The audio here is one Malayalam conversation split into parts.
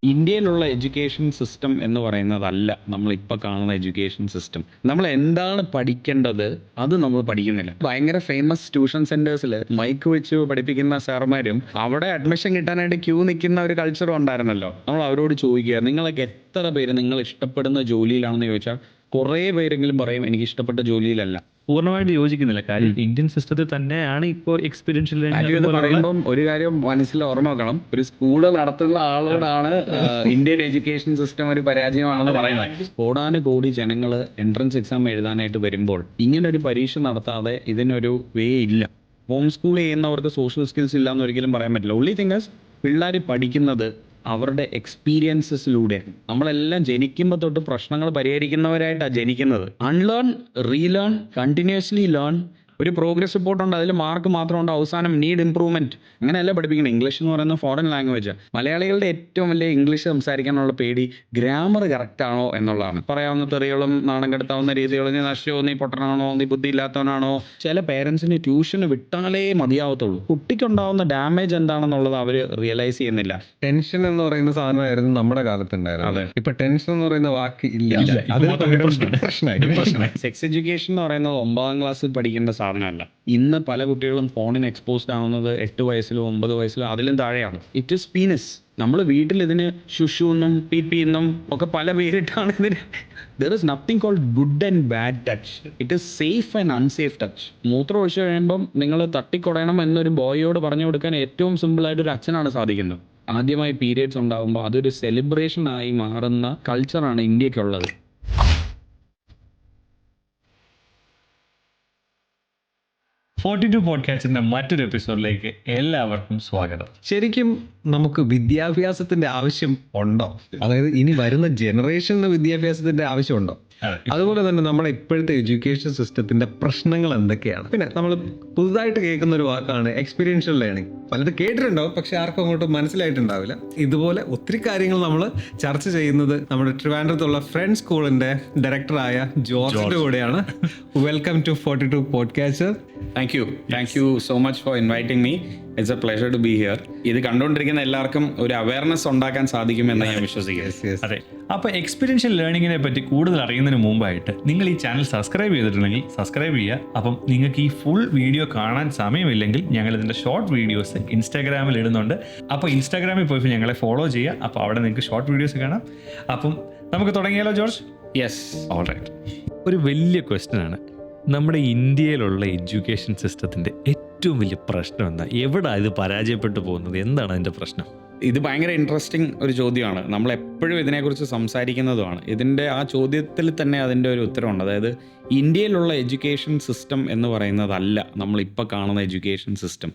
ഇന്ത്യയിലുള്ള എഡ്യൂക്കേഷൻ സിസ്റ്റം എന്ന് പറയുന്നതല്ല നമ്മളിപ്പോൾ കാണുന്ന എഡ്യൂക്കേഷൻ സിസ്റ്റം. നമ്മൾ എന്താണ് പഠിക്കേണ്ടത് അത് നമ്മൾ പഠിക്കുന്നില്ല. ഭയങ്കര ഫേമസ് ട്യൂഷൻ സെന്റേഴ്സിൽ മൈക്ക് വെച്ച് പഠിപ്പിക്കുന്ന സാർമാരും അവിടെ അഡ്മിഷൻ കിട്ടാനായിട്ട് ക്യൂ നിൽക്കുന്ന ഒരു കൾച്ചറും ഉണ്ടായിരുന്നല്ലോ. നമ്മൾ അവരോട് ചോദിക്കുക, നിങ്ങളൊക്കെ എത്ര പേര് നിങ്ങൾ ഇഷ്ടപ്പെടുന്ന ജോലിയിലാണെന്ന് ചോദിച്ചാൽ കുറേ പേരെങ്കിലും പറയും എനിക്ക് ഇഷ്ടപ്പെട്ട ജോലിയിലല്ല. പൂർണ്ണമായിട്ട് യോജിക്കുന്നില്ല. കാര്യം ഇന്ത്യൻ സിസ്റ്റത്തിൽ തന്നെയാണ് ഇപ്പോൾ എക്സ്പീരിയൻഷ്യൽ പറയുമ്പം ഒരു കാര്യം മനസ്സിൽ ഓർമ്മ വെക്കണം, ഒരു സ്കൂള് നടത്തുന്ന ആളോടാണ് ഇന്ത്യൻ എഡ്യൂക്കേഷൻ സിസ്റ്റം ഒരു പരാജയമാണെന്ന് പറയുന്നത്. കോടാനുകോടി ജനങ്ങൾ എൻട്രൻസ് എക്സാം എഴുതാനായിട്ട് വരുമ്പോൾ ഇങ്ങനെ ഒരു പരീക്ഷ നടത്താതെ ഇതിനൊരു വേ ഇല്ല. ഹോം സ്കൂൾ ചെയ്യുന്നവർക്ക് സോഷ്യൽ സ്കിൽസ് ഇല്ല എന്ന് ഒരിക്കലും പറയാൻ പറ്റില്ല. ഒൺലി തിങ് ഈസ് പിള്ളേർ പഠിക്കുന്നത് അവരുടെ എക്സ്പീരിയൻസസിലൂടെ. നമ്മളെല്ലാം ജനിക്കുമ്പോൾ തൊട്ട് പ്രശ്നങ്ങൾ പരിഹരിക്കുന്നവരായിട്ടാണ് ജനിക്കുന്നത്. Unlearn, relearn, continuously learn. ഒരു പ്രോഗ്രസ് റിപ്പോർട്ട് ഉണ്ട്, അതിൽ മാർക്ക് മാത്രമുണ്ട്, അവസാനം നീഡ് ഇംപ്രൂവ്മെന്റ്. അങ്ങനെയല്ല പഠിപ്പിക്കണം. ഇംഗ്ലീഷ് എന്ന് പറയുന്ന ഫോറിൻ ലാംഗ്വേജ്. മലയാളികളുടെ ഏറ്റവും വലിയ ഇംഗ്ലീഷ് സംസാരിക്കാനുള്ള പേടി ഗ്രാമർ കറക്റ്റ് ആണോ എന്നുള്ളതാണ്. പറയാവുന്ന തെറികളും നാണം കെടുത്താവുന്ന രീതികളും, നീ നശിച്ചോ, നീ പൊട്ടനാണോ, നീ ബുദ്ധി ഇല്ലാത്തവനാണോ. ചില പേരൻസിന് ട്യൂഷന് വിട്ടാലേ മതിയാവത്തുള്ളൂ. കുട്ടിക്കുണ്ടാവുന്ന ഡാമേജ് എന്താണെന്നുള്ളത് അവർ റിയലൈസ് ചെയ്യുന്നില്ല. ടെൻഷൻ എന്ന് പറയുന്ന സാധനമായിരുന്നു നമ്മുടെ കാലത്തുണ്ടായിരുന്നത്. ഇപ്പൊ ടെൻഷൻ എന്ന് പറയുന്ന വാക്ക് ഇല്ല. അത് പ്രശ്നമായി. സെക്സ് എഡ്യൂക്കേഷൻ എന്ന് പറയുന്നത് 9ാം ക്ലാസ്സിൽ പഠിക്കേണ്ട സാധനമല്ല. ഇന്ന് പല കുട്ടികളും ഫോണിന് എക്സ്പോസ്ഡ് ആവുന്നത് 8 വയസ്സിലോ 9 വയസ്സിലോ അതിലും താഴെയാണ്. It is penis. നമ്മൾ വീട്ടിൽ ഇതിന് ശുഷു എന്നും പി എന്നും ഒക്കെ പല പേരിട്ടാണ് ഇതിന്. There is nothing called good and bad touch. It is safe and unsafe touch. മൂത്രം ഒഴിച്ചു കഴിയുമ്പം നിങ്ങൾ തട്ടിക്കൊടയണം എന്നൊരു ബോയോട് പറഞ്ഞു കൊടുക്കാൻ ഏറ്റവും സിമ്പിളായിട്ട് ഒരു അച്ഛനാണ് സാധിക്കുന്നത്. ആദ്യമായി പീരിയഡ്സ് ഉണ്ടാകുമ്പോൾ അതൊരു സെലിബ്രേഷൻ ആയി മാറുന്ന കൾച്ചറാണ് ഇന്ത്യക്കുള്ളത്. 42 പോഡ്കാസ്റ്റിന്റെ മറ്റൊരു എപ്പിസോഡിലേക്ക് എല്ലാവർക്കും സ്വാഗതം. ശരിക്കും നമുക്ക് വിദ്യാഭ്യാസത്തിന്റെ ആവശ്യം ഉണ്ടോ? അതായത് ഇനി വരുന്ന ജനറേഷന് വിദ്യാഭ്യാസത്തിന്റെ ആവശ്യമുണ്ടോ? അതുപോലെ തന്നെ നമ്മുടെ ഇപ്പോഴത്തെ എഡ്യൂക്കേഷൻ സിസ്റ്റത്തിന്റെ പ്രശ്നങ്ങൾ എന്തൊക്കെയാണ്? പിന്നെ നമ്മൾ പുതുതായിട്ട് കേൾക്കുന്ന ഒരു വാക്കാണ് എക്സ്പീരിയൻഷ്യൽ ലേണിംഗ്. പലരും കേട്ടിട്ടുണ്ടാവും, പക്ഷെ ആർക്കും അങ്ങോട്ട് മനസ്സിലായിട്ടുണ്ടാവില്ല. ഇതുപോലെ ഒത്തിരി കാര്യങ്ങൾ നമ്മൾ ചർച്ച ചെയ്യുന്നത് നമ്മുടെ ട്രിവാൻഡ്രത്തുള്ള ഫ്രണ്ട് സ്കൂളിന്റെ ഡയറക്ടറായ ജോർജിന്റെ കൂടെയാണ്. Welcome to 42 podcast. Thank you so much for inviting me. It's a pleasure to be here. ഇത് കണ്ടുകൊണ്ടിരിക്കുന്ന എല്ലാവർക്കും ഒരു അവയർനെസ് ഉണ്ടാക്കാൻ സാധിക്കുമെന്ന് ഞാൻ വിശ്വസിക്കുന്നു. അതെ. അപ്പോൾ എക്സ്പീരിയൻഷ്യൽ ലേണിങ്ങിനെ പറ്റി കൂടുതൽ അറിയുന്നതിന് മുമ്പായിട്ട് നിങ്ങൾ ഈ ചാനൽ സബ്സ്ക്രൈബ് ചെയ്തിട്ടുണ്ടെങ്കിൽ സബ്സ്ക്രൈബ് ചെയ്യുക. അപ്പം നിങ്ങൾക്ക് ഈ ഫുൾ വീഡിയോ കാണാൻ സമയമില്ലെങ്കിൽ ഞങ്ങൾ ഇതിൻ്റെ ഷോർട്ട് വീഡിയോസ് ഇൻസ്റ്റാഗ്രാമിൽ ഇടുന്നുണ്ട്. അപ്പോൾ ഇൻസ്റ്റാഗ്രാമിൽ പോയി ഞങ്ങളെ ഫോളോ ചെയ്യുക. അപ്പോൾ അവിടെ നിങ്ങൾക്ക് ഷോർട്ട് വീഡിയോസ് കാണാം. അപ്പം നമുക്ക് തുടങ്ങിയാലോ ജോർജ്? Yes, alright. ഒരു വലിയ ക്വസ്റ്റ്യൻ ആണ്, നമ്മുടെ ഇന്ത്യയിലുള്ള എഡ്യൂക്കേഷൻ സിസ്റ്റത്തിൻ്റെ ഏറ്റവും വലിയ പ്രശ്നം എന്താ? എവിടെ ഇത് പരാജയപ്പെട്ടു പോകുന്നത്? എന്താണ് അതിൻ്റെ പ്രശ്നം? ഇത് ഭയങ്കര ഇൻട്രസ്റ്റിംഗ് ഒരു ചോദ്യമാണ്. നമ്മൾ എപ്പോഴും ഇതിനെക്കുറിച്ച് സംസാരിക്കുന്നതുമാണ്. ഇതിൻ്റെ ആ ചോദ്യത്തിൽ തന്നെ അതിൻ്റെ ഒരു ഉത്തരവുണ്ട്. അതായത് ഇന്ത്യയിലുള്ള എഡ്യൂക്കേഷൻ സിസ്റ്റം എന്ന് പറയുന്നതല്ല നമ്മളിപ്പോൾ കാണുന്ന എഡ്യൂക്കേഷൻ സിസ്റ്റം.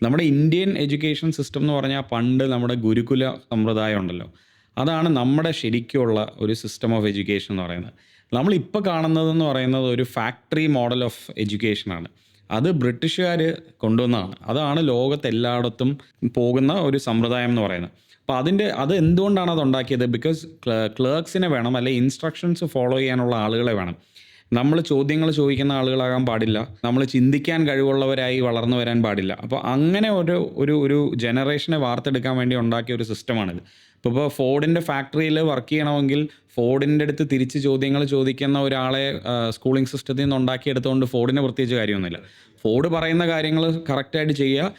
നമ്മുടെ ഇന്ത്യൻ എഡ്യൂക്കേഷൻ സിസ്റ്റം എന്ന് പറഞ്ഞാൽ പണ്ട് നമ്മുടെ ഗുരുകുല സമ്പ്രദായം ഉണ്ടല്ലോ, അതാണ് നമ്മുടെ ശരിക്കുള്ള ഒരു സിസ്റ്റം ഓഫ് എഡ്യൂക്കേഷൻ എന്ന് പറയുന്നത്. നമ്മളിപ്പോൾ കാണുന്നതെന്ന് പറയുന്നത് ഒരു ഫാക്ടറി മോഡൽ ഓഫ് എഡ്യൂക്കേഷനാണ്. അത് ബ്രിട്ടീഷുകാർ കൊണ്ടുവന്നതാണ്. അതാണ് ലോകത്തെല്ലായിടത്തും പോകുന്ന ഒരു സമ്പ്രദായം എന്ന് പറയുന്നത്. അപ്പോൾ അത് എന്തുകൊണ്ടാണ് അത് ഉണ്ടാക്കിയത്? ബിക്കോസ് ക്ലർക്സിനെ വേണം, അല്ലെങ്കിൽ ഇൻസ്ട്രക്ഷൻസ് ഫോളോ ചെയ്യാനുള്ള ആളുകളെ വേണം. നമ്മൾ ചോദ്യങ്ങൾ ചോദിക്കുന്ന ആളുകളാകാൻ പാടില്ല, നമ്മൾ ചിന്തിക്കാൻ കഴിവുള്ളവരായി വളർന്നു വരാൻ പാടില്ല. അപ്പോൾ അങ്ങനെ ഒരു ജനറേഷനെ വാർത്തെടുക്കാൻ വേണ്ടി ഉണ്ടാക്കിയ ഒരു സിസ്റ്റമാണിത്. ഇപ്പോൾ ഫോർഡിൻ്റെ ഫാക്ടറിയിൽ വർക്ക് ചെയ്യണമെങ്കിൽ ഫോർഡിൻ്റെ അടുത്ത് തിരിച്ച് ചോദ്യങ്ങൾ ചോദിക്കുന്ന ഒരാളെ സ്കൂളിംഗ് സിസ്റ്റത്തിൽ നിന്ന് ഉണ്ടാക്കിയെടുത്തുകൊണ്ട് ഫോർഡിന് പ്രത്യേകിച്ച് കാര്യമൊന്നുമില്ല. ഫോർഡ് പറയുന്ന കാര്യങ്ങൾ കറക്റ്റായിട്ട് ചെയ്യുക,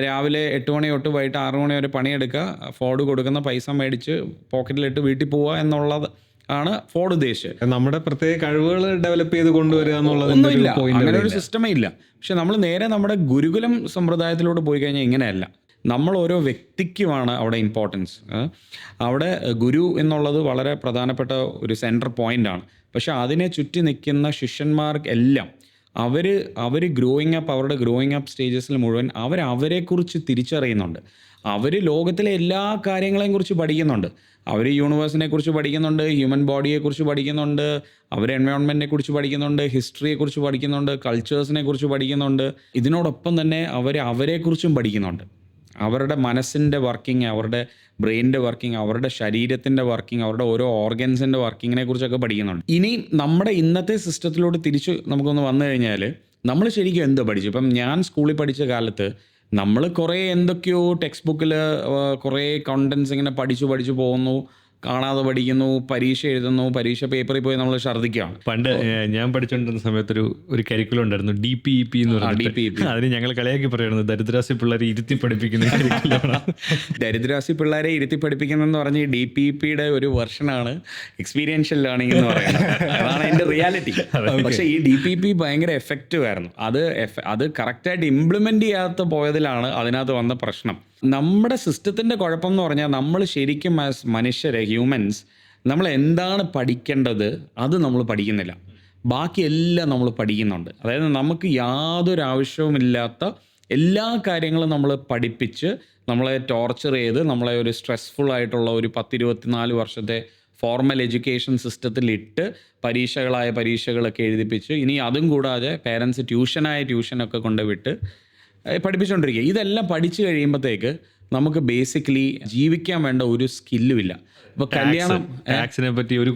രാവിലെ 8 മണി തൊട്ട് വൈകിട്ട് 6 മണി വരെ പണിയെടുക്കുക, ഫോർഡ് കൊടുക്കുന്ന പൈസ മേടിച്ച് പോക്കറ്റിലിട്ട് വീട്ടിൽ പോവുക എന്നുള്ളത് ആണ് ഫോർഡ് ഉദ്ദേശിച്ചത്. നമ്മുടെ പ്രത്യേക കഴിവുകൾ ഡെവലപ്പ് ചെയ്ത് കൊണ്ടുവരിക എന്നുള്ളതൊന്നുമില്ല, അങ്ങനെ ഒരു സിസ്റ്റമേ ഇല്ല. പക്ഷെ നമ്മൾ നേരെ നമ്മുടെ ഗുരുകുലം സമ്പ്രദായത്തിലൂടെ പോയി കഴിഞ്ഞാൽ ഇങ്ങനെയല്ല. നമ്മൾ ഓരോ വ്യക്തിക്കുമാണ് അവിടെ ഇമ്പോർട്ടൻസ്. അവിടെ ഗുരു എന്നുള്ളത് വളരെ പ്രധാനപ്പെട്ട ഒരു സെൻട്രൽ പോയിൻ്റാണ്. പക്ഷെ അതിനെ ചുറ്റി നിൽക്കുന്ന ശിഷ്യന്മാർക്ക് എല്ലാം അവർ ഗ്രോയിങ് അപ്പ്, അവരുടെ ഗ്രോയിങ് അപ്പ് സ്റ്റേജസിൽ മുഴുവൻ അവരെക്കുറിച്ച് തിരിച്ചറിയുന്നുണ്ട്. അവർ ലോകത്തിലെ എല്ലാ കാര്യങ്ങളെയും കുറിച്ച് പഠിക്കുന്നുണ്ട്. അവർ യൂണിവേഴ്സിനെ കുറിച്ച് പഠിക്കുന്നുണ്ട്, ഹ്യൂമൻ ബോഡിയെക്കുറിച്ച് പഠിക്കുന്നുണ്ട്, അവർ എൻവയോൺമെൻറ്റിനെ കുറിച്ച് പഠിക്കുന്നുണ്ട്, ഹിസ്റ്ററിയെക്കുറിച്ച് പഠിക്കുന്നുണ്ട്, കൾച്ചേഴ്സിനെ കുറിച്ച് പഠിക്കുന്നുണ്ട്. ഇതിനോടൊപ്പം തന്നെ അവരെക്കുറിച്ചും പഠിക്കുന്നുണ്ട്. അവരുടെ മനസ്സിൻ്റെ വർക്കിംഗ്, അവരുടെ ബ്രെയിനിൻ്റെ വർക്കിംഗ്, അവരുടെ ശരീരത്തിൻ്റെ വർക്കിംഗ്, അവരുടെ ഓരോ ഓർഗൻസിൻ്റെ വർക്കിങ്ങിനെ കുറിച്ചൊക്കെ പഠിക്കുന്നുണ്ട്. ഇനി നമ്മുടെ ഇന്നത്തെ സിസ്റ്റത്തിലോട്ട് തിരിച്ച് നമുക്കൊന്ന് വന്നു കഴിഞ്ഞാൽ നമ്മൾ ശരിക്കും എന്തോ പഠിച്ചു? ഇപ്പം ഞാൻ സ്കൂളിൽ പഠിച്ച കാലത്ത് നമ്മൾ കുറേ എന്തൊക്കെയോ ടെക്സ്റ്റ് ബുക്കിൽ കുറേ കണ്ടൻസ് ഇങ്ങനെ പഠിച്ചു പോകുന്നു, കാണാതെ പഠിക്കുന്നു, പരീക്ഷ എഴുതുന്നു, പരീക്ഷ പേപ്പറിൽ പോയി നമ്മൾ ഛർദ്ദിക്കുകയാണ്. പണ്ട് ഞാൻ പഠിച്ചുകൊണ്ടിരുന്ന സമയത്ത് ഒരു കരിക്കുലം ഉണ്ടായിരുന്നു, DPEP എന്ന് പറഞ്ഞിട്ട്. അതിന് ഞങ്ങൾ കളിയാക്കി പറയുന്നത് ദരിദ്രാസി പിള്ളേരെ ഇരുത്തി പഠിപ്പിക്കുന്ന കരിക്കുലമാണ്. ദരിദ്രാസി പിള്ളേരെ ഇരുത്തി പഠിപ്പിക്കുന്നതെന്ന് പറഞ്ഞ് DPEPയുടെ ഒരു വെർഷനാണ് എക്സ്പീരിയൻഷ്യൽ ലേണിംഗ് എന്ന് പറയുന്നത്. അതാണ് അതിൻ്റെ റിയാലിറ്റി. പക്ഷേ ഈ DPEP ഭയങ്കര എഫക്റ്റീവ് ആയിരുന്നു. അത് കറക്റ്റായിട്ട് ഇംപ്ലിമെൻ്റ് ചെയ്യാത്ത പോയതിലാണ് അതിനകത്ത് വന്ന പ്രശ്നം. നമ്മുടെ സിസ്റ്റത്തിൻ്റെ കുഴപ്പം എന്ന് പറഞ്ഞാൽ നമ്മൾ ശരിക്കും ആസ് മനുഷ്യരെ, ഹ്യൂമൻസ്, നമ്മൾ എന്താണ് പഠിക്കേണ്ടത് അത് നമ്മൾ പഠിക്കുന്നില്ല. ബാക്കിയെല്ലാം നമ്മൾ പഠിക്കുന്നുണ്ട്. അതായത് നമുക്ക് യാതൊരു ആവശ്യവുമില്ലാത്ത എല്ലാ കാര്യങ്ങളും നമ്മൾ പഠിപ്പിച്ച് നമ്മളെ ടോർച്ചർ ചെയ്ത് നമ്മളെ ഒരു സ്ട്രെസ്ഫുൾ ആയിട്ടുള്ള ഒരു 10-24 വർഷത്തെ ഫോർമൽ എഡ്യൂക്കേഷൻ സിസ്റ്റത്തിലിട്ട് പരീക്ഷകളൊക്കെ എഴുതിപ്പിച്ച്, ഇനി അതും കൂടാതെ പേരൻസ് ട്യൂഷനൊക്കെ കൊണ്ടുവിട്ട് പഠിപ്പിച്ചുകൊണ്ടിരിക്കുക. ഇതെല്ലാം പഠിച്ചു കഴിയുമ്പോഴത്തേക്ക് നമുക്ക് ബേസിക്കലി ജീവിക്കാൻ വേണ്ട ഒരു സ്കില്ലുമില്ല. ഇപ്പോൾ കല്യാണം പറ്റി ഒരു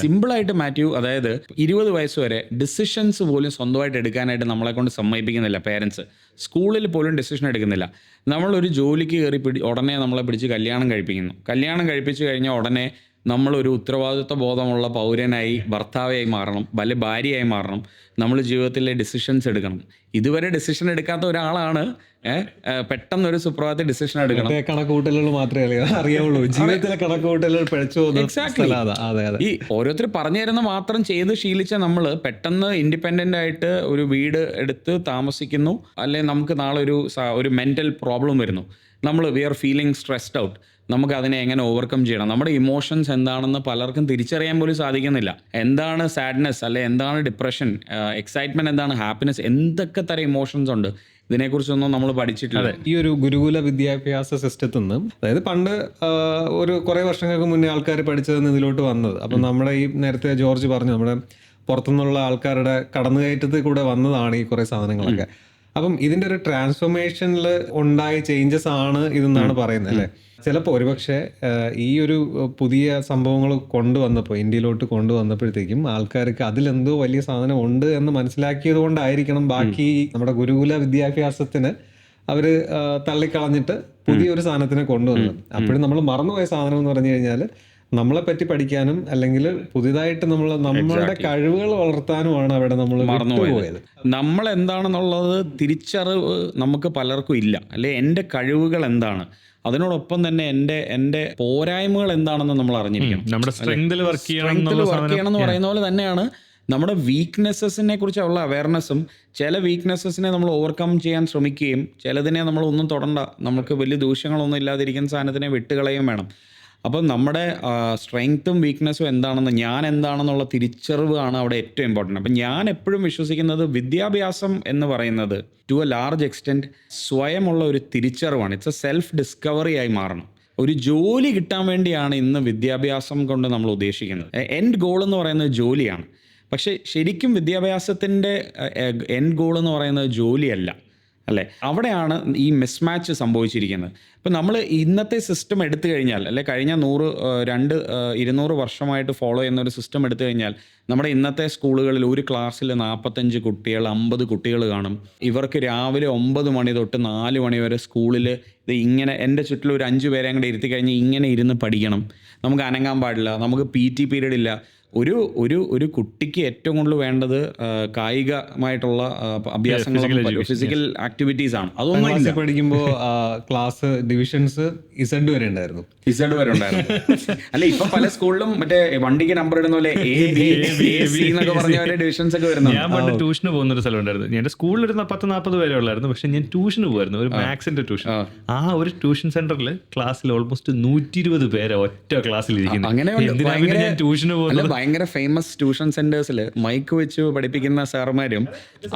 സിമ്പിളായിട്ട് മാത്യു, അതായത് 20 വയസ്സ് വരെ ഡിസിഷൻസ് പോലും സ്വന്തമായിട്ട് എടുക്കാനായിട്ട് നമ്മളെ കൊണ്ട് സമ്മതിപ്പിക്കുന്നില്ല പേരൻസ്. സ്കൂളിൽ പോലും ഡിസിഷൻ എടുക്കുന്നില്ല. നമ്മളൊരു ജോലിക്ക് കയറി ഉടനെ നമ്മളെ പിടിച്ച് കല്യാണം കഴിപ്പിക്കുന്നു. കല്യാണം കഴിപ്പിച്ച് കഴിഞ്ഞാൽ ഉടനെ നമ്മളൊരു ഉത്തരവാദിത്വ ബോധമുള്ള പൗരനായി, ഭർത്താവായി മാറണം, ഭാര്യയായി മാറണം. നമ്മൾ ജീവിതത്തിലെ ഡിസിഷൻസ് എടുക്കണം. ഇതുവരെ ഡിസിഷൻ എടുക്കാത്ത ഒരാളാണ് പെട്ടെന്നൊരു സുപ്രഭാതത്തിൽ ഡിസിഷൻ എടുക്കണം. കണക്കുകൂട്ടലുകൾ മാത്രമേ അറിയാവുള്ളൂ, ജീവിതത്തിലെ കണക്കുകൂട്ടലുകൾ പിഴച്ചു. ഈ ഓരോരുത്തർ പറഞ്ഞു തരുന്ന മാത്രം ചെയ്ത് ശീലിച്ച നമ്മൾ പെട്ടെന്ന് ഇൻഡിപെൻഡൻ്റ് ആയിട്ട് ഒരു വീട് എടുത്ത് താമസിക്കുന്നു, അല്ലെങ്കിൽ നമുക്ക് നാളെ ഒരു മെൻ്റൽ പ്രോബ്ലം വരുന്നു, we are feeling stressed out. നമുക്ക് അതിനെ എങ്ങനെ ഓവർകം ചെയ്യണം, നമ്മുടെ ഇമോഷൻസ് എന്താണെന്ന് പലർക്കും തിരിച്ചറിയാൻ പോലും സാധിക്കുന്നില്ല. എന്താണ് സാഡ്നെസ്, അല്ലെ എന്താണ് ഡിപ്രഷൻ, എക്സൈറ്റ്മെൻറ്റ് എന്താണ്, ഹാപ്പിനെസ്, എന്തൊക്കെ തരം ഇമോഷൻസ് ഉണ്ട്, ഇതിനെക്കുറിച്ചൊന്നും നമ്മൾ പഠിച്ചിട്ടില്ല. ഈ ഒരു ഗുരുകുല വിദ്യാഭ്യാസ സിസ്റ്റത്തിൽ നിന്ന്, അതായത് പണ്ട് ഒരു കുറേ വർഷങ്ങൾക്ക് മുന്നേ ആൾക്കാർ പഠിച്ചതെന്ന് ഇതിലോട്ട് വന്നത്. അപ്പം നമ്മുടെ ഈ നേരത്തെ ജോർജ് പറഞ്ഞു, നമ്മുടെ പുറത്തുനിന്നുള്ള ആൾക്കാരുടെ കടന്നുകയറ്റത്തിൽ കൂടെ വന്നതാണ് ഈ കുറേ സാധനങ്ങളൊക്കെ. അപ്പം ഇതിൻ്റെ ഒരു ട്രാൻസ്ഫോർമേഷനിൽ ഉണ്ടായ ചേഞ്ചസ് ആണ് ഇതെന്നാണ് പറയുന്നത് അല്ലേ? ചിലപ്പോൾ ഒരുപക്ഷെ ഈ ഒരു പുതിയ സംഭവങ്ങൾ ഇന്ത്യയിലോട്ട് കൊണ്ടുവന്നപ്പോഴത്തേക്കും ആൾക്കാർക്ക് അതിലെന്തോ വലിയ സാധനം ഉണ്ട് എന്ന് മനസ്സിലാക്കിയത് കൊണ്ടായിരിക്കണം ബാക്കി നമ്മുടെ ഗുരുകുല വിദ്യാഭ്യാസത്തിന് അവർ തള്ളിക്കളഞ്ഞിട്ട് പുതിയൊരു സാധനത്തിനെ കൊണ്ടുവന്നത്. അപ്പോഴും നമ്മൾ മറന്നുപോയ സാധനം എന്ന് പറഞ്ഞു കഴിഞ്ഞാൽ നമ്മളെ പറ്റി പഠിക്കാനും അല്ലെങ്കിൽ പുതിയതായിട്ട് നമ്മളുടെ കഴിവുകൾ വളർത്താനുമാണ് അവിടെ നമ്മൾ മറന്നുപോയത്. നമ്മൾ എന്താണെന്നുള്ളത് തിരിച്ചറിവ് നമുക്ക് പലർക്കും ഇല്ല, അല്ലെ എൻ്റെ കഴിവുകൾ എന്താണ്, അതിനോടൊപ്പം തന്നെ എൻ്റെ പോരായ്മകൾ എന്താണെന്ന് നമ്മൾ അറിഞ്ഞിരിക്കണം. നമ്മുടെ സ്ട്രെങ്തിൽ വർക്ക് ചെയ്യണം എന്ന് പറയുന്ന പോലെ തന്നെയാണ് നമ്മുടെ വീക്ക്നെസ്സസിനെ കുറിച്ചുള്ള അവയർനെസ്സും. ചില വീക്ക്നെസ്സസിനെ നമ്മൾ ഓവർകം ചെയ്യാൻ ശ്രമിക്കുകയും ചിലതിനെ നമ്മൾ ഒന്നും തൊടണ്ട, നമുക്ക് വലിയ ദൂഷ്യങ്ങളൊന്നും ഇല്ലാതിരിക്കുന്ന സാധനത്തിനെ വിട്ടുകളയും വേണം. അപ്പം നമ്മുടെ സ്ട്രെങ്ത്തും വീക്ക്നെസ്സും എന്താണെന്ന്, ഞാൻ എന്താണെന്നുള്ള തിരിച്ചറിവാണ് അവിടെ ഏറ്റവും ഇമ്പോർട്ടൻറ്റ്. അപ്പം ഞാൻ എപ്പോഴും വിശ്വസിക്കുന്നത് വിദ്യാഭ്യാസം എന്ന് പറയുന്നത് ടു എ ലാർജ് എക്സ്റ്റെൻറ്റ് സ്വയമുള്ള ഒരു തിരിച്ചറിവാണ്. ഇറ്റ്സ് എ സെൽഫ് ഡിസ്കവറി ആയി മാറണം. ഒരു ജോലി കിട്ടാൻ വേണ്ടിയാണ് ഇന്ന് വിദ്യാഭ്യാസം കൊണ്ട് നമ്മൾ ഉദ്ദേശിക്കുന്നത്. എൻഡ് ഗോൾ എന്ന് പറയുന്നത് ജോലിയാണ്. പക്ഷേ ശരിക്കും വിദ്യാഭ്യാസത്തിൻ്റെ എൻഡ് ഗോൾ എന്ന് പറയുന്നത് ജോലിയല്ല, അല്ലേ? അവിടെയാണ് ഈ മിസ്മാച്ച് സംഭവിച്ചിരിക്കുന്നത്. ഇപ്പം നമ്മൾ ഇന്നത്തെ സിസ്റ്റം എടുത്തു കഴിഞ്ഞാൽ, അല്ലെ കഴിഞ്ഞ 200 വർഷമായിട്ട് ഫോളോ ചെയ്യുന്ന ഒരു സിസ്റ്റം എടുത്തു കഴിഞ്ഞാൽ, നമ്മുടെ ഇന്നത്തെ സ്കൂളുകളിൽ ഒരു ക്ലാസ്സിൽ 45 കുട്ടികൾ 50 കുട്ടികൾ കാണും. ഇവർക്ക് രാവിലെ 9 മണി തൊട്ട് 4 മണി വരെ സ്കൂളിൽ ഇത് ഇങ്ങനെ, എൻ്റെ ചുറ്റിൽ ഒരു 5 പേരെ അങ്ങോട്ട് ഇരുത്തി കഴിഞ്ഞ് ഇങ്ങനെ ഇരുന്ന് പഠിക്കണം. നമുക്ക് അനങ്ങാൻ പാടില്ല, നമുക്ക് PT പീരീഡ് ഇല്ല. ഒരു കുട്ടിക്ക് ഏറ്റവും കൂടുതൽ വേണ്ടത് കായികമായിട്ടുള്ള അഭ്യാസങ്ങളും ഫിസിക്കൽ ആക്ടിവിറ്റീസ് ആണ്. അതൊന്നും പഠിക്കുമ്പോൾ ക്ലാസ് ഡിവിഷൻസ് Z വരെ ഉണ്ടായിരുന്നു. അല്ല, ഇപ്പൊ പല സ്കൂളിലും മറ്റേ വണ്ടിക്ക് നമ്പർ ഇടുന്ന പോലെ ABC എന്നൊക്കെ പറഞ്ഞ ഡിവിഷൻസ് ഒക്കെ വരുന്നത്. ഞാൻ പണ്ട് ട്യൂഷന് പോകുന്ന ഒരു സ്ഥലം ഉണ്ടായിരുന്നു. എന്റെ സ്കൂളിൽ ഇരുന്ന 10-40 പേരെ ഉള്ളായിരുന്നു. പക്ഷെ ഞാൻ ട്യൂഷന് പോകുമായിരുന്നു, ഒരു മാത്സിന്റെ ട്യൂഷൻ. ആ ഒരു ട്യൂഷൻ സെന്ററിൽ ക്ലാസ്സിൽ ഓൾമോസ്റ്റ് 120 പേരെ ഒറ്റ ക്ലാസ്സിൽ ഇരിക്കുന്നു. അങ്ങനെ ട്യൂഷന് പോകുന്നത് ഭയങ്കര ഫേമസ് ട്യൂഷൻ സെന്റേഴ്സിൽ മൈക്ക് വെച്ച് പഠിപ്പിക്കുന്ന സാറുമാരും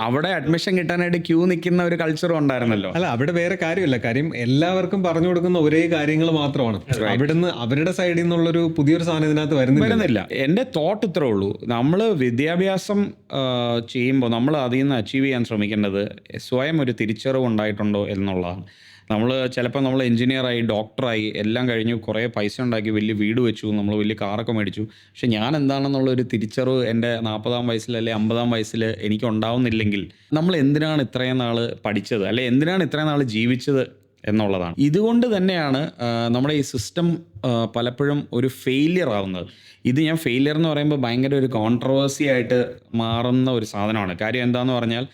അവിടെ അഡ്മിഷൻ കിട്ടാനായിട്ട് ക്യൂ നിൽക്കുന്ന ഒരു കൾച്ചറും ഉണ്ടായിരുന്നല്ലോ. അല്ല, അവിടെ വേറെ കാര്യമില്ല. കാര്യം എല്ലാവർക്കും പറഞ്ഞു കൊടുക്കുന്ന ഒരേ കാര്യങ്ങൾ മാത്രമാണ്. അവിടുന്ന് അവരുടെ സൈഡിൽ നിന്നുള്ളൊരു പുതിയൊരു സാധനം ഇതിനകത്ത് വരുന്നില്ല. എൻ്റെ തോട്ട് ഇത്രേ ഉള്ളൂ. നമ്മൾ വിദ്യാഭ്യാസം ചെയ്യുമ്പോൾ നമ്മൾ അതിൽ നിന്ന് അച്ചീവ് ചെയ്യാൻ ശ്രമിക്കേണ്ടത് സ്വയം ഒരു തിരിച്ചറിവ് ഉണ്ടായിട്ടുണ്ടോ എന്നുള്ളതാണ്. ചിലപ്പോൾ നമ്മൾ എഞ്ചിനീയറായി, ഡോക്ടറായി, എല്ലാം കഴിഞ്ഞു, കുറേ പൈസ ഉണ്ടാക്കി, വലിയ വീട് വെച്ചു, നമ്മൾ വലിയ കാറൊക്കെ മേടിച്ചു. പക്ഷെ ഞാൻ എന്താണെന്നുള്ളൊരു തിരിച്ചറിവ് എൻ്റെ 40-ാം വയസ്സിൽ അല്ലെ 50-ാം വയസ്സിൽ എനിക്ക് ഉണ്ടാവുന്നില്ലെങ്കിൽ നമ്മൾ എന്തിനാണ് ഇത്രയും നാൾ പഠിച്ചത്, അല്ലെ എന്തിനാണ് ഇത്രയും നാൾ ജീവിച്ചത് എന്നുള്ളതാണ്. ഇതുകൊണ്ട് തന്നെയാണ് നമ്മുടെ ഈ സിസ്റ്റം പലപ്പോഴും ഒരു ഫെയിലിയർ ആവുന്നത്. ഇത് ഞാൻ ഫെയിലിയർ എന്ന് പറയുമ്പോൾ ഭയങ്കര ഒരു കോൺട്രവേഴ്സി ആയിട്ട് മാറുന്ന ഒരു സാധനമാണ്. കാര്യം എന്താന്ന് പറഞ്ഞാൽ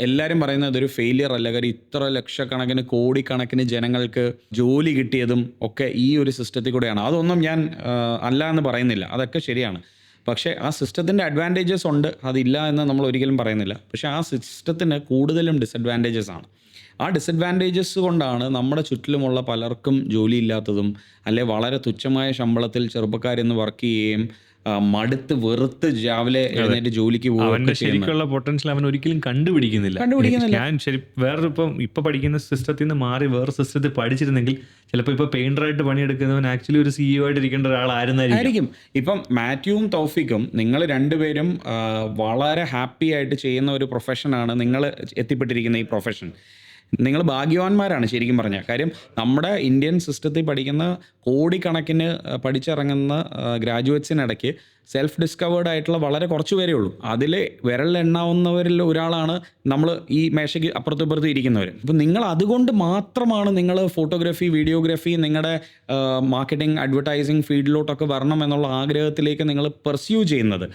എല്ലാവരും പറയുന്നത് ഇതൊരു ഫെയിലിയർ അല്ല. കാര്യം ഇത്ര ലക്ഷക്കണക്കിന് കോടിക്കണക്കിന് ജനങ്ങൾക്ക് ജോലി കിട്ടിയതും ഒക്കെ ഈ ഒരു സിസ്റ്റത്തിൽ കൂടെയാണ്. അതൊന്നും ഞാൻ അല്ല എന്ന് പറയുന്നില്ല, അതൊക്കെ ശരിയാണ്. പക്ഷേ ആ സിസ്റ്റത്തിൻ്റെ അഡ്വാൻറ്റേജസ് ഉണ്ട്, അതില്ല എന്ന് നമ്മൾ ഒരിക്കലും പറയുന്നില്ല. പക്ഷേ ആ സിസ്റ്റത്തിന് കൂടുതലും ഡിസഡ്വാൻറ്റേജസ് ആണ്. ആ ഡിസഡ്വാൻറ്റേജസ് കൊണ്ടാണ് നമ്മുടെ ചുറ്റിലുമുള്ള പലർക്കും ജോലിയില്ലാത്തതും, അല്ലെ വളരെ തുച്ഛമായ ശമ്പളത്തിൽ ചെറുപ്പക്കാരിന്ന് വർക്ക് ചെയ്യുകയും മടുത്ത് വെറുത്ത് രാവിലെ എഴുന്നേറ്റ് ജോലിക്ക് അവന്റെ ശരിക്കുള്ള പൊട്ടൻഷ്യൽ അവൻ ഒരിക്കലും കണ്ടുപിടിക്കുന്നില്ല. ഞാൻ ശരി വേറെ ഇപ്പൊ പഠിക്കുന്ന സിസ്റ്റത്തിൽ നിന്ന് മാറി വേറെ സിസ്റ്റത്തിൽ പഠിച്ചിരുന്നെങ്കിൽ ചിലപ്പോൾ ഇപ്പൊ പെയിന്ററായിട്ട് പണിയെടുക്കുന്നവൻ ആക്ച്വലി ഒരു CEO ആയിട്ട് ഇരിക്കേണ്ട ഒരാളായിരുന്നായിരിക്കും. ഇപ്പം മാത്യുവും തൗഫിക്കും നിങ്ങൾ രണ്ടുപേരും വളരെ ഹാപ്പി ആയിട്ട് ചെയ്യുന്ന ഒരു പ്രൊഫഷനാണ് നിങ്ങൾ എത്തിപ്പെട്ടിരിക്കുന്ന ഈ പ്രൊഫഷൻ. നിങ്ങൾ ഭാഗ്യവാന്മാരാണ് ശരിക്കും പറഞ്ഞാൽ. കാര്യം നമ്മുടെ ഇന്ത്യൻ സിസ്റ്റത്തിൽ പഠിക്കുന്ന കോടിക്കണക്കിന് പഠിച്ചിറങ്ങുന്ന ഗ്രാജുവേറ്റ്സിനിടയ്ക്ക് സെൽഫ് ഡിസ്കവേർഡ് ആയിട്ടുള്ള വളരെ കുറച്ച് പേരേ ഉള്ളൂ. അതിൽ വിരലിലെണ്ണാവുന്നവരിൽ ഒരാളാണ് നമ്മൾ ഈ മേശയ്ക്ക് അപ്പുറത്തും ഇപ്പുറത്തും ഇരിക്കുന്നവർ. അപ്പം നിങ്ങൾ അതുകൊണ്ട് മാത്രമാണ് നിങ്ങൾ ഫോട്ടോഗ്രാഫി, വീഡിയോഗ്രാഫി, നിങ്ങളുടെ മാർക്കറ്റിംഗ്, അഡ്വർടൈസിങ് ഫീൽഡിലോട്ടൊക്കെ വരണം എന്നുള്ള ആഗ്രഹത്തിലേക്ക് നിങ്ങൾ പെർസ്യൂ ചെയ്യുന്നത്.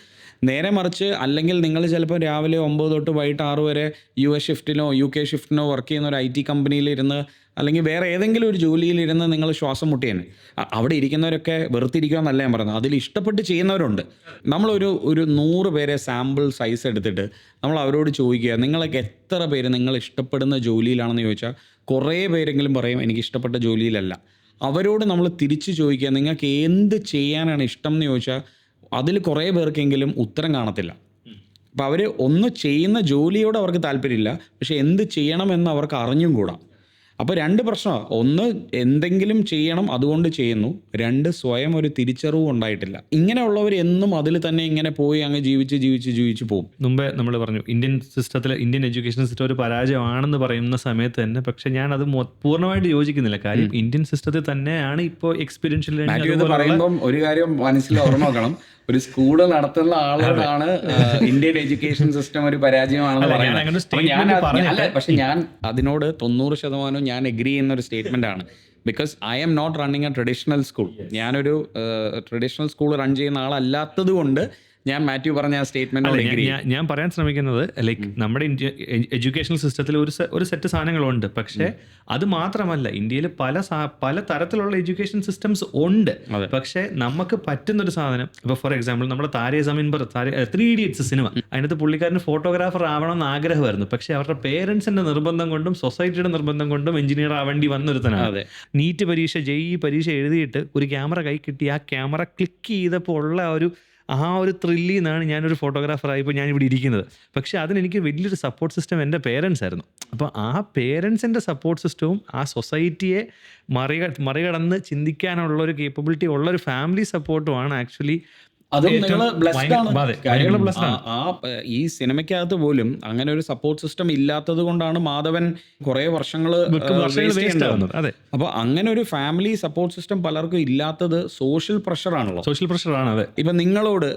നേരെ മറിച്ച് അല്ലെങ്കിൽ നിങ്ങൾ ചിലപ്പോൾ രാവിലെ 9 തൊട്ട് വൈകിട്ട് 6 വരെ US ഷിഫ്റ്റിനോ UK ഷിഫ്റ്റിനോ വർക്ക് ചെയ്യുന്ന ഒരു IT കമ്പനിയിലിരുന്ന് അല്ലെങ്കിൽ വേറെ ഏതെങ്കിലും ഒരു ജോലിയിലിരുന്ന് നിങ്ങൾ ശ്വാസം മുട്ടിയാണ്. അവിടെ ഇരിക്കുന്നവരൊക്കെ വെറുത്തിരിക്കുക എന്നല്ല ഞാൻ പറയുന്നത്, അതിൽ ഇഷ്ടപ്പെട്ട് ചെയ്യുന്നവരുണ്ട്. നമ്മളൊരു 100 പേരെ സാമ്പിൾ സൈസ് എടുത്തിട്ട് നമ്മൾ അവരോട് ചോദിക്കുക, നിങ്ങൾക്ക് എത്ര പേര് നിങ്ങൾ ഇഷ്ടപ്പെടുന്ന ജോലിയിലാണെന്ന് ചോദിച്ചാൽ കുറേ പേരെങ്കിലും പറയും എനിക്ക് ഇഷ്ടപ്പെട്ട ജോലിയിലല്ല. അവരോട് നമ്മൾ തിരിച്ച് ചോദിക്കുക നിങ്ങൾക്ക് എന്ത് ചെയ്യാനാണ് ഇഷ്ടം എന്ന് ചോദിച്ചാൽ അതിൽ കുറേ പേർക്കെങ്കിലും ഉത്തരം കാണത്തില്ല. അപ്പോൾ അവർ ഒന്ന് ചെയ്യുന്ന ജോലിയോട് അവർക്ക് താല്പര്യമില്ല, പക്ഷെ എന്ത് ചെയ്യണമെന്ന് അവർക്ക് അറിഞ്ഞും കൂടാ. അപ്പോൾ 2 പ്രശ്നമാണ്. ഒന്ന്, എന്തെങ്കിലും ചെയ്യണം അതുകൊണ്ട് ചെയ്യുന്നു. 2, സ്വയം ഒരു തിരിച്ചറിവ് ഉണ്ടായിട്ടില്ല. ഇങ്ങനെയുള്ളവർ എന്നും അതിൽ തന്നെ ഇങ്ങനെ പോയി അങ്ങ് ജീവിച്ച് പോകും. മുമ്പേ നമ്മൾ പറഞ്ഞു ഇന്ത്യൻ എഡ്യൂക്കേഷൻ സിസ്റ്റം ഒരു പരാജയമാണെന്ന് പറയുന്ന സമയത്ത് തന്നെ, പക്ഷെ ഞാൻ അത് പൂർണ്ണമായിട്ട് യോജിക്കുന്നില്ല. കാര്യം ഇന്ത്യൻ സിസ്റ്റത്തിൽ തന്നെയാണ് ഇപ്പോൾ എക്സ്പീരിയൻഷ്യൽ ലേണിംഗ് പറയുമ്പം ഒരു കാര്യം മനസ്സിൽ ഓർമ്മ വെക്കണം, ഒരു സ്കൂള് നടത്തുന്ന ആളോടാണ് ഇന്ത്യൻ എഡ്യൂക്കേഷൻ സിസ്റ്റം ഒരു പരാജയമാണെന്ന് പറയുന്നത്. പക്ഷെ ഞാൻ അതിനോട് 90% ഞാൻ എഗ്രി ചെയ്യുന്ന ഒരു സ്റ്റേറ്റ്മെന്റ് ആണ്. Because I'm not running a traditional school. ഞാനൊരു ട്രഡീഷണൽ സ്കൂൾ റൺ ചെയ്യുന്ന ആളല്ലാത്തത് കൊണ്ട് ഞാൻ മാത്യു പറഞ്ഞ ആ സ്റ്റേറ്റ്മെന്റ് ഞാൻ പറയാൻ ശ്രമിക്കുന്നത്, ലൈക്ക് നമ്മുടെ എഡ്യൂക്കേഷണൽ സിസ്റ്റത്തിൽ ഒരു സെറ്റ് സാധനങ്ങളുണ്ട്. പക്ഷേ അത് മാത്രമല്ല, ഇന്ത്യയിൽ പല തരത്തിലുള്ള എഡ്യൂക്കേഷൻ സിസ്റ്റംസ് ഉണ്ട്. പക്ഷേ നമുക്ക് പറ്റുന്നൊരു സാധനം, ഇപ്പോൾ ഫോർ എക്സാമ്പിൾ നമ്മുടെ താരേ സമീൻ പർ 3 Idiots സിനിമ, അതിനകത്ത് പുള്ളിക്കാരന് ഫോട്ടോഗ്രാഫർ ആവണം എന്ന് ആഗ്രഹമായിരുന്നു. പക്ഷേ അവരുടെ പേരൻസിന്റെ നിർബന്ധം കൊണ്ടും സൊസൈറ്റിയുടെ നിർബന്ധം കൊണ്ടും എഞ്ചിനീയർ ആവേണ്ടി വന്നൊരുത്തനാണ്. നീറ്റ് പരീക്ഷ, JEE പരീക്ഷ എഴുതിയിട്ട് ഒരു ക്യാമറ കൈ കിട്ടി, ആ ക്യാമറ ക്ലിക്ക് ചെയ്തപ്പോൾ ഉള്ള ആ ഒരു ത്രില്ലിൽ നിന്നാണ് ഞാനൊരു ഫോട്ടോഗ്രാഫറായപ്പോൾ ഞാനിവിടെ ഇരിക്കുന്നത്. പക്ഷേ അതിനെനിക്ക് വലിയൊരു സപ്പോർട്ട് സിസ്റ്റം എൻ്റെ പേരൻസ് ആയിരുന്നു. അപ്പോൾ ആ പേരൻസിൻ്റെ സപ്പോർട്ട് സിസ്റ്റവും ആ സൊസൈറ്റിയെ മറികടന്ന് ചിന്തിക്കാനുള്ളൊരു കേപ്പബിലിറ്റി ഉള്ളൊരു ഫാമിലി സപ്പോർട്ടുമാണ് ആക്ച്വലി. അതും നിങ്ങൾ ബ്ലെസ്ഡ് ആണ്. ആ ഈ സിനിമയ്ക്കകത്ത് പോലും അങ്ങനെ ഒരു സപ്പോർട്ട് സിസ്റ്റം ഇല്ലാത്തത് കൊണ്ടാണ് മാധവൻ കുറെ വർഷങ്ങൾ അപ്പൊ അങ്ങനെ ഒരു ഫാമിലി സപ്പോർട്ട് സിസ്റ്റം പലർക്കും ഇല്ലാത്തത് സോഷ്യൽ പ്രഷറാണല്ലോ. അതെ. ഇപ്പൊ നിങ്ങളോട്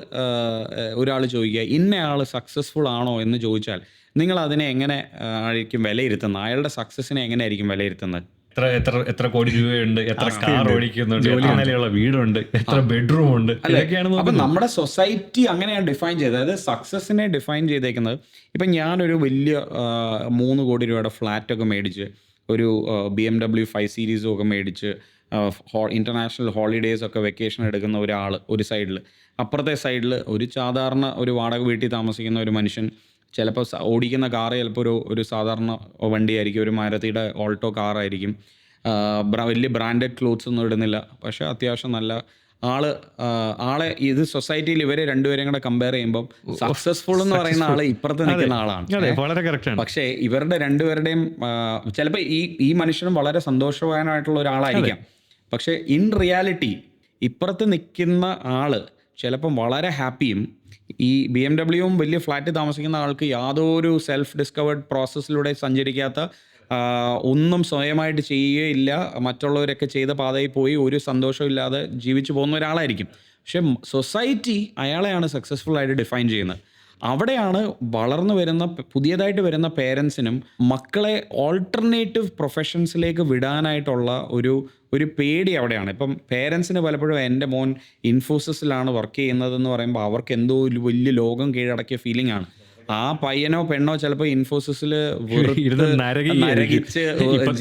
ഒരാൾ ചോദിക്കുക ഇന്നയാള് സക്സസ്ഫുൾ ആണോ എന്ന് ചോദിച്ചാൽ നിങ്ങൾ അതിനെ എങ്ങനെ ആയിരിക്കും വിലയിരുത്തുന്നത്? അയാളുടെ സക്സസിനെ എങ്ങനെയായിരിക്കും വിലയിരുത്തുന്നത്? എത്ര കോടി രൂപയുണ്ട്, എത്ര കാർ ഓടിക്കുന്നുണ്ട്, നിലയുള്ള വീടുണ്ട്, എത്ര ബെഡ്റൂം ഉണ്ട്, ഇതൊക്കെയാണ്. അപ്പൊ നമ്മുടെ സൊസൈറ്റി അങ്ങനെയാണ് ഡിഫൈൻ ചെയ്തത്. അതായത് സക്സസിനെ ഡിഫൈൻ ചെയ്തേക്കുന്നത്. ഇപ്പം ഞാനൊരു വലിയ 3 കോടി രൂപയുടെ ഫ്ലാറ്റൊക്കെ മേടിച്ച്, ഒരു BMW 5 സീരീസും ഒക്കെ മേടിച്ച്, ഇന്റർനാഷണൽ ഹോളിഡേയ്സ് ഒക്കെ വെക്കേഷൻ എടുക്കുന്ന ഒരാൾ ഒരു സൈഡിൽ, അപ്പുറത്തെ സൈഡിൽ ഒരു സാധാരണ ഒരു വാടക വീട്ടിൽ താമസിക്കുന്ന ഒരു മനുഷ്യൻ, ചിലപ്പോൾ ഓടിക്കുന്ന കാറ് ചിലപ്പോൾ ഒരു സാധാരണ വണ്ടിയായിരിക്കും, ഒരു മാരുതിയുടെ ഓൾട്ടോ കാറായിരിക്കും, വലിയ ബ്രാൻഡഡ് ക്ലോത്ത്സ് ഒന്നും ഇടുന്നില്ല, പക്ഷേ അത്യാവശ്യം നല്ല ആളെ ഇത് സൊസൈറ്റിയിൽ ഇവരെ രണ്ടുപേരും കൂടെ കമ്പയർ ചെയ്യുമ്പോൾ സക്സസ്ഫുൾ എന്ന് പറയുന്ന ആള് ഇപ്പുറത്ത് നിൽക്കുന്ന ആളാണ്. പക്ഷേ ഇവരുടെ രണ്ടുപേരുടെയും ചിലപ്പോൾ ഈ മനുഷ്യനും വളരെ സന്തോഷവാനായിട്ടുള്ള ഒരാളായിരിക്കാം. പക്ഷേ ഇൻ റിയാലിറ്റി ഇപ്പുറത്ത് നിൽക്കുന്ന ആള് ചിലപ്പം വളരെ ഹാപ്പിയും ഈ BMW വലിയ ഫ്ലാറ്റ് താമസിക്കുന്ന ആൾക്ക് യാതൊരു സെൽഫ് ഡിസ്കവേർഡ് പ്രോസസ്സിലൂടെ സഞ്ചരിക്കാത്ത ഒന്നും സ്വയമായിട്ട് ചെയ്യുകയില്ല, മറ്റുള്ളവരൊക്കെ ചെയ്ത പാതയിൽ പോയി ഒരു സന്തോഷമില്ലാതെ ജീവിച്ചു പോകുന്ന ഒരാളായിരിക്കും. പക്ഷെ സൊസൈറ്റി അയാളെയാണ് സക്സസ്ഫുൾ ആയിട്ട് ഡിഫൈൻ ചെയ്യുന്നത്. അവിടെയാണ് വളർന്നു വരുന്ന പുതിയതായിട്ട് വരുന്ന പേരൻസിനും മക്കളെ ഓൾട്ടർനേറ്റീവ് പ്രൊഫഷൻസിലേക്ക് വിടാനായിട്ടുള്ള ഒരു പേടി അവിടെയാണ്. ഇപ്പം പേരൻസിന് പലപ്പോഴും എൻ്റെ മോൻ ഇൻഫോസിസിലാണ് വർക്ക് ചെയ്യുന്നതെന്ന് പറയുമ്പോൾ അവർക്ക് എന്തോ ഒരു വലിയ ലോകം കീഴടക്കിയ ഫീലിംഗ് ആണ്. ആ പയ്യനോ പെണ്ണോ ചിലപ്പോൾ ഇൻഫോസിസിൽ നരകിച്ച്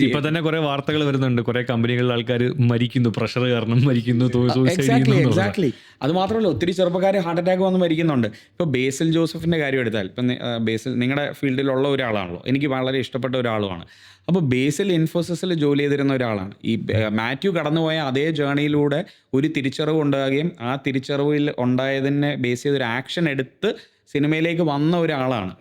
ഇപ്പൊ തന്നെ കുറെ വാർത്തകൾ വരുന്നുണ്ട്, കുറെ കമ്പനികളിലെ ആൾക്കാർ മരിക്കുന്നു, പ്രഷർ കാരണം മരിക്കുന്നു. എക്സാക്ട്ലി. അത് മാത്രമല്ല, ഒത്തിരി ചെറുപ്പക്കാർ ഹാർട്ട് അറ്റാക്ക് വന്ന് മരിക്കുന്നുണ്ട്. ഇപ്പോൾ ബേസിൽ ജോസഫിൻ്റെ കാര്യം എടുത്താൽ, ഇപ്പം ബേസിൽ നിങ്ങളുടെ ഫീൽഡിലുള്ള ഒരാളാണല്ലോ, എനിക്ക് വളരെ ഇഷ്ടപ്പെട്ട ഒരാളുമാണ്. അപ്പോൾ ബേസിൽ ഇൻഫോസിസിൽ ജോലി ചെയ്തിരുന്ന ഒരാളാണ്. ഈ മാത്യു കടന്നുപോയ അതേ ജേണിയിലൂടെ ഒരു തിരിച്ചറിവ് ഉണ്ടാകുകയും ആ തിരിച്ചറിവിൽ ഉണ്ടായതിനെ ബേസ് ചെയ്തൊരു ആക്ഷൻ എടുത്ത് സിനിമയിലേക്ക് വന്ന ഒരാളാണ്.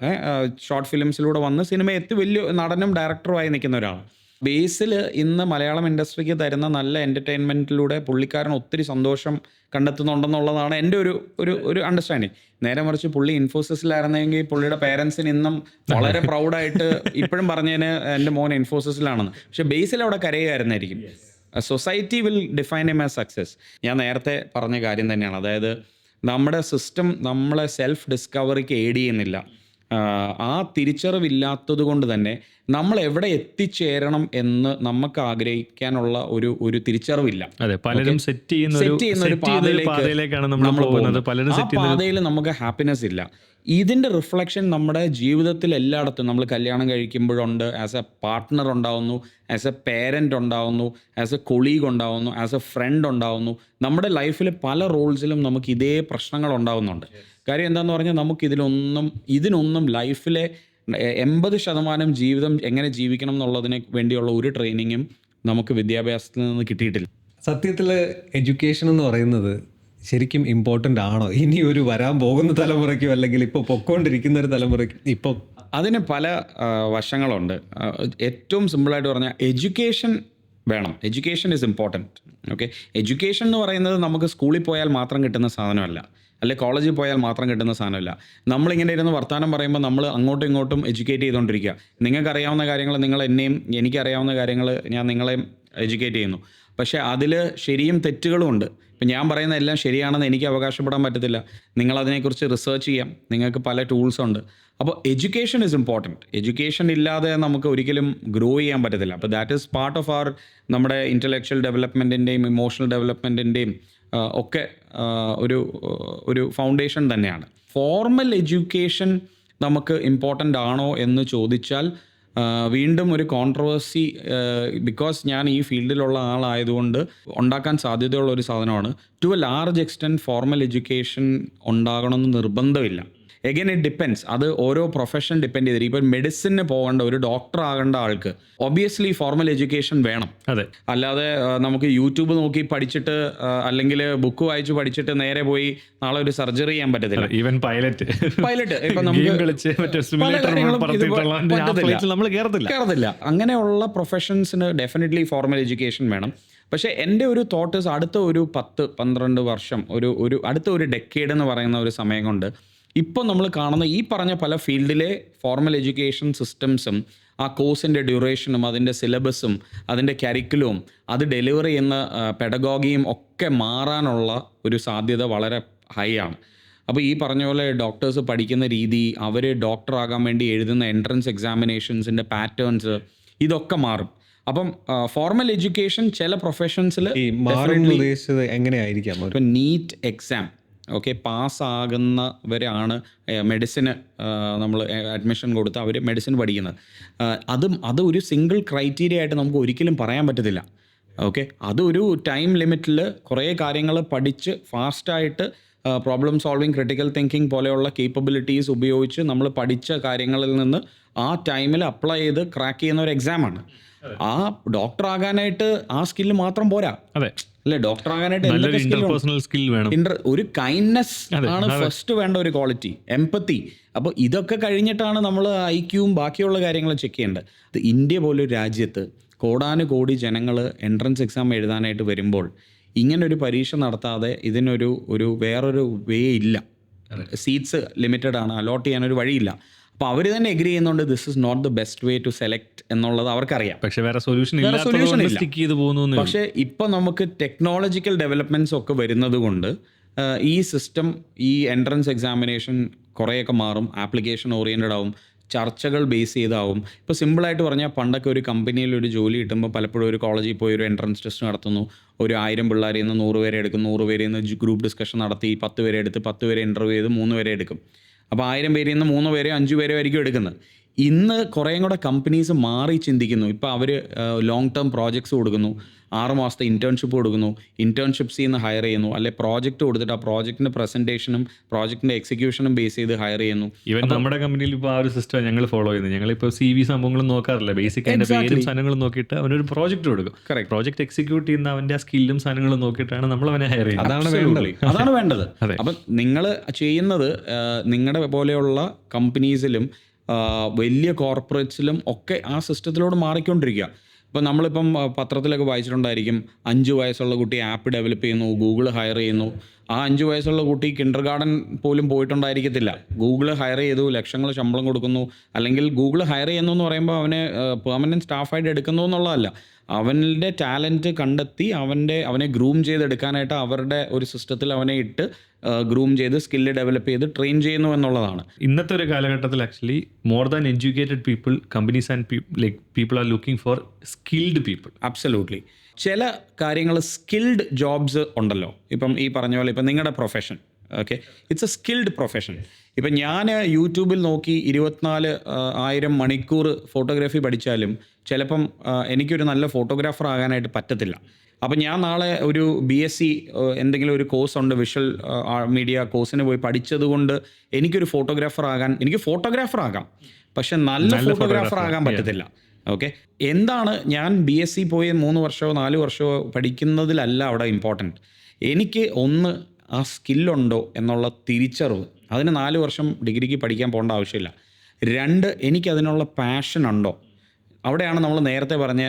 ഷോർട്ട് ഫിലിംസിലൂടെ വന്ന് സിനിമ എത്തി വലിയ നടനും ഡയറക്ടറുമായി നിൽക്കുന്ന ഒരാളാണ്. ബേസിൽ ഇന്ന് മലയാളം ഇൻഡസ്ട്രിക്ക് തരുന്ന നല്ല എൻ്റർടൈൻമെൻറ്റിലൂടെ പുള്ളിക്കാരൻ ഒത്തിരി സന്തോഷം കണ്ടെത്തുന്നുണ്ടെന്നുള്ളതാണ് എൻ്റെ ഒരു അണ്ടർസ്റ്റാൻഡിങ്. നേരെ മറിച്ച് പുള്ളി ഇൻഫോസിസിലായിരുന്നെങ്കിൽ പുള്ളിയുടെ പേരൻസിന് ഇന്നും വളരെ പ്രൗഡായിട്ട് ഇപ്പോഴും പറഞ്ഞതിന് എൻ്റെ മോൻ ഇൻഫോസിസിലാണെന്ന്. പക്ഷെ ബേസിൽ അവിടെ കരയുമായിരുന്നായിരിക്കും. Society will define him as success. ഞാൻ നേരത്തെ പറഞ്ഞ കാര്യം തന്നെയാണ്. അതായത് നമ്മുടെ സിസ്റ്റം നമ്മളെ സെൽഫ് ഡിസ്കവറിക്ക് എയ്ഡ് ചെയ്യുന്നില്ല. ആ തിരിച്ചറിവില്ലാത്തത് കൊണ്ട് തന്നെ നമ്മൾ എവിടെ എത്തിച്ചേരണം എന്ന് നമുക്ക് ആഗ്രഹിക്കാനുള്ള ഒരു തിരിച്ചറിവില്ല. പലരും സെറ്റ് ചെയ്യുന്ന ഒരു പാതയിലേക്കാണ് നമ്മൾ പോകുന്നത്. ആ പാതയിൽ നമുക്ക് ഹാപ്പിനെസ് ഇല്ല. ഇതിൻ്റെ റിഫ്ലക്ഷൻ നമ്മുടെ ജീവിതത്തിൽ എല്ലായിടത്തും നമ്മൾ കല്യാണം കഴിക്കുമ്പോഴുണ്ട്, ആസ് എ പാർട്ട്ണർ ഉണ്ടാവുന്നു, ആസ് എ പേരൻ്റ് ഉണ്ടാവുന്നു, ആസ് എ കൊളീഗ് ഉണ്ടാവുന്നു, ആസ് എ ഫ്രണ്ട് ഉണ്ടാവുന്നു. നമ്മുടെ ലൈഫിൽ പല റോൾസിലും നമുക്ക് ഇതേ പ്രശ്നങ്ങൾ ഉണ്ടാവുന്നുണ്ട്. കാര്യം എന്താണെന്ന് പറഞ്ഞാൽ നമുക്ക് ഇതിനൊന്നും ലൈഫിലെ 80% ജീവിതം എങ്ങനെ ജീവിക്കണം എന്നുള്ളതിന് വേണ്ടിയുള്ള ഒരു ട്രെയിനിങ്ങും നമുക്ക് വിദ്യാഭ്യാസത്തിൽ നിന്ന് കിട്ടിയിട്ടില്ല. സത്യത്തിൽ എഡ്യൂക്കേഷൻ എന്ന് പറയുന്നത് ശരിക്കും ഇമ്പോർട്ടൻ്റ് ആണോ ഇനി ഒരു വരാൻ പോകുന്ന തലമുറയ്ക്കോ അല്ലെങ്കിൽ ഇപ്പോൾ പൊക്കോണ്ടിരിക്കുന്ന ഒരു തലമുറയ്ക്ക്? ഇപ്പോൾ അതിന് പല വശങ്ങളുണ്ട്. ഏറ്റവും സിമ്പിളായിട്ട് പറഞ്ഞാൽ എഡ്യൂക്കേഷൻ വേണം. Education is important. Okay, education എന്ന് പറയുന്നത് നമുക്ക് സ്കൂളിൽ പോയാൽ മാത്രം കിട്ടുന്ന സാധനമല്ല, അല്ലെ കോളേജിൽ പോയാൽ മാത്രം കിട്ടുന്ന സാധനമല്ല. നമ്മളിങ്ങനെ ഇരുന്ന് വർത്തമാനം പറയുമ്പോൾ നമ്മൾ അങ്ങോട്ടും ഇങ്ങോട്ടും എഡ്യൂക്കേറ്റ് ചെയ്തുകൊണ്ടിരിക്കുക. നിങ്ങൾക്കറിയാവുന്ന കാര്യങ്ങൾ നിങ്ങൾ എന്നെയും, എനിക്കറിയാവുന്ന കാര്യങ്ങൾ ഞാൻ നിങ്ങളെയും എഡ്യൂക്കേറ്റ് ചെയ്യുന്നു. പക്ഷേ അതിൽ ശരിയും തെറ്റുകളും ഉണ്ട്. ഇപ്പം ഞാൻ പറയുന്ന എല്ലാം ശരിയാണെന്ന് എനിക്ക് അവകാശപ്പെടാൻ പറ്റത്തില്ല. നിങ്ങളതിനെക്കുറിച്ച് റിസർച്ച് ചെയ്യാം, നിങ്ങൾക്ക് പല ടൂൾസ് ഉണ്ട്. അപ്പോൾ എഡ്യൂക്കേഷൻ ഈസ് ഇമ്പോർട്ടൻറ്റ്. എഡ്യൂക്കേഷൻ ഇല്ലാതെ നമുക്ക് ഒരിക്കലും ഗ്രോ ചെയ്യാൻ പറ്റത്തില്ല. അപ്പോൾ that is part of our നമ്മുടെ ഇൻ്റലക്ച്വൽ ഡെവലപ്മെൻറ്റിൻ്റെയും ഇമോഷണൽ ഡെവലപ്മെൻറ്റിൻ്റെയും ഒക്കെ ഒരു ഫൗണ്ടേഷൻ തന്നെയാണ്. ഫോർമൽ എഡ്യൂക്കേഷൻ നമുക്ക് ഇമ്പോർട്ടൻ്റ് ആണോ എന്ന് ചോദിച്ചാൽ വീണ്ടും ഒരു കോൺട്രവേഴ്സി, ബിക്കോസ് ഞാൻ ഈ ഫീൽഡിലുള്ള ആളായതുകൊണ്ട് ഉണ്ടാക്കാൻ സാധ്യതയുള്ള ഒരു സാധനമാണ്. To a large extent formal education ഉണ്ടാകണമെന്ന് നിർബന്ധമില്ല. Again it depends. അത് ഓരോ പ്രൊഫഷൻ ഡിപ്പെൻഡ് ചെയ്തിരിക്കും. ഇപ്പോൾ മെഡിസിന് പോകേണ്ട ഒരു ഡോക്ടർ ആകേണ്ട ആൾക്ക് ഒബ്വിയസ്ലി ഫോർമൽ എഡ്യൂക്കേഷൻ വേണം. അതെ, അല്ലാതെ നമുക്ക് യൂട്യൂബ് നോക്കി പഠിച്ചിട്ട് അല്ലെങ്കിൽ ബുക്ക് വായിച്ച് പഠിച്ചിട്ട് നേരെ പോയി നാളെ ഒരു സർജറി ചെയ്യാൻ പറ്റത്തില്ല. ഈവൻ പൈലറ്റ് ഇപ്പം നമുക്ക് കയറത്തില്ല. അങ്ങനെയുള്ള പ്രൊഫഷൻസിന് ഡെഫിനറ്റ്ലി ഫോർമൽ എഡ്യൂക്കേഷൻ വേണം. പക്ഷേ എൻ്റെ ഒരു തോട്ട് അടുത്ത ഒരു 10-12 വർഷം, അടുത്ത ഒരു ഡെക്കേഡ് എന്ന് പറയുന്ന ഒരു സമയം കൊണ്ട് ഇപ്പോൾ നമ്മൾ കാണുന്ന ഈ പറഞ്ഞ പല ഫീൽഡിലെ ഫോർമൽ എഡ്യൂക്കേഷൻ സിസ്റ്റംസും ആ കോഴ്സിൻ്റെ ഡ്യൂറേഷനും അതിൻ്റെ സിലബസും അതിൻ്റെ കരിക്കുലവും അത് ഡെലിവർ ചെയ്യുന്ന പെഡഗോഗിയും ഒക്കെ മാറാനുള്ള ഒരു സാധ്യത വളരെ ഹൈ ആണ്. അപ്പോൾ ഈ പറഞ്ഞ പോലെ ഡോക്ടേഴ്സ് പഠിക്കുന്ന രീതി, അവർ ഡോക്ടറാകാൻ വേണ്ടി എഴുതുന്ന എൻട്രൻസ് എക്സാമിനേഷൻസിൻ്റെ പാറ്റേൺസ്, ഇതൊക്കെ മാറും. അപ്പം ഫോർമൽ എഡ്യൂക്കേഷൻ ചില പ്രൊഫഷൻസിൽ എങ്ങനെയായിരിക്കാം? ഇപ്പം നീറ്റ് എക്സാം പാസ്സാകുന്നവരാണ് മെഡിസിന് നമ്മൾ അഡ്മിഷൻ കൊടുത്ത് അവർ മെഡിസിൻ പഠിക്കുന്നത്. അത് ഒരു സിംഗിൾ ക്രൈറ്റീരിയ ആയിട്ട് നമുക്ക് ഒരിക്കലും പറയാൻ പറ്റത്തില്ല. ഓക്കെ, അതൊരു ടൈം ലിമിറ്റിൽ കുറേ കാര്യങ്ങൾ പഠിച്ച് ഫാസ്റ്റായിട്ട് പ്രോബ്ലം സോൾവിങ്, ക്രിട്ടിക്കൽ തിങ്കിങ് പോലെയുള്ള കേപ്പബിലിറ്റീസ് ഉപയോഗിച്ച് നമ്മൾ പഠിച്ച കാര്യങ്ങളിൽ നിന്ന് ആ ടൈമിൽ അപ്ലൈ ചെയ്ത് ക്രാക്ക് ചെയ്യുന്ന ഒരു എക്സാമാണ്. ആ ഡോക്ടർ ആകാനായിട്ട് ആ സ്കില്ല് മാത്രം പോരാ. അതെ അല്ലേ, ഡോക്ടർ ആകാനായിട്ട് ഒരു കൈൻഡ്നെസ് ആണ് ഫസ്റ്റ് വേണ്ട ഒരു ക്വാളിറ്റി, എംപത്തി. അപ്പോൾ ഇതൊക്കെ കഴിഞ്ഞിട്ടാണ് നമ്മൾ ഐക്യവും ബാക്കിയുള്ള കാര്യങ്ങളും ചെക്ക് ചെയ്യേണ്ടത്. ഇത് ഇന്ത്യ പോലൊരു രാജ്യത്ത് കോടാനുകോടി ജനങ്ങൾ എൻട്രൻസ് എക്സാം എഴുതാനായിട്ട് വരുമ്പോൾ ഇങ്ങനൊരു പരീക്ഷ നടത്താതെ ഇതിനൊരു വേറൊരു വേ ഇല്ല. സീറ്റ്സ് ലിമിറ്റഡ് ആണ്, അലോട്ട് ചെയ്യാനൊരു വഴിയില്ല. അപ്പോൾ അവർ തന്നെ എഗ്രി ചെയ്യുന്നുണ്ട് this is not the best way to select എന്നുള്ളത് അവർക്കറിയാം. പക്ഷെ വേറെ സൊല്യൂഷൻ solution ഇല്ല. സ്റ്റിക്ക് ചെയ്ത് പോകുന്നു. പക്ഷേ ഇപ്പോൾ നമുക്ക് ടെക്നോളജിക്കൽ ഡെവലപ്മെൻറ്റ്സ് ഒക്കെ വരുന്നത് കൊണ്ട് ഈ സിസ്റ്റം, ഈ എൻട്രൻസ് എക്സാമിനേഷൻ കുറേയൊക്കെ മാറും, ആപ്ലിക്കേഷൻ ഓറിയൻറ്റഡ് ആവും, ചർച്ചകൾ ബേസ് ചെയ്താവും. ഇപ്പോൾ സിമ്പിളായിട്ട് പറഞ്ഞാൽ പണ്ടൊക്കെ ഒരു കമ്പനിയിൽ ഒരു ജോലി കിട്ടുമ്പോൾ പലപ്പോഴും ഒരു കോളേജിൽ പോയി ഒരു എൻട്രൻസ് ടെസ്റ്റ് നടത്തുന്നു, ഒരു 1000 പിള്ളേരിൽ നിന്ന് 100 പേരെ എടുക്കും, 100 പേരിൽ നിന്ന് ഗ്രൂപ്പ് ഡിസ്കഷൻ നടത്തി 10 പേരെ എടുത്ത് 10 പേരെ ഇൻ്റർവ്യൂ ചെയ്ത് 3 പേരെ എടുക്കും. അപ്പോൾ 1000 പേരിൽ നിന്ന് 3 പേരെയോ 5 പേരെയോ ആയിരിക്കും എടുക്കുന്നത്. ഇന്ന് കുറേയും കൂടെ കമ്പനീസ് മാറി ചിന്തിക്കുന്നു. ഇപ്പോൾ അവർ ലോങ് ടേം പ്രോജക്ട്സ് കൊടുക്കുന്നു, 6 മാസത്തെ ഇൻറ്റേൺഷിപ്പ് കൊടുക്കുന്നു, ഇൻറ്റേൺഷിപ്സിൽ നിന്ന് ഹയർ ചെയ്യുന്നു, അല്ലെ പ്രോജക്റ്റ് കൊടുത്തിട്ട് ആ പ്രോജക്റ്റിൻ്റെ പ്രസൻറ്റേഷനും പ്രോജക്റ്റിൻ്റെ എക്സിക്യൂഷനും ബേസ് ചെയ്ത് ഹയർ ചെയ്യുന്നു. ഈവൻ നമ്മുടെ കമ്പനിയിൽ ഇപ്പോൾ ആ ഒരു സിസ്റ്റം ഞങ്ങൾ ഫോളോ ചെയ്യുന്നത്. ഞങ്ങളിപ്പോൾ CV സംഭവങ്ങളും നോക്കാറില്ല, ബേസിക് അതിൻ്റെ പേരും സാധനങ്ങളും നോക്കിയിട്ട് അവനൊരു പ്രോജക്റ്റ് കൊടുക്കും. പ്രോജക്റ്റ് എക്സിക്യൂട്ട് ചെയ്യുന്ന അവൻ്റെ ആ സ്കില്ലും സാധനങ്ങളും നോക്കിയിട്ടാണ് നമ്മൾ അവനെ ഹയർ ചെയ്യുന്നത്. അതാണ് വേണ്ടത്. അപ്പം നിങ്ങൾ ചെയ്യുന്നത് നിങ്ങളുടെ പോലെയുള്ള കമ്പനീസിലും വലിയ കോർപ്പറേറ്റ്സിലും ഒക്കെ ആ സിസ്റ്റത്തിലോട് മാറിക്കൊണ്ടിരിക്കുക. ഇപ്പോൾ നമ്മളിപ്പം പത്രത്തിലൊക്കെ വായിച്ചിട്ടുണ്ടായിരിക്കും, 5 വയസ്സുള്ള കുട്ടി ആപ്പ് ഡെവലപ്പ് ചെയ്യുന്നു, ഗൂഗിൾ ഹയർ ചെയ്യുന്നു. ആ 5 വയസ്സുള്ള കുട്ടി കിൻഡർ ഗാർഡൻ പോലും പോയിട്ടുണ്ടായിരിക്കത്തില്ല, ഗൂഗിൾ ഹയർ ചെയ്തു, ലക്ഷങ്ങൾ ശമ്പളം കൊടുക്കുന്നു. അല്ലെങ്കിൽ ഗൂഗിൾ ഹയർ ചെയ്യുന്നു എന്ന് പറയുമ്പോൾ അവനെ പെർമനൻറ്റ് സ്റ്റാഫായിട്ട് എടുക്കുന്നു എന്നുള്ളതല്ല, അവൻ്റെ ടാലൻറ്റ് കണ്ടെത്തി അവനെ ഗ്രൂം ചെയ്തെടുക്കാനായിട്ട് അവരുടെ ഒരു സിസ്റ്റത്തിൽ അവനെ ഇട്ട് ഗ്രൂം ചെയ്ത് സ്കില്ല് ഡെവലപ്പ് ചെയ്ത് ട്രെയിൻ ചെയ്യുന്നു എന്നുള്ളതാണ്. ഇന്നത്തെ ഒരു കാലഘട്ടത്തിൽ actually more than educated people, companies and like people are looking for skilled people. Absolutely. ചില കാര്യങ്ങൾ സ്കിൽഡ് ജോബ്സ് ഉണ്ടല്ലോ. ഇപ്പം ഈ പറഞ്ഞ പോലെ ഇപ്പം നിങ്ങളുടെ profession, okay, it's A skilled profession. ഇപ്പം ഞാൻ യൂട്യൂബിൽ നോക്കി 24,000 മണിക്കൂർ ഫോട്ടോഗ്രാഫി പഠിച്ചാലും ചിലപ്പം എനിക്കൊരു നല്ല ഫോട്ടോഗ്രാഫർ ആകാനായിട്ട് പറ്റത്തില്ല. അപ്പം ഞാൻ നാളെ ഒരു BSc എന്തെങ്കിലും ഒരു കോഴ്സ് ഉണ്ട്, വിഷ്വൽ മീഡിയ കോഴ്സിന് പോയി പഠിച്ചത് കൊണ്ട് എനിക്ക് ഫോട്ടോഗ്രാഫർ ആകാം, പക്ഷെ നല്ല ഫോട്ടോഗ്രാഫർ ആകാൻ പറ്റത്തില്ല. ഓക്കെ, എന്താണ് ഞാൻ BSc പോയി 3 വർഷമോ 4 വർഷമോ പഠിക്കുന്നതിലല്ല അവിടെ ഇമ്പോർട്ടൻറ്റ്. എനിക്ക് ഒന്ന് ആ സ്കില്ലുണ്ടോ എന്നുള്ള തിരിച്ചറിവ്. അതിന് 4 വർഷം ഡിഗ്രിക്ക് പഠിക്കാൻ പോകേണ്ട ആവശ്യമില്ല. 2, എനിക്കതിനുള്ള പാഷൻ ഉണ്ടോ. അവിടെയാണ് നമ്മൾ നേരത്തെ പറഞ്ഞ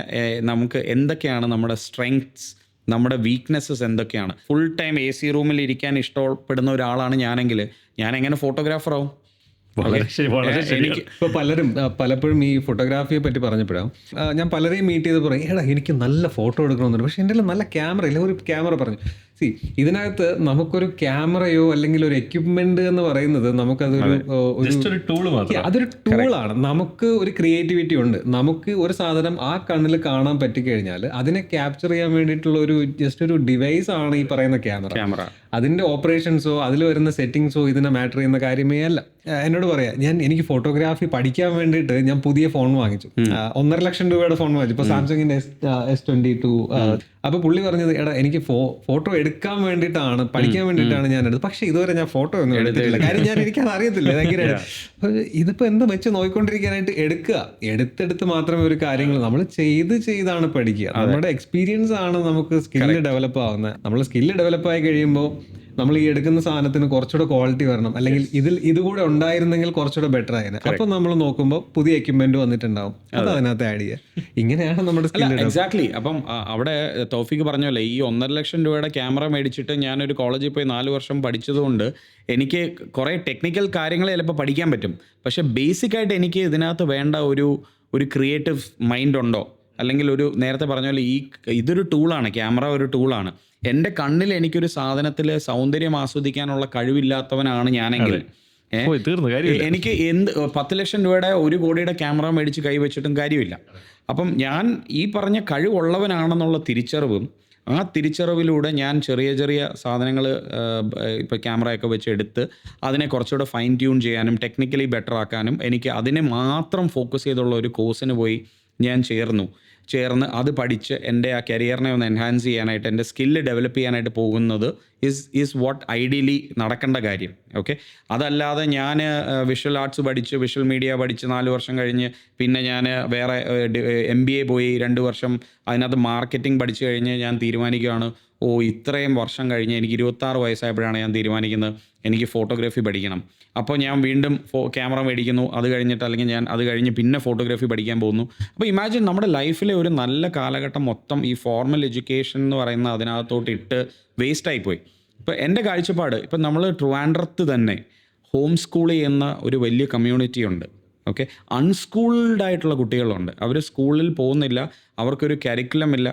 നമുക്ക് എന്തൊക്കെയാണ് നമ്മുടെ സ്ട്രെങ്ത്സ്, നമ്മുടെ വീക്ക്നെസ്സസ് എന്തൊക്കെയാണ്. ഫുൾ ടൈം AC റൂമിൽ ഇരിക്കാൻ ഇഷ്ടപ്പെടുന്ന ഒരാളാണ് ഞാനെങ്കിൽ ഞാൻ എങ്ങനെ ഫോട്ടോഗ്രാഫർ ആവും? എനിക്ക് ഇപ്പോൾ പലപ്പോഴും ഈ ഫോട്ടോഗ്രാഫിയെ പറ്റി പറഞ്ഞപ്പോഴാണ് ഞാൻ പലരെയും മീറ്റ് ചെയ്ത് പറയും, എടാ എനിക്ക് നല്ല ഫോട്ടോ എടുക്കണമെന്നുണ്ട്, പക്ഷേ എൻ്റെ നല്ല ക്യാമറ ഇല്ല. ഒരു ക്യാമറ പറഞ്ഞു, ഇതിനകത്ത് നമുക്കൊരു ക്യാമറയോ അല്ലെങ്കിൽ ഒരു എക്യുപ്മെന്റ് എന്ന് പറയുന്നത് നമുക്കതൊരു ടൂളാണ്. നമുക്ക് ഒരു ക്രിയേറ്റിവിറ്റി ഉണ്ട്. നമുക്ക് ഒരു സാധനം ആ കണ്ണിൽ കാണാൻ പറ്റിക്കഴിഞ്ഞാൽ അതിനെ ക്യാപ്ചർ ചെയ്യാൻ വേണ്ടിയിട്ടുള്ള ജസ്റ്റ് ഒരു ഡിവൈസ് ആണ് ഈ പറയുന്ന ക്യാമറ. അതിന്റെ ഓപ്പറേഷൻസോ അതിൽ വരുന്ന സെറ്റിങ്സോ ഇതിനെ മാറ്റർ ചെയ്യുന്ന കാര്യമേ അല്ല. എന്നോട് പറയാം, എനിക്ക് ഫോട്ടോഗ്രാഫി പഠിക്കാൻ വേണ്ടിയിട്ട് ഞാൻ പുതിയ ഫോൺ വാങ്ങിച്ചു, 1.5 ലക്ഷം രൂപയുടെ ഫോൺ വാങ്ങിച്ചു. ഇപ്പോൾ സാംസങ്ങിന്റെ S22. അപ്പോൾ പുള്ളി പറഞ്ഞത്, എടാ എനിക്ക് ഫോട്ടോ എടുക്കാൻ വേണ്ടിയിട്ടാണ്, പഠിക്കാൻ വേണ്ടിയിട്ടാണ് ഞാൻ എടുത്തത്, പക്ഷേ ഇതുവരെ ഞാൻ ഫോട്ടോ ഒന്നും എടുത്തിട്ടില്ല. കാര്യം എനിക്കത് അറിയത്തില്ല. ഇതിപ്പോൾ എന്താ വെച്ച് നോക്കിക്കൊണ്ടിരിക്കാനായിട്ട് എടുത്തെടുത്ത് മാത്രമേ ഒരു കാര്യങ്ങൾ നമ്മൾ ചെയ്താണ് പഠിക്കുക. നമ്മുടെ എക്സ്പീരിയൻസ് ആണ് നമുക്ക് സ്കില്ല് ഡെവലപ്പ് ആവുന്നത്. നമ്മൾ സ്കില്ല് ഡെവലപ്പ് ആയി കഴിയുമ്പോൾ നമ്മൾ ഈ എടുക്കുന്ന സാധനത്തിന് കുറച്ചുകൂടെ ക്വാളിറ്റി വരണം, അല്ലെങ്കിൽ ഇതുകൂടെ ഉണ്ടായിരുന്നെങ്കിൽ കുറച്ചുകൂടെ ബെറ്റർ ആയിരുന്നു. അപ്പം നമ്മൾ നോക്കുമ്പോൾ പുതിയ എക്യുപ്മെന്റ് വന്നിട്ടുണ്ടാവും, അത് അതിനകത്ത് ആഡ് ചെയ്യുക. ഇങ്ങനെയാണ് നമ്മുടെ സ്കില്ല്. എക്സാക്ട്ലി. അപ്പം അവിടെ തൗഫീഖ് പറഞ്ഞല്ലേ, ഈ 1.5 ലക്ഷം രൂപയുടെ ക്യാമറ മേടിച്ചിട്ട് ഞാനൊരു കോളേജിൽ പോയി 4 വർഷം പഠിച്ചതുകൊണ്ട് എനിക്ക് കുറേ ടെക്നിക്കൽ കാര്യങ്ങൾ ചിലപ്പോൾ പഠിക്കാൻ പറ്റും. പക്ഷേ ബേസിക്കായിട്ട് എനിക്ക് ഇതിനകത്ത് വേണ്ട ഒരു ക്രിയേറ്റീവ് മൈൻഡ് ഉണ്ടോ, അല്ലെങ്കിൽ നേരത്തെ പറഞ്ഞ പോലെ ഇതൊരു ടൂളാണ്, ക്യാമറ ഒരു ടൂളാണ്. എൻ്റെ കണ്ണിൽ എനിക്കൊരു സാധനത്തിൽ സൗന്ദര്യം ആസ്വദിക്കാനുള്ള കഴിവില്ലാത്തവനാണ് ഞാനെങ്കിൽ എനിക്ക് 10 ലക്ഷം രൂപയുടെ 1 കോടിയുടെ ക്യാമറ മേടിച്ച് കൈവച്ചിട്ടും കാര്യമില്ല. അപ്പം ഞാൻ ഈ പറഞ്ഞ കഴിവുള്ളവനാണെന്നുള്ള തിരിച്ചറിവും, ആ തിരിച്ചറിവിലൂടെ ഞാൻ ചെറിയ സാധനങ്ങൾ ഇപ്പോൾ ക്യാമറയൊക്കെ വെച്ച് എടുത്ത് അതിനെ കുറച്ചുകൂടെ ഫൈൻ ട്യൂൺ ചെയ്യാനും ടെക്നിക്കലി ബെറ്റർ ആക്കാനും എനിക്ക് അതിനെ മാത്രം ഫോക്കസ് ചെയ്തുള്ള ഒരു കോഴ്സിന് പോയി ഞാൻ ചേർന്ന് അത് പഠിച്ച് എൻ്റെ ആ കരിയറിനെ ഒന്ന് എൻഹാൻസ് ചെയ്യാനായിട്ട്, എൻ്റെ സ്കില്ല് ഡെവലപ്പ് ചെയ്യാനായിട്ട് പോകുന്നത് ഈസ് വാട്ട് ഐഡിയലി നടക്കേണ്ട കാര്യം. ഓക്കെ, അതല്ലാതെ ഞാൻ വിഷ്വൽ ആർട്സ് പഠിച്ച് വിഷ്വൽ മീഡിയ പഠിച്ച് 4 വർഷം കഴിഞ്ഞ് പിന്നെ ഞാൻ വേറെ MBA പോയി 2 വർഷം അതിനകത്ത് മാർക്കറ്റിംഗ് പഠിച്ചു കഴിഞ്ഞ് ഞാൻ തീരുമാനിക്കുകയാണ്, ഇത്രയും വർഷം കഴിഞ്ഞ് എനിക്ക് 26 വയസ്സായപ്പോഴാണ് ഞാൻ തീരുമാനിക്കുന്നത് എനിക്ക് ഫോട്ടോഗ്രാഫി പഠിക്കണം. അപ്പോൾ ഞാൻ വീണ്ടും ക്യാമറ മേടിക്കുന്നു, അത് കഴിഞ്ഞിട്ട് അല്ലെങ്കിൽ ഞാൻ അത് കഴിഞ്ഞ് പിന്നെ ഫോട്ടോഗ്രാഫി പഠിക്കാൻ പോകുന്നു. അപ്പോൾ ഇമാജിൻ നമ്മുടെ ലൈഫിലെ ഒരു നല്ല കാലഘട്ടം മൊത്തം ഈ ഫോർമൽ എഡ്യൂക്കേഷൻ എന്ന് പറയുന്ന അതിനകത്തോട്ട് ഇട്ട് വേസ്റ്റായിപ്പോയി. ഇപ്പോൾ എൻ്റെ കാഴ്ചപ്പാട്, ഇപ്പം നമ്മൾ ട്രിവാൻഡ്രത്ത് തന്നെ ഹോം സ്കൂൾ ചെയ്യുന്ന ഒരു വലിയ കമ്മ്യൂണിറ്റി ഉണ്ട്. ഓക്കെ. അൺസ്കൂൾഡ് ആയിട്ടുള്ള കുട്ടികളുണ്ട്. അവർ സ്കൂളിൽ പോകുന്നില്ല, അവർക്കൊരു കരിക്കുലം ഇല്ല,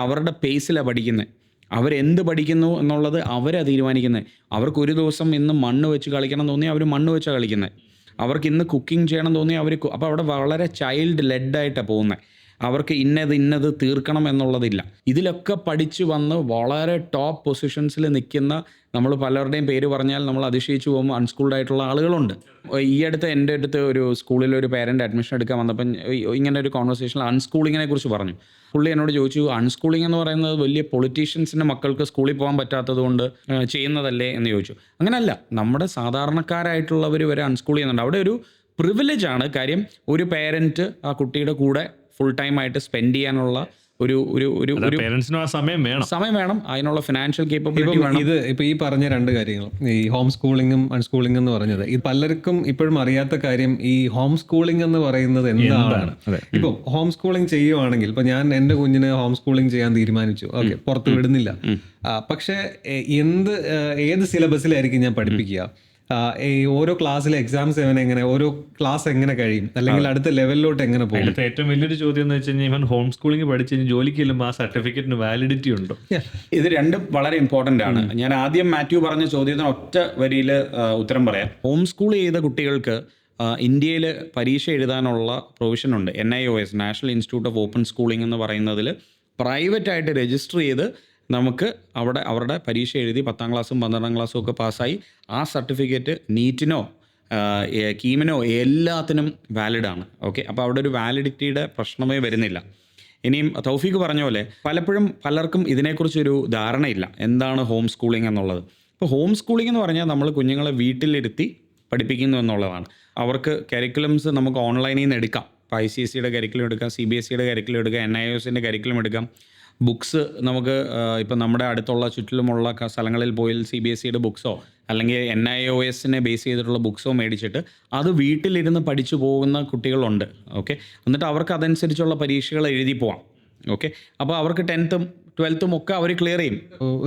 അവരുടെ പേസിലാണ് പഠിക്കുന്നത്. അവരെന്ത് പഠിക്കുന്നു എന്നുള്ളത് അവരാണ് തീരുമാനിക്കുന്നത്. അവർക്കൊരു ദിവസം ഇന്ന് മണ്ണ് വെച്ച് കളിക്കണം തോന്നിയാൽ അവർ മണ്ണ് വെച്ചാണ് കളിക്കുന്നത്. അവർക്ക് ഇന്ന് കുക്കിംഗ് ചെയ്യണം തോന്നിയാൽ അവർ അപ്പോൾ അവിടെ വളരെ ചൈൽഡ് ലെഡായിട്ടാണ് പോകുന്നത്. അവർക്ക് ഇന്നത് തീർക്കണം എന്നുള്ളതില്ല. ഇതിലൊക്കെ പഠിച്ചു വന്ന് വളരെ ടോപ്പ് പൊസിഷൻസിൽ നിൽക്കുന്ന, നമ്മൾ പലരുടെയും പേര് പറഞ്ഞാൽ നമ്മൾ അതിശയിച്ചു പോകുമ്പോൾ അൺസ്കൂൾഡ് ആയിട്ടുള്ള ആളുകളുണ്ട്. ഈ അടുത്ത് എൻ്റെ അടുത്ത് ഒരു സ്കൂളിൽ ഒരു പേരൻ്റ് അഡ്മിഷൻ എടുക്കാൻ വന്നപ്പം ഇങ്ങനെ ഒരു കോൺവെർസേഷനിൽ അൺസ്കൂളിങ്ങിനെ കുറിച്ച് പറഞ്ഞു. പുള്ളി എന്നോട് ചോദിച്ചു, അൺസ്കൂളിംഗ് എന്ന് പറയുന്നത് വലിയ പൊളിറ്റീഷ്യൻസിൻ്റെ മക്കൾക്ക് സ്കൂളിൽ പോകാൻ പറ്റാത്തത് കൊണ്ട് ചെയ്യുന്നതല്ലേ എന്ന് ചോദിച്ചു. അങ്ങനെയല്ല, നമ്മുടെ സാധാരണക്കാരായിട്ടുള്ളവർ വരെ അൺസ്കൂൾ ചെയ്യുന്നുണ്ട്. അവിടെ ഒരു പ്രിവിലേജാണ് കാര്യം. ഒരു പേരൻറ്റ് ആ കുട്ടിയുടെ കൂടെ ഫുൾ ടൈം ആയിട്ട് സ്പെൻഡ് ചെയ്യാനുള്ള ഒരു പേരൻസിനും ആ സമയം വേണം, അതിനുള്ള ഫിനാൻഷ്യൽ കേപ്പബിലിറ്റി വേണം. ഇത് ഇപ്പൊ ഈ പറഞ്ഞ രണ്ട് കാര്യങ്ങളും, ഈ ഹോം സ്കൂളിങ്ങും അൺസ്കൂളിംഗ് എന്ന് പറഞ്ഞത്, ഇത് പലർക്കും ഇപ്പോഴും അറിയാത്ത കാര്യം, ഈ ഹോം സ്കൂളിംഗ് എന്ന് പറയുന്നത് എന്താണ്. ഇപ്പൊ ഹോം സ്കൂളിംഗ് ചെയ്യുവാണെങ്കിൽ, ഇപ്പൊ ഞാൻ എന്റെ കുഞ്ഞിന് ഹോം സ്കൂളിംഗ് ചെയ്യാൻ തീരുമാനിച്ചു, ഓക്കെ, പുറത്ത് വിടുന്നില്ല, പക്ഷെ ഏത് സിലബസിലായിരിക്കും ഞാൻ പഠിപ്പിക്കുക? ഈ ഓരോ ക്ലാസ്സിലെ എക്സാംസ് എങ്ങനെ, ഓരോ ക്ലാസ് എങ്ങനെ കഴിയും, അല്ലെങ്കിൽ അടുത്ത ലെവലിലോട്ട് എങ്ങനെ പോകും? അതിലത്തെ ഏറ്റവും വലിയൊരു ചോദ്യം എന്ന് വെച്ച് കഴിഞ്ഞാൽ, ഇവൻ ഹോം സ്കൂളിംഗ് പഠിച്ച് കഴിഞ്ഞാൽ ജോലിക്ക് ചെല്ലുമ്പോൾ ആ സർട്ടിഫിക്കറ്റിന് വാലിഡിറ്റി ഉണ്ടോ? ഇത് രണ്ടും വളരെ ഇമ്പോർട്ടൻ്റ് ആണ്. ഞാൻ ആദ്യം മാത്യു പറഞ്ഞ ചോദ്യത്തിന് ഒറ്റ വരിയിൽ ഉത്തരം പറയാം. ഹോം സ്കൂൾ ചെയ്ത കുട്ടികൾക്ക് ഇന്ത്യയിൽ പരീക്ഷ എഴുതാനുള്ള പ്രൊവിഷൻ ഉണ്ട്. NIOS, national institute of open schooling എന്ന് പറയുന്നതിൽ പ്രൈവറ്റായിട്ട് രജിസ്റ്റർ ചെയ്ത് നമുക്ക് അവിടെ അവരുടെ പരീക്ഷ എഴുതി 10ാം ക്ലാസ്സും 12ാം ക്ലാസ്സും ഒക്കെ പാസ്സായി ആ സർട്ടിഫിക്കറ്റ് നീറ്റിനോ കീമിനോ എല്ലാത്തിനും വാലിഡാണ്. ഓക്കെ, അപ്പോൾ അവിടെ ഒരു വാലിഡിറ്റിയുടെ പ്രശ്നമേ വരുന്നില്ല. ഇനിയും തൗഫീഖ് പറഞ്ഞ പോലെ പലപ്പോഴും പലർക്കും ഇതിനെക്കുറിച്ചൊരു ധാരണയില്ല, എന്താണ് ഹോം സ്കൂളിംഗ് എന്നുള്ളത്. ഇപ്പോൾ ഹോം സ്കൂളിംഗ് എന്ന് പറഞ്ഞാൽ നമ്മൾ കുഞ്ഞുങ്ങളെ വീട്ടിലിരുത്തി പഠിപ്പിക്കുന്നു എന്നുള്ളതാണ്. അവർക്ക് കരിക്കുലംസ് നമുക്ക് ഓൺലൈനിൽ നിന്ന് എടുക്കാം. ഇപ്പോൾ ICSEയുടെ കരിക്കുലം എടുക്കാം, CBSEയുടെ കരിക്കുലം എടുക്കാം, NIOSൻ്റെ കരിക്കുലം എടുക്കാം. ബുക്സ് നമുക്ക് ഇപ്പം നമ്മുടെ അടുത്തുള്ള ചുറ്റിലുമുള്ള സ്ഥലങ്ങളിൽ പോയി CBSEയുടെ ബുക്സോ അല്ലെങ്കിൽ NIOSനെ ബേസ് ചെയ്തിട്ടുള്ള ബുക്സോ മേടിച്ചിട്ട് അത് വീട്ടിലിരുന്ന് പഠിച്ചു പോകുന്ന കുട്ടികളുണ്ട്. ഓക്കെ, എന്നിട്ട് അവർക്ക് അതനുസരിച്ചുള്ള പരീക്ഷകൾ എഴുതി പോവാം. ഓക്കെ, അപ്പോൾ അവർക്ക് 10th 12th ഒക്കെ അവർ ക്ലിയർ ചെയ്യും.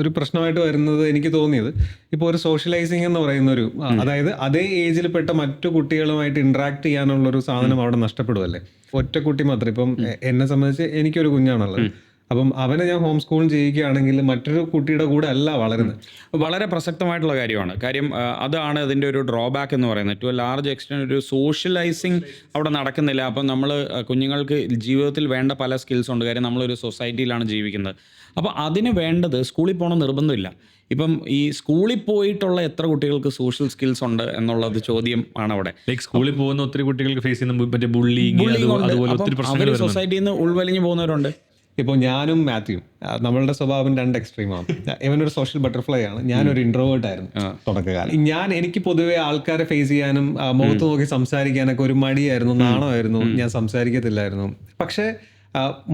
ഒരു പ്രശ്നമായിട്ട് വരുന്നത് എനിക്ക് തോന്നിയത്, ഇപ്പോൾ ഒരു സോഷ്യലൈസിങ് എന്ന് പറയുന്ന ഒരു, അതായത് അതേ ഏജിൽ പെട്ട മറ്റു കുട്ടികളുമായിട്ട് ഇന്ററാക്ട് ചെയ്യാനുള്ളൊരു സാധനം അവിടെ നഷ്ടപ്പെടുമല്ലേ. ഒറ്റ കുട്ടി മാത്രം, ഇപ്പം എന്നെ സംബന്ധിച്ച് എനിക്കൊരു കുഞ്ഞാണുള്ളത്, അപ്പം അവനെ ഞാൻ ഹോം സ്കൂൾ ചെയ്യുകയാണെങ്കിൽ മറ്റൊരു കുട്ടിയുടെ കൂടെ അല്ല വളരുന്നത്. വളരെ പ്രസക്തമായിട്ടുള്ള കാര്യമാണ്. കാര്യം അതാണ് അതിൻ്റെ ഒരു ഡ്രോബാക്ക് എന്ന് പറയുന്നത്. ടു എ ലാർജ് എക്സ്റ്റെൻറ്റ് ഒരു സോഷ്യലൈസിങ് അവിടെ നടക്കുന്നില്ല. അപ്പം നമ്മൾ കുഞ്ഞുങ്ങൾക്ക് ജീവിതത്തിൽ വേണ്ട പല സ്കിൽസ് ഉണ്ട്. കാര്യം നമ്മളൊരു സൊസൈറ്റിയിലാണ് ജീവിക്കുന്നത്. അപ്പോൾ അതിന് വേണ്ടത് സ്കൂളിൽ പോകണം നിർബന്ധമില്ല. ഇപ്പം ഈ സ്കൂളിൽ പോയിട്ടുള്ള എത്ര കുട്ടികൾക്ക് സോഷ്യൽ സ്കിൽസ് ഉണ്ട് എന്നുള്ളത് ചോദ്യം ആണ് അവിടെ. ലൈക്ക് സ്കൂളിൽ പോകുന്ന ഒത്തിരി കുട്ടികൾക്ക് ഫേസ് ചെയ്യുന്ന മറ്റേ ബുള്ളിങ്, അതുപോലെ ഒത്തിരി പ്രശ്നങ്ങൾ സൊസൈറ്റിയിൽ നിന്ന് ഉൾവലിഞ്ഞു പോകുന്നവരുണ്ട്. ഇപ്പോൾ ഞാനും മാത്യുവും നമ്മളുടെ സ്വഭാവം 2 എക്സ്ട്രീമാണ്. ഇവനൊരു സോഷ്യൽ ബട്ടർഫ്ലൈ ആണ്, ഞാനൊരു ഇൻട്രോവേർട്ട് ആയിരുന്നു തുടക്കകാലം. എനിക്ക് പൊതുവെ ആൾക്കാരെ ഫേസ് ചെയ്യാനും മുഖത്ത് നോക്കി സംസാരിക്കാനൊക്കെ ഒരു മടിയായിരുന്നു, നാണമായിരുന്നു, ഞാൻ സംസാരിക്കത്തില്ലായിരുന്നു. പക്ഷേ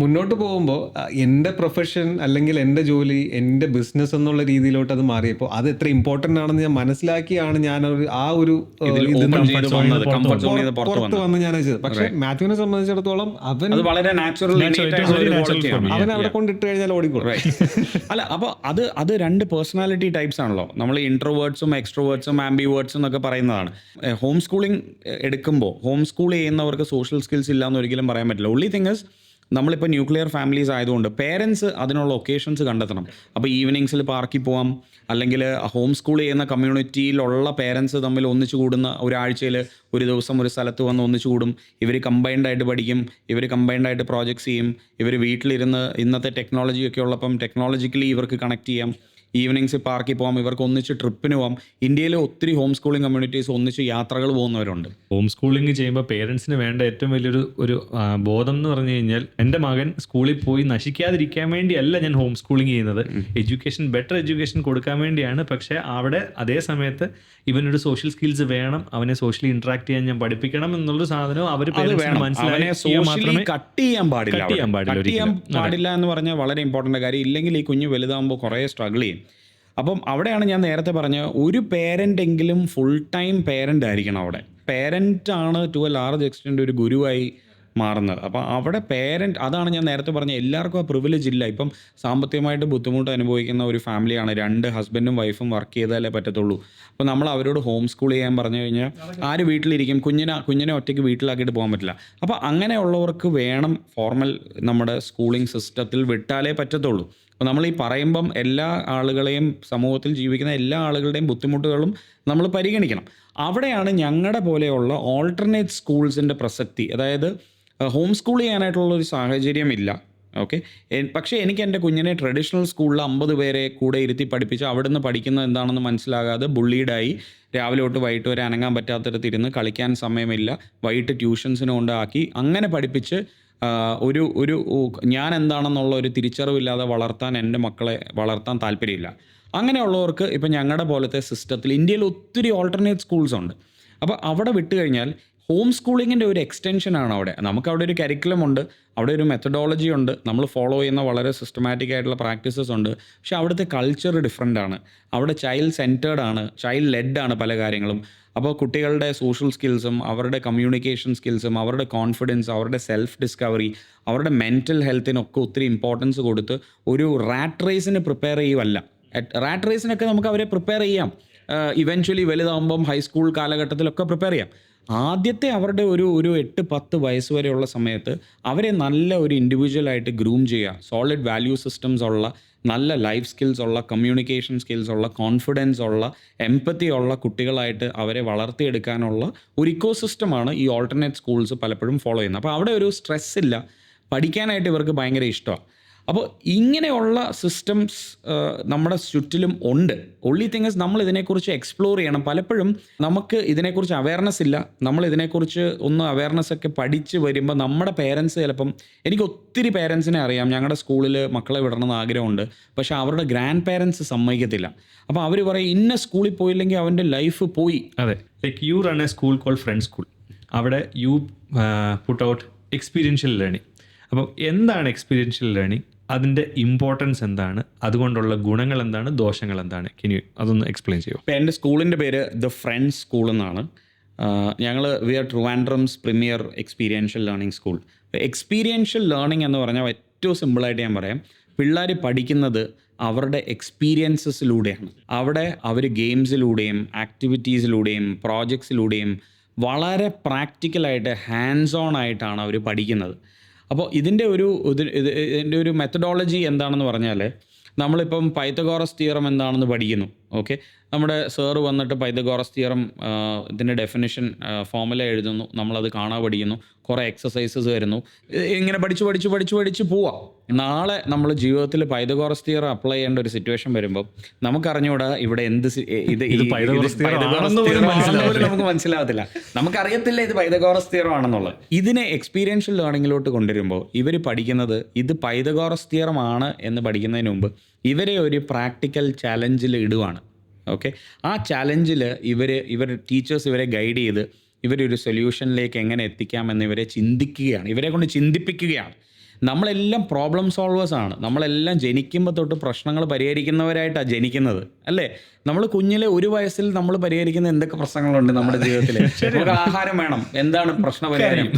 മുന്നോട്ട് പോകുമ്പോൾ എൻ്റെ പ്രൊഫഷൻ അല്ലെങ്കിൽ എൻ്റെ ജോലി, എൻ്റെ ബിസിനസ് എന്നുള്ള രീതിയിലോട്ട് അത് മാറിയപ്പോൾ അത് എത്ര ഇമ്പോർട്ടൻ്റ് ആണെന്ന് ഞാൻ മനസ്സിലാക്കിയാണ് ഞാൻ പുറത്ത് വന്ന് ഞാൻ ചെയ്തത്. പക്ഷേ മാത്യുവിനെ സംബന്ധിച്ചിടത്തോളം അവൻ അവിടെ കൊണ്ടിട്ട് കഴിഞ്ഞാൽ ഓടിക്കോളും. അല്ല, അപ്പോൾ അത് 2 പേഴ്സണാലിറ്റി ടൈപ്സ് ആണല്ലോ. നമ്മൾ ഇൻട്രോവേർട്സും എക്സ്ട്രോവേർട്സും ആംബിവേർട്സും എന്നൊക്കെ പറയുന്നതാണ്. ഹോം സ്കൂളിംഗ് എടുക്കുമ്പോൾ ഹോം സ്കൂൾ ചെയ്യുന്നവർക്ക് സോഷ്യൽ സ്കിൽസ് ഇല്ല എന്ന് ഒരിക്കലും പറയാൻ പറ്റില്ല. ഓൺലി തിങ് ഇസ് നമ്മളിപ്പോൾ ന്യൂക്ലിയർ ഫാമിലീസ് ആയതുകൊണ്ട് പേരൻസ് അതിനുള്ള ഒക്കേഷൻസ് കണ്ടെത്തണം. അപ്പോൾ ഈവനിങ്സിൽ പാർക്കിൽ പോകാം, അല്ലെങ്കിൽ ഹോം സ്കൂൾ ചെയ്യുന്ന കമ്മ്യൂണിറ്റിയിലുള്ള പേരൻസ് തമ്മിൽ ഒന്നിച്ചു കൂടുന്ന ഒരാഴ്ചയിൽ ഒരു ദിവസം ഒരു സ്ഥലത്ത് വന്ന് ഒന്നിച്ചു കൂടും. ഇവർ കമ്പൈൻഡായിട്ട് പഠിക്കും, ഇവർ കമ്പൈൻഡായിട്ട് പ്രോജക്ട്സ് ചെയ്യും, ഇവർ വീട്ടിലിരുന്ന് ഇന്നത്തെ ടെക്നോളജിയൊക്കെ ഉള്ളപ്പം ടെക്നോളജിക്കലി ഇവർക്ക് കണക്ട് ചെയ്യാം. ഈവനിങ്സ് പാർക്കിൽ പോകാം, ഇവർക്ക് ഒന്നിച്ച് ട്രിപ്പിന് പോകാം. ഇന്ത്യയിൽ ഒത്തിരി ഹോം സ്കൂളിംഗ് കമ്മ്യൂണിറ്റീസ് ഒന്നിച്ച് യാത്രകൾ പോകുന്നവരുണ്ട്. ഹോം സ്കൂളിംഗ് ചെയ്യുമ്പോൾ പേരൻസിന് വേണ്ട ഏറ്റവും വലിയൊരു ബോധം എന്ന് പറഞ്ഞു കഴിഞ്ഞാൽ, എൻ്റെ മകൻ സ്കൂളിൽ പോയി നശിക്കാതിരിക്കാൻ വേണ്ടിയല്ല ഞാൻ ഹോം സ്കൂളിംഗ് ചെയ്യുന്നത്, ബെറ്റർ എഡ്യൂക്കേഷൻ കൊടുക്കാൻ വേണ്ടിയാണ്. പക്ഷേ അവിടെ അതേ സമയത്ത് ഇവനൊരു സോഷ്യൽ സ്കിൽസ് വേണം, അവനെ സോഷ്യലി ഇന്ററാക്ട് ചെയ്യാൻ ഞാൻ പഠിപ്പിക്കണം എന്നുള്ളൊരു സാധനം അവർ മനസ്സിലാക്കി കട്ട് ചെയ്യാൻ പാടില്ല എന്ന് പറഞ്ഞാൽ വളരെ ഇമ്പോർട്ടൻ്റ് കാര്യം. ഇല്ലെങ്കിൽ ഈ കുഞ്ഞ് വലുതാകുമ്പോൾ കുറേ സ്ട്രഗിൾ ചെയ്യും. അപ്പം അവിടെയാണ് ഞാൻ നേരത്തെ പറഞ്ഞ ഒരു പേരൻ്റ് എങ്കിലും ഫുൾ ടൈം പേരൻ്റ് ആയിരിക്കണം. അവിടെ പേരൻ്റാണ് ടു എ ലാർജ് എക്സ്റ്റെൻറ്റ് ഒരു ഗുരുവായി മാറുന്നത്. അപ്പോൾ അവിടെ പേരൻറ്റ്, അതാണ് ഞാൻ നേരത്തെ പറഞ്ഞ എല്ലാവർക്കും ആ പ്രിവിലേജ് ഇല്ല. ഇപ്പം സാമ്പത്തികമായിട്ട് ബുദ്ധിമുട്ട് അനുഭവിക്കുന്ന ഒരു ഫാമിലിയാണ്, 2 ഹസ്ബൻഡും വൈഫും വർക്ക് ചെയ്താലേ പറ്റത്തുള്ളൂ. അപ്പോൾ നമ്മൾ അവരോട് ഹോം സ്കൂൾ ചെയ്യാൻ പറഞ്ഞു കഴിഞ്ഞാൽ ആര് വീട്ടിലിരിക്കും? കുഞ്ഞിനെ ഒറ്റയ്ക്ക് വീട്ടിലാക്കിയിട്ട് പോകാൻ പറ്റില്ല. അപ്പോൾ അങ്ങനെയുള്ളവർക്ക് വേണം ഫോർമൽ നമ്മുടെ സ്കൂളിംഗ് സിസ്റ്റത്തിൽ വിട്ടാലേ പറ്റത്തുള്ളൂ. അപ്പോൾ നമ്മൾ ഈ പറയുമ്പം എല്ലാ ആളുകളെയും, സമൂഹത്തിൽ ജീവിക്കുന്ന എല്ലാ ആളുകളുടെയും ബുദ്ധിമുട്ടുകളും നമ്മൾ പരിഗണിക്കണം. അവിടെയാണ് ഞങ്ങളുടെ പോലെയുള്ള ഓൾട്ടർനേറ്റ് സ്കൂൾസിൻ്റെ പ്രസക്തി. അതായത് ഹോം സ്കൂൾ ചെയ്യാനായിട്ടുള്ളൊരു സാഹചര്യം ഇല്ല, ഓക്കെ. പക്ഷേ എനിക്ക് എൻ്റെ കുഞ്ഞിനെ ട്രഡീഷണൽ സ്കൂളിൽ 50 പേരെ കൂടെ ഇരുത്തി പഠിപ്പിച്ച് അവിടുന്ന് പഠിക്കുന്നത് എന്താണെന്ന് മനസ്സിലാകാതെ ബുള്ളീഡായി രാവിലെ തൊട്ട് വൈകിട്ട് വരെ അനങ്ങാൻ പറ്റാത്തടത്തിരുന്ന്, കളിക്കാൻ സമയമില്ല, വൈകിട്ട് ട്യൂഷൻസിന് കൊണ്ടാക്കി അങ്ങനെ പഠിപ്പിച്ച് ഒരു ഞാൻ എന്താണെന്നുള്ള ഒരു തിരിച്ചറിവില്ലാതെ വളർത്താൻ എൻ്റെ മക്കളെ വളർത്താൻ താല്പര്യമില്ല. അങ്ങനെയുള്ളവർക്ക് ഇപ്പം ഞങ്ങളുടെ പോലത്തെ സിസ്റ്റത്തിൽ ഇന്ത്യയിൽ ഒത്തിരി ഓൾട്ടർനേറ്റ് സ്കൂൾസ് ഉണ്ട്. അപ്പോൾ അവിടെ വിട്ട് കഴിഞ്ഞാൽ ഹോം സ്കൂളിങ്ങിൻ്റെ ഒരു എക്സ്റ്റൻഷനാണ് അവിടെ. നമുക്കവിടെ ഒരു കരിക്കുലം ഉണ്ട്, അവിടെ ഒരു മെത്തഡോളജി ഉണ്ട്, നമ്മൾ ഫോളോ ചെയ്യുന്ന വളരെ സിസ്റ്റമാറ്റിക് ആയിട്ടുള്ള പ്രാക്ടീസസ് ഉണ്ട്. പക്ഷേ അവിടുത്തെ കൾച്ചർ ഡിഫറെൻ്റ് ആണ്. അവിടെ ചൈൽഡ് സെൻറ്റേർഡ് ആണ്, ചൈൽഡ് ലെഡ് ആണ് പല കാര്യങ്ങളും. അപ്പോൾ കുട്ടികളുടെ സോഷ്യൽ സ്കിൽസും അവരുടെ കമ്മ്യൂണിക്കേഷൻ സ്കിൽസും അവരുടെ കോൺഫിഡൻസ്, അവരുടെ സെൽഫ് ഡിസ്കവറി, അവരുടെ മെൻറ്റൽ ഹെൽത്തിനൊക്കെ ഒത്തിരി ഇമ്പോർട്ടൻസ് കൊടുത്ത് ഒരു റാറ്റ് റേസിന് പ്രിപ്പയർ ചെയ്യുമല്ല. റാറ്റ് റേസിനൊക്കെ നമുക്ക് അവരെ പ്രിപ്പയർ ചെയ്യാം, ഇവൻച്വലി വലുതാകുമ്പം ഹൈസ്കൂൾ കാലഘട്ടത്തിലൊക്കെ പ്രിപ്പയർ ചെയ്യാം. ആദ്യത്തെ അവരുടെ ഒരു 8-10 വയസ്സ് വരെയുള്ള സമയത്ത് അവരെ നല്ല ഒരു ഇൻഡിവിജ്വലായിട്ട് ഗ്രൂം ചെയ്യുക, സോളിഡ് വാല്യൂ സിസ്റ്റംസ് ഉള്ള, നല്ല ലൈഫ് സ്കിൽസ് ഉള്ള, കമ്മ്യൂണിക്കേഷൻ സ്കിൽസ് ഉള്ള, കോൺഫിഡൻസ് ഉള്ള, എംപത്തി ഉള്ള കുട്ടികളായിട്ട് അവരെ വളർത്തിയെടുക്കാനുള്ള ഒരു ഇക്കോസിസ്റ്റമാണ് ഈ ഓൾട്ടർനേറ്റ് സ്കൂൾസ് പലപ്പോഴും ഫോളോ ചെയ്യുന്നത്. അപ്പോൾ അവിടെ ഒരു സ്ട്രെസ് ഇല്ല, പഠിക്കാനായിട്ട് ഇവർക്ക് ഭയങ്കര ഇഷ്ടമാണ്. അപ്പോൾ ഇങ്ങനെയുള്ള സിസ്റ്റംസ് നമ്മുടെ ചുറ്റിലും ഉണ്ട്. ഒൺലി തിങ് ഇസ് നമ്മൾ ഇതിനെക്കുറിച്ച് എക്സ്പ്ലോർ ചെയ്യണം. പലപ്പോഴും നമുക്ക് ഇതിനെക്കുറിച്ച് അവയർനെസ് ഇല്ല. നമ്മൾ ഇതിനെക്കുറിച്ച് ഒന്ന് അവയർനെസ് ഒക്കെ പഠിച്ച് വരുമ്പോൾ നമ്മുടെ പേരൻസ് ചിലപ്പം, എനിക്ക് ഒത്തിരി പേരൻസിനെ അറിയാം, ഞങ്ങളുടെ സ്കൂളിൽ മക്കളെ വിടണമെന്ന് ആഗ്രഹമുണ്ട്, പക്ഷേ അവരുടെ ഗ്രാൻഡ് പേരൻസ് സമ്മതിക്കത്തില്ല. അപ്പോൾ അവർ പറയും ഇന്ന സ്കൂളിൽ പോയില്ലെങ്കിൽ അവൻ്റെ ലൈഫ് പോയി. അതെ, like you run a school called friend school. അവിടെ you put out experiential learning. അപ്പം എന്താണ് എക്സ്പീരിയൻഷ്യൽ ലേണിംഗ്, അതിൻ്റെ ഇമ്പോർട്ടൻസ് എന്താണ്, അതുകൊണ്ടുള്ള ഗുണങ്ങൾ എന്താണ്, ദോഷങ്ങൾ എന്താണ്? അതൊന്ന് എക്സ്പ്ലെയിൻ ചെയ്യുമോ? ഇപ്പോൾ എൻ്റെ സ്കൂളിൻ്റെ പേര് ദ ഫ്രണ്ട്സ് സ്കൂൾ എന്നാണ്. We are Trivandrum's premier experiential learning school. Experiential learning എന്ന് പറഞ്ഞാൽ ഏറ്റവും സിമ്പിളായിട്ട് ഞാൻ പറയാം, പിള്ളേർ പഠിക്കുന്നത് അവരുടെ എക്സ്പീരിയൻസസിലൂടെയാണ്. അവിടെ അവർ ഗെയിംസിലൂടെയും ആക്ടിവിറ്റീസിലൂടെയും പ്രോജക്ട്സിലൂടെയും വളരെ പ്രാക്ടിക്കലായിട്ട് ഹാൻഡ്സ് ഓൺ ആയിട്ടാണ് അവർ പഠിക്കുന്നത്. അപ്പോൾ ഇതിൻ്റെ ഒരു മെത്തഡോളജി എന്താണെന്ന് പറഞ്ഞാൽ, നമ്മളിപ്പം പൈത്തഗോറസ് തിയറം എന്താണെന്ന് പഠിക്കുന്നു, ഓക്കെ. നമ്മുടെ സാറ് വന്നിട്ട് പൈത്തഗോറസ് തിയറം ഇതിൻ്റെ ഡെഫിനിഷൻ ഫോർമുല എഴുതുന്നു, നമ്മളത് കാണാൻ പഠിക്കുന്നു, കുറേ എക്സസൈസസ് വരുന്നു, ഇങ്ങനെ പഠിച്ച് പോവാം. നാളെ നമ്മൾ ജീവിതത്തിൽ പൈത്തഗോറസ് തിയറം അപ്ലൈ ചെയ്യേണ്ട ഒരു സിറ്റുവേഷൻ വരുമ്പോൾ നമുക്കറിഞ്ഞൂടാ ഇവിടെ നമുക്ക് മനസ്സിലാവത്തില്ല, നമുക്കറിയത്തില്ല ഇത് പൈത്തഗോറസ് തിയറം ആണെന്നുള്ളത്. ഇതിനെ എക്സ്പീരിയൻഷ്യൽ ലേണിങ്ങിലോട്ട് കൊണ്ടുവരുമ്പോൾ ഇവർ പഠിക്കുന്നത് ഇത് പൈത്തഗോറസ് തിയറം ആണ് എന്ന് പഠിക്കുന്നതിന് മുമ്പ് ഇവരെ ഒരു പ്രാക്ടിക്കൽ ചാലഞ്ചിൽ ഇടുവാണ്, ഓക്കെ. ആ ചാലഞ്ചിൽ ഇവർ ടീച്ചേഴ്സ് ഇവരെ ഗൈഡ് ചെയ്ത് ഇവരൊരു സൊല്യൂഷനിലേക്ക് എങ്ങനെ എത്തിക്കാമെന്ന് ഇവരെ ചിന്തിക്കുകയാണ്, ഇവരെ കൊണ്ട് ചിന്തിപ്പിക്കുകയാണ്. നമ്മളെല്ലാം പ്രോബ്ലം സോൾവേഴ്സാണ്. നമ്മളെല്ലാം ജനിക്കുമ്പോൾ തൊട്ട് പ്രശ്നങ്ങൾ പരിഹരിക്കുന്നവരായിട്ടാണ് ജനിക്കുന്നത്, അല്ലേ? നമ്മൾ കുഞ്ഞിലെ 1 വയസ്സിൽ നമ്മൾ പരിഹരിക്കുന്ന എന്തൊക്കെ പ്രശ്നങ്ങളുണ്ട് നമ്മുടെ ജീവിതത്തിൽ. നമുക്ക് ആഹാരം വേണം, എന്താണ് പ്രശ്ന പരിഹാരം?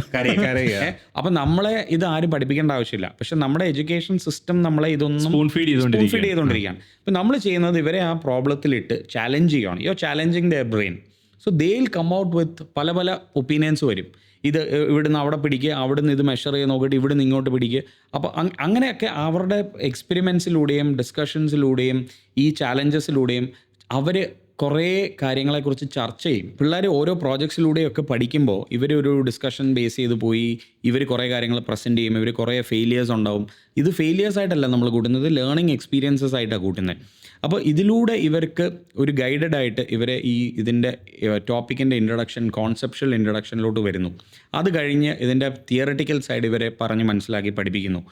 അപ്പം നമ്മളെ ഇത് ആരും പഠിപ്പിക്കേണ്ട ആവശ്യമില്ല. പക്ഷെ നമ്മുടെ എഡ്യൂക്കേഷൻ സിസ്റ്റം നമ്മളെ ഇതൊന്നും സ്പൂൺ ഫീഡ് ചെയ്തുകൊണ്ടിരിക്കുകയാണ്. അപ്പം നമ്മൾ ചെയ്യുന്നത് ഇവരെ ആ പ്രോബ്ലത്തിലിട്ട് ചാലഞ്ച് ചെയ്യുകയാണ്. You're challenging their brain. So they will come out with പല ഒപ്പീനിയൻസ് വരും. ഇത് ഇവിടുന്ന് അവിടെ പിടിക്കുക, അവിടുന്ന് ഇത് മെഷർ ചെയ്ത് നോക്കിയിട്ട് ഇവിടുന്ന് ഇങ്ങോട്ട് പിടിക്കുക. അപ്പോൾ അങ്ങനെയൊക്കെ അവരുടെ എക്സ്പെരിമെൻറ്റ്സിലൂടെയും ഡിസ്കഷൻസിലൂടെയും ഈ ചാലഞ്ചസിലൂടെയും അവർ കുറേ കാര്യങ്ങളെക്കുറിച്ച് ചർച്ച ചെയ്യും. പിള്ളേർ ഓരോ പ്രോജക്ട്സിലൂടെയൊക്കെ പഠിക്കുമ്പോൾ ഇവരൊരു ഡിസ്കഷൻ ബേസ് ചെയ്ത് പോയി ഇവർ കുറേ കാര്യങ്ങൾ പ്രസൻറ്റ് ചെയ്യും. ഇവർ കുറേ ഫെയിലിയേഴ്സ് ഉണ്ടാവും. ഇത് ഫെയിലിയേഴ്സ് ആയിട്ടല്ല നമ്മൾ കൂട്ടുന്നത്, ലേണിംഗ് എക്സ്പീരിയൻസസ് ആയിട്ടാണ് കൂട്ടുന്നത്. അപ്പോൾ ഇതിലൂടെ ഇവർക്ക് ഒരു ഗൈഡഡ് ആയിട്ട് ഇവരെ ഇതിൻ്റെ ടോപ്പിക്കിൻ്റെ ഇൻട്രഡക്ഷൻ, കോൺസെപ്ഷ്യൽ ഇൻട്രഡക്ഷനിലോട്ട് വരുന്നു. അത് കഴിഞ്ഞ് ഇതിൻ്റെ തിയററ്റിക്കൽ സൈഡ് ഇവരെ പറഞ്ഞ് മനസ്സിലാക്കി പഠിപ്പിക്കുന്നു.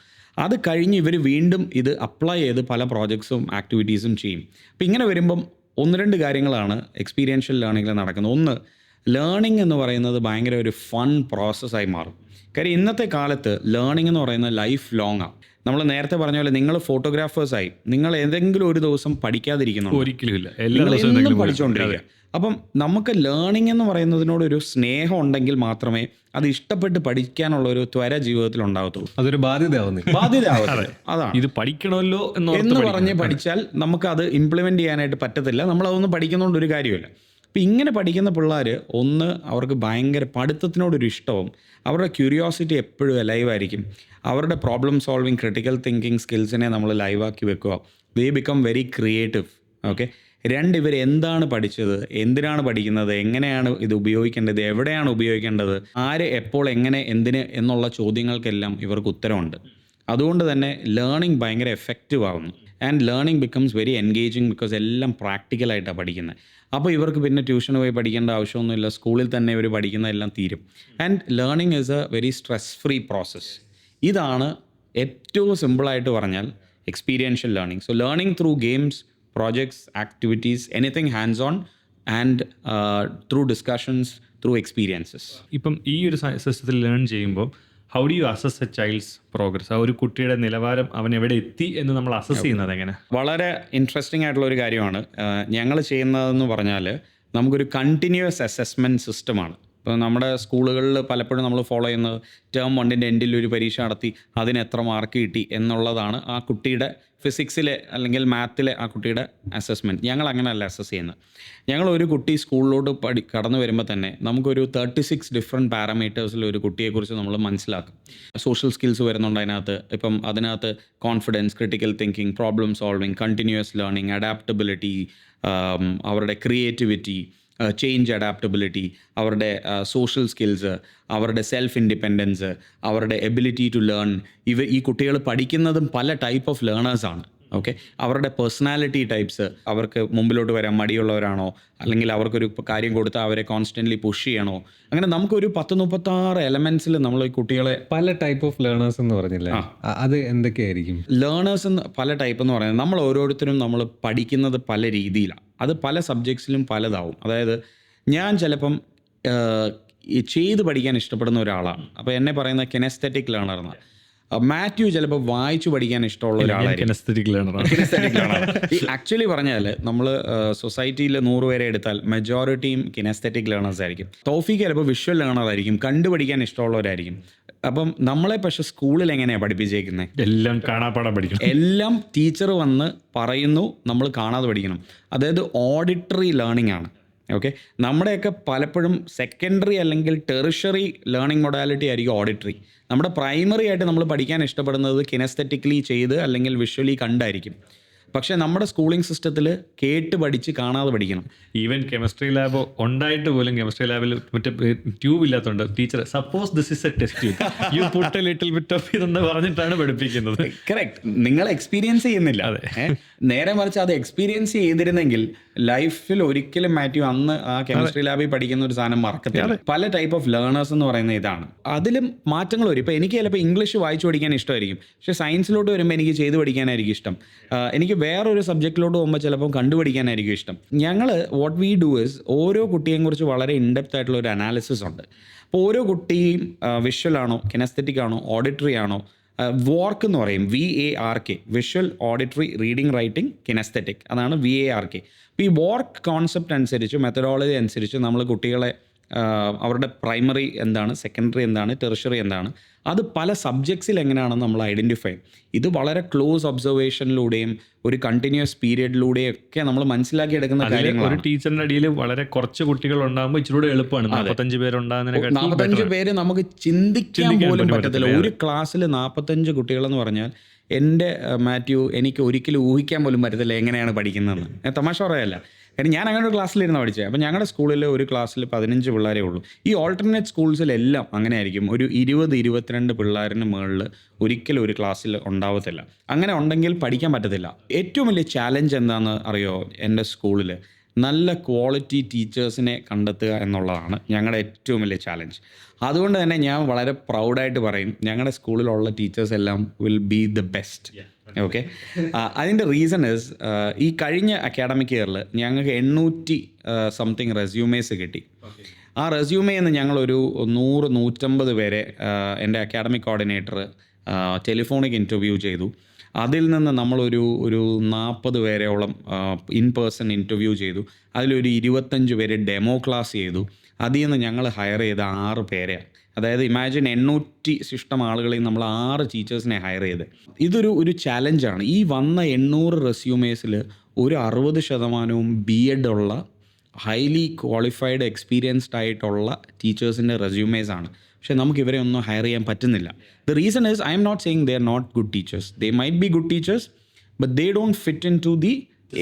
അത് കഴിഞ്ഞ് ഇവർ വീണ്ടും ഇത് അപ്ലൈ ചെയ്ത് പല പ്രോജക്ട്സും ആക്ടിവിറ്റീസും ചെയ്യും. അപ്പോൾ ഇങ്ങനെ വരുമ്പം 1-2 കാര്യങ്ങളാണ് എക്സ്പീരിയൻഷ്യൽ ലേണിങ്ങിൽ നടക്കുന്നത്. ഒന്ന്, ലേണിംഗ് എന്ന് പറയുന്നത് ഭയങ്കര ഒരു ഫൺ പ്രോസസ്സായി മാറും. കാര്യം ഇന്നത്തെ കാലത്ത് ലേണിംഗ് എന്ന് പറയുന്നത് ലൈഫ് ലോങ് ആണ്. നമ്മൾ നേരത്തെ പറഞ്ഞ പോലെ നിങ്ങൾ ഫോട്ടോഗ്രാഫേഴ്സായി നിങ്ങൾ ഏതെങ്കിലും ഒരു ദിവസം പഠിക്കാതിരിക്കുന്നുണ്ടോ? ഒരിക്കലും ഇല്ല. എല്ലാ നിങ്ങൾ ദിവസവും എന്നും എന്തെങ്കിലും പഠിച്ചുകൊണ്ടിരിക്കുക. അപ്പം നമുക്ക് ലേണിംഗ് എന്ന് പറയുന്നതിനോടൊരു സ്നേഹം ഉണ്ടെങ്കിൽ മാത്രമേ അത് ഇഷ്ടപ്പെട്ട് പഠിക്കാനുള്ള ഒരു ത്വര ജീവിതത്തിൽ ഉണ്ടാകത്തുള്ളൂ. അതൊരു ബാധ്യതയാവുന്നില്ല. ബാധ്യതയാവത്തില്ല. അതാണ് ഇത് പഠിക്കണമല്ലോ എന്ന് പറഞ്ഞ് പഠിച്ചാൽ നമുക്കത് ഇംപ്ലിമെൻ്റ് ചെയ്യാനായിട്ട് പറ്റത്തില്ല. നമ്മളതൊന്നും പഠിക്കുന്നതുകൊണ്ട് ഒരു കാര്യമില്ല. അപ്പം ഇങ്ങനെ പഠിക്കുന്ന പിള്ളേർ ഒന്ന് അവർക്ക് ഭയങ്കര പഠിത്തത്തിനോടൊരു ഇഷ്ടവും അവരുടെ ക്യൂരിയോസിറ്റി എപ്പോഴും ലൈവായിരിക്കും. അവരുടെ പ്രോബ്ലം സോൾവിങ് ക്രിട്ടിക്കൽ തിങ്കിങ് സ്കിൽസിനെ നമ്മൾ ലൈവാക്കി വെക്കുക. ദേ ബിക്കം വെരി ക്രിയേറ്റീവ്. ഓക്കെ, ഇവർ എന്താണ് പഠിച്ചത്, എന്തിനാണ് പഠിക്കുന്നത്, എങ്ങനെയാണ് ഇത് ഉപയോഗിക്കേണ്ടത്, എവിടെയാണ് ഉപയോഗിക്കേണ്ടത്, ആര് എപ്പോൾ എങ്ങനെ എന്തിന് എന്നുള്ള ചോദ്യങ്ങൾക്കെല്ലാം ഇവർക്ക് ഉത്തരമുണ്ട്. അതുകൊണ്ട് തന്നെ ലേണിംഗ് ഭയങ്കര എഫക്റ്റീവ് ആവുന്നു. And learning becomes very engaging because എല്ലാം പ്രാക്ടിക്കലായിട്ടാണ് പഠിക്കുന്നത്. അപ്പോൾ ഇവർക്ക് പിന്നെ ട്യൂഷന് പോയി പഠിക്കേണ്ട ആവശ്യമൊന്നുമില്ല. സ്കൂളിൽ തന്നെ ഇവർ പഠിക്കുന്നതെല്ലാം തീരും. And learning is A very stress free process. ഇതാണ് ഏറ്റവും സിമ്പിളായിട്ട് പറഞ്ഞാൽ experiential learning. So learning through games, projects, activities, anything hands-on and through discussions, through experiences. ഇപ്പം ഈ ഒരു സിസ്റ്റത്തിൽ ലേൺ ചെയ്യുമ്പോൾ how do you assess a child's progress? ആ ഒരു കുട്ടിയുടെ നിലവാരം അവൻ എവിടെ എത്തി എന്ന് നമ്മൾ അസസ് ചെയ്യുന്നത് എങ്ങനെ? വളരെ ഇൻട്രസ്റ്റിംഗ് ആയിട്ടുള്ള ഒരു കാര്യമാണ് ഞങ്ങൾ ചെയ്യുന്നതെന്ന് പറഞ്ഞാൽ നമുക്കൊരു കണ്ടിന്യൂസ് അസസ്മെൻറ്റ് സിസ്റ്റമാണ്. ഇപ്പോൾ നമ്മുടെ സ്കൂളുകളിൽ പലപ്പോഴും നമ്മൾ ഫോളോ ചെയ്യുന്നത് ടേം 1 എൻഡിൽ ഒരു പരീക്ഷ നടത്തി അതിന് എത്ര മാർക്ക് കിട്ടി എന്നുള്ളതാണ് ആ കുട്ടിയുടെ ഫിസിക്സിലെ അല്ലെങ്കിൽ മാത്തിലെ ആ കുട്ടിയുടെ അസസ്മെൻറ്റ്. ഞങ്ങൾ അങ്ങനെയല്ല അസസ് ചെയ്യുന്നത്. ഞങ്ങൾ ഒരു കുട്ടി സ്കൂളിലോട്ട് കടന്നു വരുമ്പോൾ തന്നെ നമുക്കൊരു 36 ഡിഫറെൻറ്റ് പാരാമീറ്റേഴ്സിൽ ഒരു കുട്ടിയെക്കുറിച്ച് നമ്മൾ മനസ്സിലാക്കും. സോഷ്യൽ സ്കിൽസ് വരുന്നുണ്ട് അതിനകത്ത്. ഇപ്പം അതിനകത്ത് confidence, critical thinking, problem solving, continuous learning, adaptability, അവരുടെ ക്രിയേറ്റിവിറ്റി, ചേഞ്ച് അഡാപ്റ്റബിലിറ്റി, അവരുടെ സോഷ്യൽ സ്കിൽസ്, അവരുടെ സെൽഫ് ഇൻഡിപെൻഡൻസ്, അവരുടെ എബിലിറ്റി ടു ലേൺ. ഈ കുട്ടികൾ പഠിക്കുന്നതും പല ടൈപ്പ് ഓഫ് ലേണേഴ്സാണ്. ഓക്കെ, അവരുടെ പേഴ്സണാലിറ്റി ടൈപ്സ്, അവർക്ക് മുമ്പിലോട്ട് വരാൻ മടിയുള്ളവരാണോ, അല്ലെങ്കിൽ അവർക്കൊരു കാര്യം കൊടുത്താൽ അവരെ കോൺസ്റ്റൻ്റ്ലി പുഷ് ചെയ്യണോ, അങ്ങനെ നമുക്കൊരു 10-36 എലമെൻറ്റ്സിൽ നമ്മൾ ഈ കുട്ടികളെ പല ടൈപ്പ് ഓഫ് ലേണേഴ്സ് എന്ന് പറഞ്ഞില്ലേ, അത് എന്തൊക്കെയായിരിക്കും? ലേണേഴ്സ് പല ടൈപ്പ് എന്ന് പറയുന്നത് നമ്മൾ ഓരോരുത്തരും നമ്മൾ പഠിക്കുന്നത് പല രീതിയിലാണ്. അത് പല സബ്ജക്ട്സിലും പലതാവും. അതായത് ഞാൻ ചിലപ്പം ചെയ്ത് പഠിക്കാൻ ഇഷ്ടപ്പെടുന്ന ഒരാളാണ്. അപ്പോൾ എന്നെ പറയുന്ന കിനെസ്തെറ്റിക് ലേണർ എന്നാണ്. മാത്യു ചിലപ്പോൾ വായിച്ചു പഠിക്കാൻ ഇഷ്ടമുള്ള ഒരാളായിരിക്കും. ആക്ച്വലി പറഞ്ഞാൽ നമ്മൾ സൊസൈറ്റിയിൽ 100 പേരെ എടുത്താൽ മെജോറിറ്റിയും കിനെസ്തെറ്റിക് ലേണേഴ്സ് ആയിരിക്കും. തൗഫീഖ് ചിലപ്പോൾ വിഷ്വൽ ലേണർ ആയിരിക്കും, കണ്ടുപഠിക്കാൻ ഇഷ്ടമുള്ളവരായിരിക്കും. അപ്പം നമ്മളെ പക്ഷേ സ്കൂളിൽ എങ്ങനെയാണ് പഠിപ്പിച്ചേക്കുന്നത്? എല്ലാം കാണാപ്പാടം പഠിക്കണം. എല്ലാം ടീച്ചർ വന്ന് പറയുന്നു, നമ്മൾ കാണാതെ പഠിക്കണം. അതായത് ഓഡിറ്ററി ലേണിംഗ് ആണ്. ഓക്കെ, നമ്മുടെയൊക്കെ പലപ്പോഴും സെക്കൻഡറി അല്ലെങ്കിൽ ടെറിഷറി ലേണിംഗ് മൊഡാലിറ്റി ആയിരിക്കും ഓഡിറ്ററി. നമ്മുടെ പ്രൈമറി ആയിട്ട് നമ്മൾ പഠിക്കാൻ ഇഷ്ടപ്പെടുന്നത് കിനെസ്തെറ്റിക്കലി ചെയ്ത് അല്ലെങ്കിൽ വിഷ്വലി കണ്ടായിരിക്കും. പക്ഷേ നമ്മുടെ സ്കൂളിംഗ് സിസ്റ്റത്തിൽ കേട്ട് പഠിച്ച് കാണാതെ പഠിക്കണം. ഈവൻ കെമിസ്ട്രി ലാബ് ഉണ്ടായിട്ട് പോലും കെമിസ്ട്രി ലാബിൽ മറ്റേ ട്യൂബ് ഇല്ലാത്തതുകൊണ്ട് teacher suppose this is A test you put a little bit of ഇതെന്ന് പറഞ്ഞിട്ടാണ് പഠിപ്പിക്കുന്നത്. കറക്റ്റ്, നിങ്ങൾ എക്സ്പീരിയൻസ് ചെയ്യുന്നില്ല. നേരെ മറിച്ച് അത് എക്സ്പീരിയൻസ് ചെയ്തിരുന്നെങ്കിൽ ലൈഫിൽ ഒരിക്കലും മാത്യു അന്ന് ആ കെമിസ്ട്രി ലാബിൽ പഠിക്കുന്ന ഒരു സാധനം മറക്കത്തില്ല. പല ടൈപ്പ് ഓഫ് ലേണേഴ്സ് എന്ന് പറയുന്നത് ഇതാണ്. അതിലും മാറ്റങ്ങൾ വരും. ഇപ്പോൾ എനിക്ക് ചിലപ്പോൾ ഇംഗ്ലീഷ് വായിച്ചു പഠിക്കാൻ ഇഷ്ടമായിരിക്കും, പക്ഷേ സയൻസിലോട്ട് വരുമ്പോൾ എനിക്ക് ചെയ്ത് പഠിക്കാനായിരിക്കും ഇഷ്ടം. എനിക്ക് വേറൊരു സബ്ജക്റ്റിലോട്ട് പോകുമ്പോൾ ചിലപ്പോൾ കണ്ടുപഠിക്കാനായിരിക്കും ഇഷ്ടം. ഞങ്ങൾ വാട്ട് വി ഡു ഇസ് ഓരോ കുട്ടിയെയും കുറിച്ച് വളരെ ഇൻഡെപ്ത് ആയിട്ടുള്ള ഒരു അനാലിസിസ് ഉണ്ട്. അപ്പോൾ ഓരോ കുട്ടിയും വിഷ്വൽ ആണോ, കിനെസ്തെറ്റിക് ആണോ, ഓഡിറ്ററി ആണോ, വോർക്ക് എന്ന് പറയും, VARK, visual, auditory, reading, writing, kinesthetic, അതാണ് VARK. അപ്പോൾ ഈ വോർക്ക് കോൺസെപ്റ്റ് അനുസരിച്ച്, മെത്തഡോളജി അനുസരിച്ച് നമ്മൾ കുട്ടികളെ അവരുടെ പ്രൈമറി എന്താണ്, സെക്കൻഡറി എന്താണ്, ടെറിഷറി എന്താണ്, അത് പല സബ്ജക്ട്സിൽ എങ്ങനെയാണെന്ന് നമ്മൾ ഐഡൻറ്റിഫൈ ചെയ്യും. ഇത് വളരെ ക്ലോസ് ഒബ്സർവേഷനിലൂടെയും ഒരു കണ്ടിന്യൂസ് പീരിയഡിലൂടെയും ഒക്കെ നമ്മൾ മനസ്സിലാക്കി എടുക്കുന്ന കാര്യങ്ങളാണ്. ഒരു ടീച്ചറിന്റെ അടിയിൽ വളരെ കുറച്ച് കുട്ടികൾ ഉണ്ടാകുമ്പോൾ ഇച്ചിരി എളുപ്പമാണ്. 45 പേരുണ്ടാകുന്നതിനെക്കാൾ 45 പേര് നമുക്ക് ചിന്തിക്കാൻ പോലും പറ്റത്തില്ല. ഒരു ക്ലാസ്സിൽ 45 കുട്ടികളെന്ന് പറഞ്ഞാൽ എൻ്റെ മാത്യു എനിക്ക് ഒരിക്കലും ഊഹിക്കാൻ പോലും പറ്റത്തില്ല എങ്ങനെയാണ് പഠിക്കുന്നതെന്ന്. ഞാൻ തമാശ പറയല്ല, കാര്യം ഞാൻ അങ്ങനെ ഒരു ക്ലാസ്സിലിരുന്ന് പഠിച്ചത്. അപ്പോൾ ഞങ്ങളുടെ സ്കൂളിൽ ഒരു ക്ലാസ്സിൽ 15 പിള്ളേരേ ഉള്ളൂ. ഈ ഓൾട്ടർനേറ്റ് സ്കൂൾസിലെല്ലാം അങ്ങനെ ആയിരിക്കും. ഒരു 20-22 പിള്ളേരിന് മുകളിൽ ഒരിക്കലും ഒരു ക്ലാസ്സിൽ ഉണ്ടാവത്തില്ല. അങ്ങനെ ഉണ്ടെങ്കിൽ പഠിക്കാൻ പറ്റത്തില്ല. ഏറ്റവും വലിയ ചാലഞ്ച് എന്താണെന്ന് അറിയോ? എൻ്റെ സ്കൂളിൽ നല്ല ക്വാളിറ്റി ടീച്ചേഴ്സിനെ കണ്ടെത്തുക എന്നുള്ളതാണ് ഞങ്ങളുടെ ഏറ്റവും വലിയ ചാലഞ്ച്. അതുകൊണ്ട് തന്നെ ഞാൻ വളരെ പ്രൗഡായിട്ട് പറയും, ഞങ്ങളുടെ സ്കൂളിലുള്ള ടീച്ചേഴ്സ് എല്ലാം will be the best. Okay, അതിൻ്റെ റീസൺ ഇസ് ഈ കഴിഞ്ഞ അക്കാഡമിക് ഇയറിൽ ഞങ്ങൾക്ക് 800 സംതിങ് റെസ്യൂമേഴ്സ് കിട്ടി. ആ റെസ്യൂമേന്ന് ഞങ്ങളൊരു 100-150 പേരെ എൻ്റെ അക്കാഡമിക് കോർഡിനേറ്റർ ടെലിഫോണിക് ഇൻ്റർവ്യൂ ചെയ്തു. അതിൽ നിന്ന് നമ്മളൊരു 40 പേരോളം ഇൻ പേഴ്സൺ ഇൻ്റർവ്യൂ ചെയ്തു. അതിലൊരു 25 പേര് ഡെമോ ക്ലാസ് ചെയ്തു. അതിൽ നിന്ന് ഞങ്ങൾ ഹയർ ചെയ്ത 6 പേരെയാണ്. അതായത് ഇമാജിൻ 800 ശിഷ്ടം ആളുകളെയും നമ്മൾ 6 ടീച്ചേഴ്സിനെ ഹയർ ചെയ്ത്. ഇതൊരു ചാലഞ്ചാണ്. ഈ വന്ന 800 റെസ്യൂമേഴ്സിൽ ഒരു 60% B.Ed ഉള്ള ഹൈലി ക്വാളിഫൈഡ് എക്സ്പീരിയൻസ്ഡ് ആയിട്ടുള്ള ടീച്ചേഴ്സിൻ്റെ റെസ്യൂമേഴ്സ് ആണ്. പക്ഷേ നമുക്ക് ഇവരെ ഒന്നും ഹയർ ചെയ്യാൻ പറ്റുന്നില്ല. The reason is I'm not saying they are not good teachers. They might be good teachers but they don't fit into the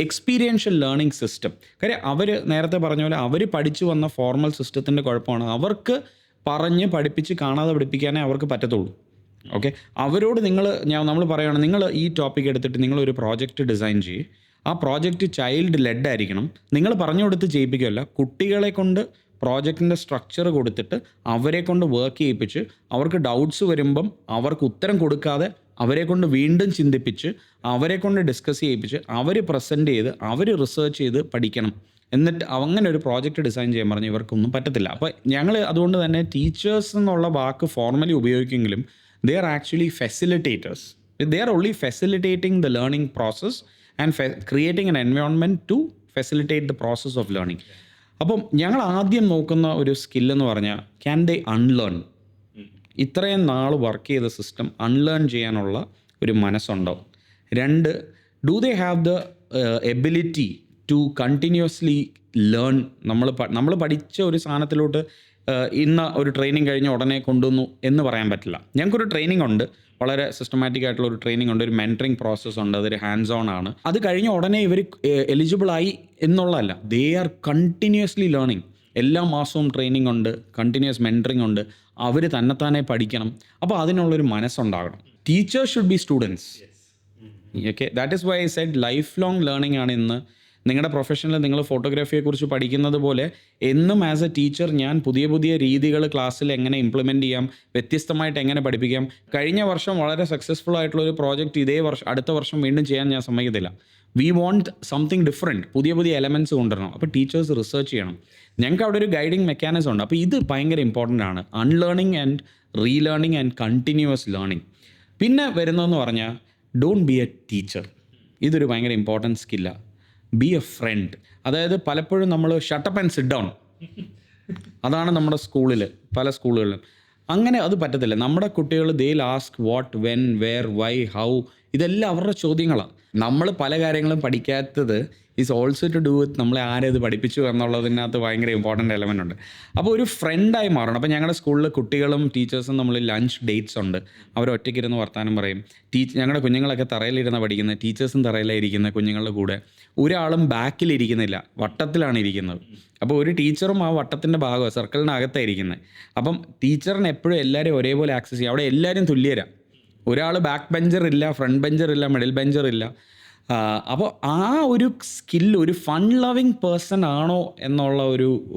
experiential learning system. കാര്യം അവർ നേരത്തെ പറഞ്ഞ പോലെ അവർ പഠിച്ചു വന്ന ഫോർമൽ സിസ്റ്റത്തിൻ്റെ കുഴപ്പമാണ്. അവർക്ക് പറഞ്ഞ് പഠിപ്പിച്ച് കാണാതെ പഠിപ്പിക്കാനേ അവർക്ക് പറ്റത്തുള്ളൂ. ഓക്കെ, അവരോട് നമ്മൾ പറയുകയാണ്, നിങ്ങൾ ഈ ടോപ്പിക് എടുത്തിട്ട് നിങ്ങളൊരു പ്രോജക്റ്റ് ഡിസൈൻ ചെയ്യും. ആ പ്രോജക്റ്റ് ചൈൽഡ് ലെഡ് ആയിരിക്കണം. നിങ്ങൾ പറഞ്ഞു കൊടുത്ത് ചെയ്യിപ്പിക്കുകയല്ല, കുട്ടികളെ കൊണ്ട് പ്രോജക്റ്റിൻ്റെ സ്ട്രക്ചർ കൊടുത്തിട്ട് അവരെ കൊണ്ട് വർക്ക് ചെയ്യിപ്പിച്ച് അവർക്ക് ഡൗട്ട്സ് വരുമ്പം അവർക്ക് ഉത്തരം കൊടുക്കാതെ അവരെ കൊണ്ട് വീണ്ടും ചിന്തിപ്പിച്ച് അവരെ കൊണ്ട് ഡിസ്കസ് ചെയ്യിപ്പിച്ച് അവർ പ്രസൻറ്റ് ചെയ്ത് അവർ റിസർച്ച് ചെയ്ത് പഠിക്കണം. എന്നിട്ട് അങ്ങനെ ഒരു പ്രോജക്റ്റ് ഡിസൈൻ ചെയ്യാൻ പറഞ്ഞ് ഇവർക്കൊന്നും പറ്റത്തില്ല. അപ്പോൾ ഞങ്ങൾ അതുകൊണ്ട് തന്നെ ടീച്ചേഴ്സ് എന്നുള്ള വാക്ക് ഫോർമലി ഉപയോഗിക്കുമെങ്കിലും they are actually facilitators. They are only facilitating the learning process and creating an environment to facilitate the process of learning. അപ്പം ഞങ്ങൾ ആദ്യം നോക്കുന്ന ഒരു സ്കില്ലെന്ന് പറഞ്ഞാൽ ക്യാൻ ദേ അൺലേൺ? ഇത്രയും നാൾ വർക്ക് ചെയ്ത സിസ്റ്റം അൺലേൺ ചെയ്യാനുള്ള ഒരു മനസ്സുണ്ടോ? 2, do they have the ability to continuously learn? നമ്മൾ പഠിച്ച ഒരു സാധനത്തിലോട്ട് ഇന്ന് ഒരു ട്രെയിനിങ് കഴിഞ്ഞ് ഉടനെ കൊണ്ടുവന്നു എന്ന് പറയാൻ പറ്റില്ല. ഞങ്ങൾക്കൊരു ട്രെയിനിങ് ഉണ്ട്, വളരെ സിസ്റ്റമാറ്റിക് ആയിട്ടുള്ള ഒരു ട്രെയിനിങ് ഉണ്ട്, ഒരു മെൻറ്ററിങ് പ്രോസസ്സ് ഉണ്ട്, അതൊരു ഹാൻഡ്സ് ഓൺ ആണ്. അത് കഴിഞ്ഞ ഉടനെ ഇവർ എലിജിബിൾ ആയി എന്നുള്ളതല്ല, ദേ ആർ കണ്ടിന്യൂസ്ലി ലേണിംഗ്. എല്ലാ മാസവും ട്രെയിനിങ് ഉണ്ട്, കണ്ടിന്യൂസ് മെൻറ്ററിങ് ഉണ്ട്, അവർ തന്നെത്താനെ പഠിക്കണം. അപ്പോൾ അതിനുള്ളൊരു മനസ്സുണ്ടാകണം. Teachers should be students. Okay, that is why I said life long learning ആണ്. ഇന്ന് നിങ്ങളുടെ പ്രൊഫഷനിൽ നിങ്ങൾ ഫോട്ടോഗ്രാഫിയെക്കുറിച്ച് പഠിക്കുന്നത് പോലെ എന്നും ആസ് എ ടീച്ചർ ഞാൻ പുതിയ രീതികൾ ക്ലാസ്സിൽ എങ്ങനെ ഇംപ്ലിമെൻറ്റ് ചെയ്യാം, വ്യത്യസ്തമായിട്ട് എങ്ങനെ പഠിപ്പിക്കാം. കഴിഞ്ഞ വർഷം വളരെ സക്സസ്ഫുൾ ആയിട്ടുള്ള ഒരു പ്രോജക്റ്റ് അടുത്ത വർഷം വീണ്ടും ചെയ്യാൻ ഞാൻ സമ്മതിക്കത്തില്ല. വി വോണ്ട് സംതിങ് ഡിഫറെൻറ്റ്, പുതിയ എലമെൻറ്റ്സ് കൊണ്ടുവരണം. അപ്പോൾ ടീച്ചേഴ്സ് റിസർച്ച് ചെയ്യണം. ഞങ്ങൾക്ക് അവിടെ ഒരു ഗൈഡിങ് മെക്കാനിസം ഉണ്ട്. അപ്പോൾ ഇത് ഭയങ്കര ഇമ്പോർട്ടൻ്റ് ആണ്, unlearning and relearning and continuous learning. പിന്നെ വരുന്നതെന്ന് പറഞ്ഞാൽ ഡോണ്ട് ബി എ ടീച്ചർ. ഇതൊരു ഭയങ്കര ഇമ്പോർട്ടൻറ്റ് സ്കില്ലാണ്. Be a friend. അതായത് പലപ്പോഴും നമ്മൾ ഷട്ടപ്പ് ആൻഡ് സിറ്റ് ഡൗൺ, അതാണ് നമ്മുടെ സ്കൂളിൽ, പല സ്കൂളുകളിലും അങ്ങനെ. അത് പറ്റത്തില്ല. നമ്മുടെ കുട്ടികൾ they ask what, when, where, why, how, ഇതെല്ലാം അവരുടെ ചോദ്യങ്ങളാണ്. നമ്മൾ പല കാര്യങ്ങളും പഠിക്കാത്തത് is also to do with നമ്മളെ ആരത് പഠിപ്പിച്ചു എന്നുള്ളതിനകത്ത് ഭയങ്കര ഇമ്പോർട്ടൻ്റ് എലമെൻ്റ് ഉണ്ട്. അപ്പോൾ ഒരു ഫ്രണ്ടായി മാറണം. അപ്പോൾ ഞങ്ങളുടെ സ്കൂളിൽ കുട്ടികളും ടീച്ചേഴ്സും നമ്മൾ ലഞ്ച് ഡേറ്റ്സ് ഉണ്ട്. അവർ ഒറ്റയ്ക്കിരുന്ന് വർത്താനം പറയും. ഞങ്ങളുടെ കുഞ്ഞുങ്ങളൊക്കെ തറയിലിരുന്ന് പഠിക്കുന്നത്, ടീച്ചേഴ്സും തറയിലായിരിക്കുന്ന കുഞ്ഞുങ്ങളുടെ കൂടെ. ഒരാളും ബാക്കിലിരിക്കുന്നില്ല, വട്ടത്തിലാണ് ഇരിക്കുന്നത്. അപ്പോൾ ഒരു ടീച്ചറും ആ വട്ടത്തിൻ്റെ ഭാഗമാണ്, സർക്കിളിനകത്തായിരിക്കുന്നത്. അപ്പം ടീച്ചറിന് എപ്പോഴും എല്ലാവരും ഒരേപോലെ ആക്സസ് ചെയ്യും. അവിടെ എല്ലാവരും തുല്യരാണ്. ഒരാൾ ബാക്ക് ബെഞ്ചർ ഇല്ല, ഫ്രണ്ട് ബെഞ്ചർ ഇല്ല, മിഡിൽ ബെഞ്ചർ ഇല്ല. അപ്പോൾ ആ ഒരു സ്കില്ല്, ഒരു ഫൺ ലവിങ് പേഴ്സൺ ആണോ എന്നുള്ള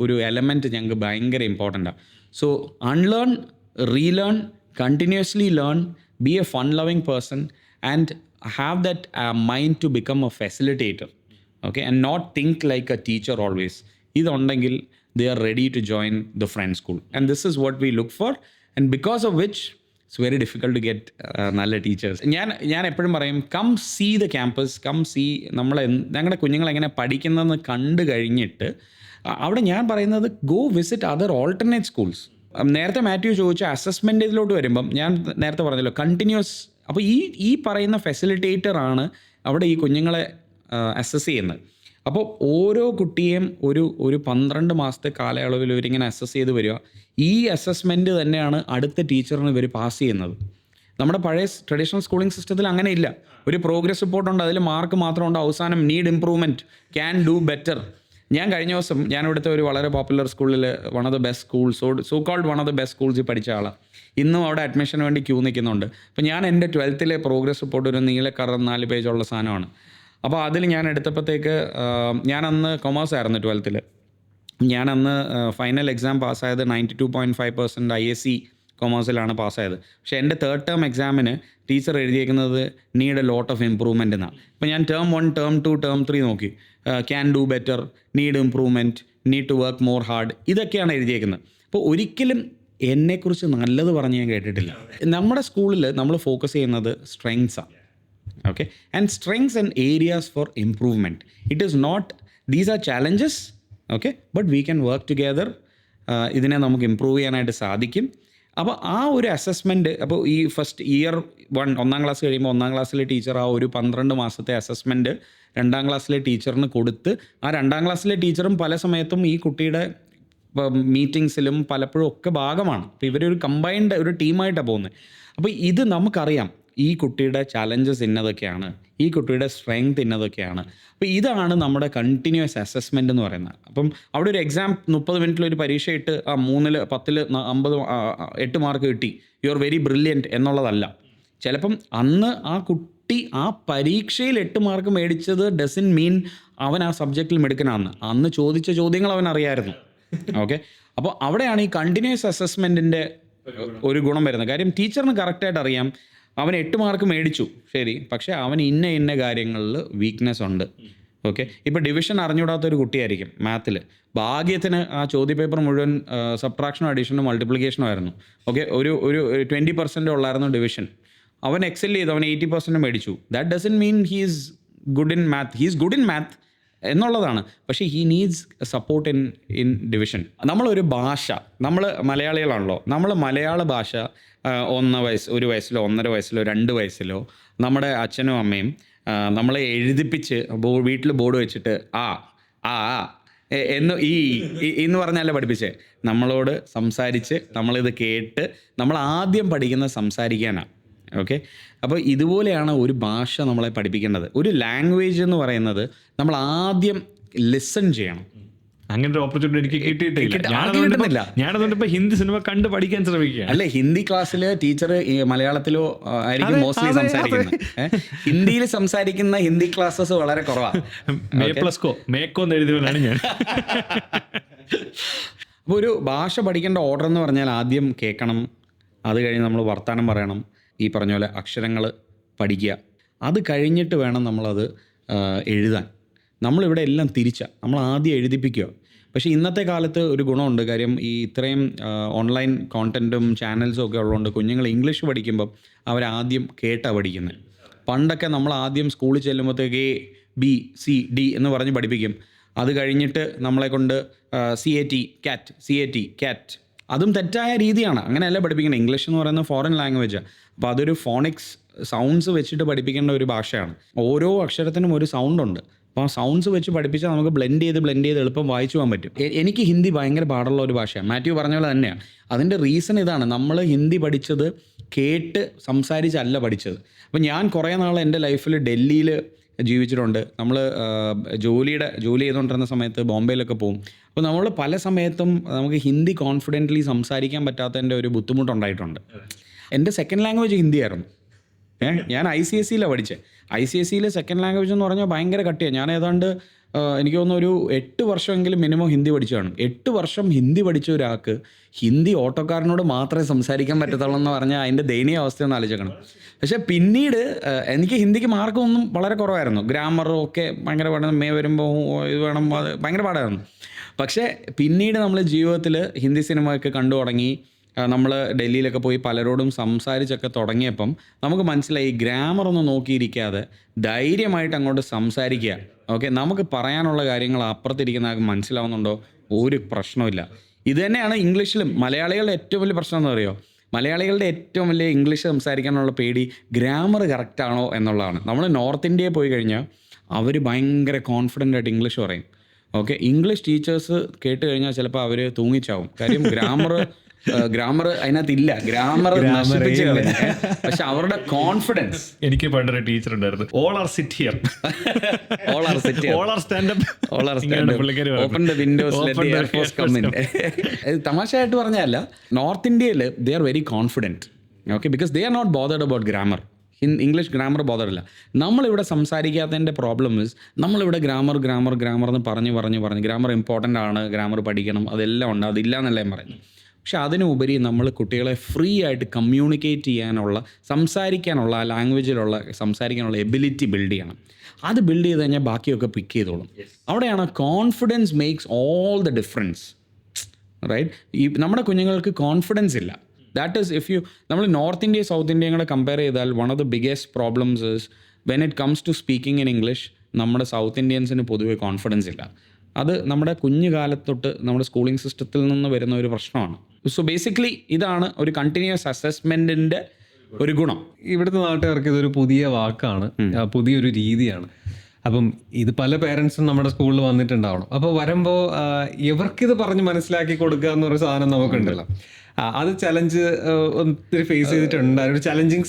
ഒരു എലമെൻറ്റ് ഞങ്ങൾക്ക് ഭയങ്കര ഇമ്പോർട്ടൻ്റാണ്. So unlearn, relearn, continuously learn, be a fun loving person and have that mind to become a facilitator. Okay, and not think like a teacher always. ഇതുണ്ടെങ്കിൽ they are ready to join the friend school, and this is what we look for, and because of which it's very difficult to get നല്ല ടീച്ചേഴ്സ്. ഞാൻ എപ്പോഴും പറയും, come see the campus, come see ഞങ്ങളുടെ കുഞ്ഞുങ്ങൾ എങ്ങനെ പഠിക്കുന്നതെന്ന് കണ്ടു കഴിഞ്ഞിട്ട് അവിടെ ഞാൻ പറയുന്നത് go visit other alternate schools. നേരത്തെ മാത്യു ചോദിച്ച അസസ്മെൻ്റ് ഇതിലോട്ട് വരുമ്പം ഞാൻ നേരത്തെ പറഞ്ഞല്ലോ കണ്ടിന്യൂസ്. അപ്പോൾ ഈ പറയുന്ന ഫെസിലിറ്റേറ്റർ ആണ് അവിടെ ഈ കുഞ്ഞുങ്ങളെ അസസ് ചെയ്യുന്നത്. അപ്പോൾ ഓരോ കുട്ടിയെയും ഒരു 12 മാസത്തെ കാലയളവിൽ ഇവരിങ്ങനെ അസസ് ചെയ്ത് വരിക. ഈ അസസ്മെൻറ്റ് തന്നെയാണ് അടുത്ത ടീച്ചറിന് ഇവർ പാസ് ചെയ്യുന്നത്. നമ്മുടെ പഴയ ട്രഡീഷണൽ സ്കൂളിംഗ് സിസ്റ്റത്തിൽ അങ്ങനെ ഇല്ല. ഒരു പ്രോഗ്രസ് റിപ്പോർട്ടുണ്ട്, അതിൽ മാർക്ക് മാത്രമുണ്ട്, അവസാനം need improvement, can do better. ഞാൻ കഴിഞ്ഞ ദിവസം ഇവിടുത്തെ ഒരു വളരെ പോപ്പുലർ സ്കൂളിൽ one of the best schools, so called one of the best സ്കൂൾസിൽ പഠിച്ച ആളാണ്. ഇന്നും അവിടെ അഡ്മിഷന് വേണ്ടി ക്യൂ നിൽക്കുന്നുണ്ട്. അപ്പോൾ ഞാൻ എൻ്റെ 12th പ്രോഗ്രസ് റിപ്പോർട്ട് ഒരു നീലക്കറ 4 പേജുള്ള സാധനമാണ്. അപ്പോൾ അതിൽ ഞാൻ എടുത്തപ്പോഴത്തേക്ക് ഞാനന്ന് കൊമേഴ്സ് ആയിരുന്നു 12th. ഞാനന്ന് ഫൈനൽ എക്സാം പാസ്സായത് 92.5% ISC കൊമേഴ്സിലാണ് പാസ്സായത്. പക്ഷേ എൻ്റെ 3rd ടേം എക്സാമിന് ടീച്ചർ എഴുതിയേക്കുന്നത് need a lot of improvement എന്നാണ്. ഇപ്പോൾ ഞാൻ ടേം 1, ടേം 2, ടേം 3 നോക്കി, can do better, need improvement, need to work more hard, ഇതൊക്കെയാണ് എഴുതിയേക്കുന്നത്. അപ്പോൾ ഒരിക്കലും എന്നെക്കുറിച്ച് നല്ലത് പറഞ്ഞ് ഞാൻ കേട്ടിട്ടില്ല. നമ്മുടെ സ്കൂളിൽ നമ്മൾ ഫോക്കസ് ചെയ്യുന്നത് സ്ട്രെങ്ത്സാണ്. Okay, and strengths and areas for improvement. It is not these are challenges, okay, but we can work together. ഇതിനെ നമുക്ക് ഇമ്പ്രൂവ് ചെയ്യാനായിട്ട് സാധിക്കും. അപ്പോൾ ആ ഒരു അസസ്മെൻറ്റ്, അപ്പോൾ ഈ ഫസ്റ്റ് ഇയർ 1 ക്ലാസ് കഴിയുമ്പോൾ 1 ക്ലാസ്സിലെ ടീച്ചർ ആ ഒരു 12 മാസത്തെ അസസ്മെൻറ്റ് 2 ക്ലാസ്സിലെ ടീച്ചറിന് കൊടുത്ത്, ആ 2 ക്ലാസ്സിലെ ടീച്ചറും പല സമയത്തും ഈ കുട്ടിയുടെ മീറ്റിങ്സിലും പലപ്പോഴും ഒക്കെ ഭാഗമാണ്. അപ്പോൾ ഇവരൊരു കമ്പൈൻഡ് ഒരു ടീമായിട്ടാണ് പോകുന്നത്. അപ്പോൾ ഇത് നമുക്കറിയാം, ഈ കുട്ടിയുടെ ചാലഞ്ചസ് ഇന്നതൊക്കെയാണ്, ഈ കുട്ടിയുടെ സ്ട്രെങ്ത് ഇന്നതൊക്കെയാണ്. അപ്പോൾ ഇതാണ് നമ്മുടെ കണ്ടിന്യൂസ് അസസ്മെൻ്റ് എന്ന് പറയുന്നത്. അപ്പം അവിടെ ഒരു എക്സാം 30 മിനിറ്റിലൊരു പരീക്ഷ ഇട്ട് 3-ൽ 10-ൽ 50 8 മാർക്ക് കിട്ടി, യു ആർ വെരി ബ്രില്യൻറ്റ് എന്നുള്ളതല്ല. ചിലപ്പം അന്ന് ആ കുട്ടി ആ പരീക്ഷയിൽ 8 മാർക്ക് മേടിച്ചത് ഡസൻ മീൻ അവൻ ആ സബ്ജക്റ്റിൽ മിടുക്കനാണെന്ന്. അന്ന് ചോദിച്ച ചോദ്യങ്ങൾ അവൻ അറിയാമായിരുന്നു. ഓക്കെ, അപ്പോൾ അവിടെയാണ് ഈ കണ്ടിന്യൂസ് അസസ്മെൻറ്റിൻ്റെ ഒരു ഗുണം വരുന്നത്. കാര്യം ടീച്ചറിന് കറക്റ്റായിട്ട് അറിയാം അവൻ 8 മാർക്ക് മേടിച്ചു, ശരി, പക്ഷേ അവൻ ഇന്ന കാര്യങ്ങളിൽ വീക്ക്നെസ് ഉണ്ട്. ഓക്കെ, ഇപ്പോൾ ഡിവിഷൻ അറിഞ്ഞുകൂടാത്തൊരു കുട്ടിയായിരിക്കും മാത്തിൽ, ഭാഗ്യത്തിന് ആ ചോദ്യപേപ്പർ മുഴുവൻ സബ്ട്രാക്ഷനും അഡീഷനും മൾട്ടിപ്ലിക്കേഷനും ആയിരുന്നു. ഓക്കെ, ഒരു 20% ഉള്ളായിരുന്നു ഡിവിഷൻ. അവൻ എക്സെൽ ചെയ്തു, അവൻ 80% മേടിച്ചു. That doesn't mean he is good in math. He is good in math എന്നുള്ളതാണ്, പക്ഷേ he needs support in division. നമ്മളൊരു ഭാഷ, നമ്മൾ മലയാളികളാണല്ലോ, നമ്മൾ മലയാള ഭാഷ 1 വയസ്സിലോ 1.5 വയസ്സിലോ 2 വയസ്സിലോ നമ്മുടെ അച്ഛനും അമ്മയും നമ്മളെ എഴുതിപ്പിച്ച് വീട്ടിൽ ബോർഡ് വെച്ചിട്ട് ആ ആ എന്ന് എന്ന് പറഞ്ഞാലേ പഠിപ്പിച്ചേ. നമ്മളോട് സംസാരിച്ച് നമ്മളിത് കേട്ട് നമ്മൾ ആദ്യം പഠിക്കുന്നത് സംസാരിക്കാനാണ്. ഓക്കെ, അപ്പോൾ ഇതുപോലെയാണ് ഒരു ഭാഷ നമ്മളെ പഠിപ്പിക്കേണ്ടത്. ഒരു ലാംഗ്വേജ് എന്ന് പറയുന്നത് നമ്മൾ ആദ്യം ലിസൺ ചെയ്യണം. അങ്ങനെ ഒരു ഓപ്പർച്യൂണിറ്റി എനിക്ക് കിട്ടിയിട്ടില്ല. ഞാനതുകൊണ്ട് ഇപ്പൊ ഹിന്ദി സിനിമ കണ്ട് പഠിക്കാൻ ശ്രമിക്കുകയാണ്. അല്ലെ, ഹിന്ദി ക്ലാസ്സിൽ ടീച്ചർ മലയാളത്തിലോ ആയിരിക്കും മോസ്റ്റ്ലി സംസാരിക്കുന്നത്. ഹിന്ദിയിൽ സംസാരിക്കുന്ന ഹിന്ദി ക്ലാസ്സസ് വളരെ കുറവാണ്. മേക്കോ എന്ന് എഴുതിയവനാണ് ഞാൻ. അപ്പോൾ ഒരു ഭാഷ പഠിക്കേണ്ട ഓർഡർ എന്ന് പറഞ്ഞാൽ ആദ്യം കേൾക്കണം, അത് കഴിഞ്ഞ് നമ്മൾ വർത്തമാനം പറയണം, ഈ പറഞ്ഞ പോലെ അക്ഷരങ്ങൾ പഠിക്കുക, അത് കഴിഞ്ഞിട്ട് വേണം നമ്മളത് എഴുതാൻ. നമ്മളിവിടെ എല്ലാം തിരിച്ചാണ്, നമ്മൾ ആദ്യം എഴുതിപ്പിക്കുക. പക്ഷേ ഇന്നത്തെ കാലത്ത് ഒരു ഗുണമുണ്ട്. കാര്യം ഈ ഇത്രയും ഓൺലൈൻ കോണ്ടൻറ്റും ചാനൽസും ഒക്കെ ഉള്ളതുകൊണ്ട് കുഞ്ഞുങ്ങൾ ഇംഗ്ലീഷ് പഠിക്കുമ്പം അവരാദ്യം കേട്ടാണ് പഠിക്കുന്നത്. പണ്ടൊക്കെ നമ്മൾ ആദ്യം സ്കൂളിൽ ചെല്ലുമ്പോഴത്തേക്ക് ABCD എന്ന് പറഞ്ഞ് പഠിപ്പിക്കും. അത് കഴിഞ്ഞിട്ട് നമ്മളെ കൊണ്ട് CAT, അതും തെറ്റായ രീതിയാണ്. അങ്ങനെയല്ല പഠിപ്പിക്കുന്നത്. ഇംഗ്ലീഷ് എന്ന് പറയുന്നത് ഫോറിൻ ലാംഗ്വേജാണ്. അപ്പോൾ അതൊരു ഫോണിക്സ് സൗണ്ട്സ് വെച്ചിട്ട് പഠിപ്പിക്കേണ്ട ഒരു ഭാഷയാണ്. ഓരോ അക്ഷരത്തിനും ഒരു സൗണ്ടുണ്ട്. അപ്പോൾ ആ സൗണ്ട്സ് വെച്ച് പഠിപ്പിച്ചാൽ നമുക്ക് ബ്ലെൻഡ് ചെയ്ത് എളുപ്പം വായിച്ചു പോകാൻ പറ്റും. എനിക്ക് ഹിന്ദി ഭയങ്കര പാടുള്ള ഒരു ഭാഷയാണ്. മാത്യു പറഞ്ഞ പോലെ തന്നെയാണ്. അതിൻ്റെ റീസൺ ഇതാണ്, നമ്മൾ ഹിന്ദി പഠിച്ചത് കേട്ട് സംസാരിച്ചല്ല പഠിച്ചത്. അപ്പോൾ ഞാൻ കുറേ നാൾ എൻ്റെ ലൈഫിൽ ഡൽഹിയിൽ ജീവിച്ചിട്ടുണ്ട്. നമ്മൾ ജോലി ചെയ്തുകൊണ്ടിരുന്ന സമയത്ത് ബോംബെയിലൊക്കെ പോകും. അപ്പോൾ നമ്മൾ പല സമയത്തും നമുക്ക് ഹിന്ദി കോൺഫിഡൻ്റ്ലി സംസാരിക്കാൻ പറ്റാത്തതിൻ്റെ ഒരു ബുദ്ധിമുട്ടുണ്ടായിട്ടുണ്ട്. എൻ്റെ സെക്കൻഡ് ലാംഗ്വേജ് ഹിന്ദിയായിരുന്നു. ഞാൻ ICSEയിലാണ് പഠിച്ചത്. ICSEയിൽ സെക്കൻഡ് ലാംഗ്വേജ് എന്ന് പറഞ്ഞാൽ ഭയങ്കര കട്ടിയാണ്. ഞാൻ ഏതാണ്ട് എനിക്ക് തോന്നുന്നു ഒരു 8 വർഷമെങ്കിലും മിനിമം ഹിന്ദി പഠിച്ചു കാണും. 8 വർഷം ഹിന്ദി പഠിച്ച ഒരാൾക്ക് ഹിന്ദി ഓട്ടോക്കാരനോട് മാത്രമേ സംസാരിക്കാൻ പറ്റത്തുള്ളൂ എന്ന് പറഞ്ഞാൽ അതിൻ്റെ ദയനീയ അവസ്ഥയൊന്നും ആലോചിക്കണം. പക്ഷേ പിന്നീട് എനിക്ക് ഹിന്ദിക്ക് മാർക്കൊന്നും വളരെ കുറവായിരുന്നു. ഗ്രാമറും ഒക്കെ ഭയങ്കര പാടാണ്. വരുമ്പോൾ ഇത് വേണം, അത് ഭയങ്കര പാടായിരുന്നു. പക്ഷേ പിന്നീട് നമ്മൾ ജീവിതത്തിൽ ഹിന്ദി സിനിമയൊക്കെ കണ്ടു തുടങ്ങി, നമ്മൾ ഡൽഹിയിലൊക്കെ പോയി പലരോടും സംസാരിച്ചൊക്കെ തുടങ്ങിയപ്പം നമുക്ക് മനസ്സിലായി ഗ്രാമറൊന്നും നോക്കിയിരിക്കാതെ ധൈര്യമായിട്ട് അങ്ങോട്ട് സംസാരിക്കുക. ഓക്കെ, നമുക്ക് പറയാനുള്ള കാര്യങ്ങൾ അപ്പുറത്തിരിക്കുന്ന ആൾക്ക് മനസ്സിലാവുന്നുണ്ടോ, ഒരു പ്രശ്നമില്ല. ഇത് തന്നെയാണ് ഇംഗ്ലീഷിലും. മലയാളികളുടെ ഏറ്റവും വലിയ പ്രശ്നം എന്ന് പറയുമോ, മലയാളികളുടെ ഏറ്റവും വലിയ ഇംഗ്ലീഷ് സംസാരിക്കാനുള്ള പേടി ഗ്രാമർ കറക്റ്റാണോ എന്നുള്ളതാണ്. നമ്മൾ നോർത്ത് ഇന്ത്യയിൽ പോയി കഴിഞ്ഞാൽ അവർ ഭയങ്കര കോൺഫിഡൻ്റ് ആയിട്ട് ഇംഗ്ലീഷ് പറയും. ഓക്കെ, ഇംഗ്ലീഷ് ടീച്ചേഴ്സ് കേട്ട് കഴിഞ്ഞാൽ ചിലപ്പോൾ അവർ തൂങ്ങിച്ചാവും. കാര്യം ഗ്രാമർ അതിനകത്തില്ല, ഗ്രാമർ നശിപ്പിച്ച് കളയും. പക്ഷെ അവരുടെ കോൺഫിഡൻസ്. എനിക്ക് പണ്ടൊരു ടീച്ചർ ഉണ്ടായിരുന്നു, all are sit here, all are stand up, open the windows, let the air force come in. തമാശയായിട്ട് പറഞ്ഞല്ല, നോർത്ത് ഇന്ത്യയിൽ they are very confident. Okay, because they are not bothered about grammar. English grammar ബോധറില്ല. നമ്മളിവിടെ സംസാരിക്കാത്തതിൻ്റെ പ്രോബ്ലം ഇസ് നമ്മളിവിടെ ഗ്രാമർ എന്ന് പറഞ്ഞ് ഗ്രാമർ ഇമ്പോർട്ടൻ്റ് ആണ്, ഗ്രാമർ പഠിക്കണം, അതെല്ലാം ഉണ്ട്, അതില്ല എന്നല്ല ഞാൻ പറയുന്നത്. പക്ഷെ അതിനുപരി നമ്മൾ കുട്ടികളെ ഫ്രീ ആയിട്ട് കമ്മ്യൂണിക്കേറ്റ് ചെയ്യാനുള്ള, സംസാരിക്കാനുള്ള, ആ ലാംഗ്വേജിലുള്ള സംസാരിക്കാനുള്ള എബിലിറ്റി ബിൽഡ് ചെയ്യണം. അത് ബിൽഡ് ചെയ്ത് കഴിഞ്ഞാൽ ബാക്കിയൊക്കെ പിക്ക് ചെയ്തോളും. അവിടെയാണ് confidence makes all the difference. Right? ഈ നമ്മുടെ കുഞ്ഞുങ്ങൾക്ക് കോൺഫിഡൻസ് ഇല്ല. ദാറ്റ് ഈസ് ഇഫ് യു നമ്മൾ നോർത്ത് ഇന്ത്യ സൗത്ത് ഇന്ത്യയും കൂടെ കമ്പയർ ചെയ്താൽ one of the biggest problems is when it comes to speaking in English നമ്മുടെ സൗത്ത് ഇന്ത്യൻസിന് പൊതുവെ കോൺഫിഡൻസ് ഇല്ല. അത് നമ്മുടെ കുഞ്ഞു കാലത്തൊട്ട് നമ്മുടെ സ്കൂളിംഗ് സിസ്റ്റത്തിൽ നിന്ന് വരുന്ന ഒരു പ്രശ്നമാണ്. സോ ബേസിക്കലി ഇതാണ് ഒരു കണ്ടിന്യൂസ് അസസ്മെൻറ്റിൻ്റെ ഒരു ഗുണം. ഇവിടുത്തെ നാട്ടുകാർക്ക് ഇതൊരു പുതിയ വാക്കാണ്, പുതിയൊരു രീതിയാണ്. അപ്പം ഇത് പല പേരൻസും നമ്മുടെ സ്കൂളിൽ വന്നിട്ടുണ്ടാവണം. അപ്പോൾ വരുമ്പോൾ ഇവർക്കിത് പറഞ്ഞ് മനസ്സിലാക്കി കൊടുക്കുക എന്നൊരു സാധനം നമുക്കുണ്ടല്ലോ. അത് ചലഞ്ച് ഒത്തിരി ഫേസ് ചെയ്തിട്ടുണ്ട്. ഒരു ചലഞ്ചിങ്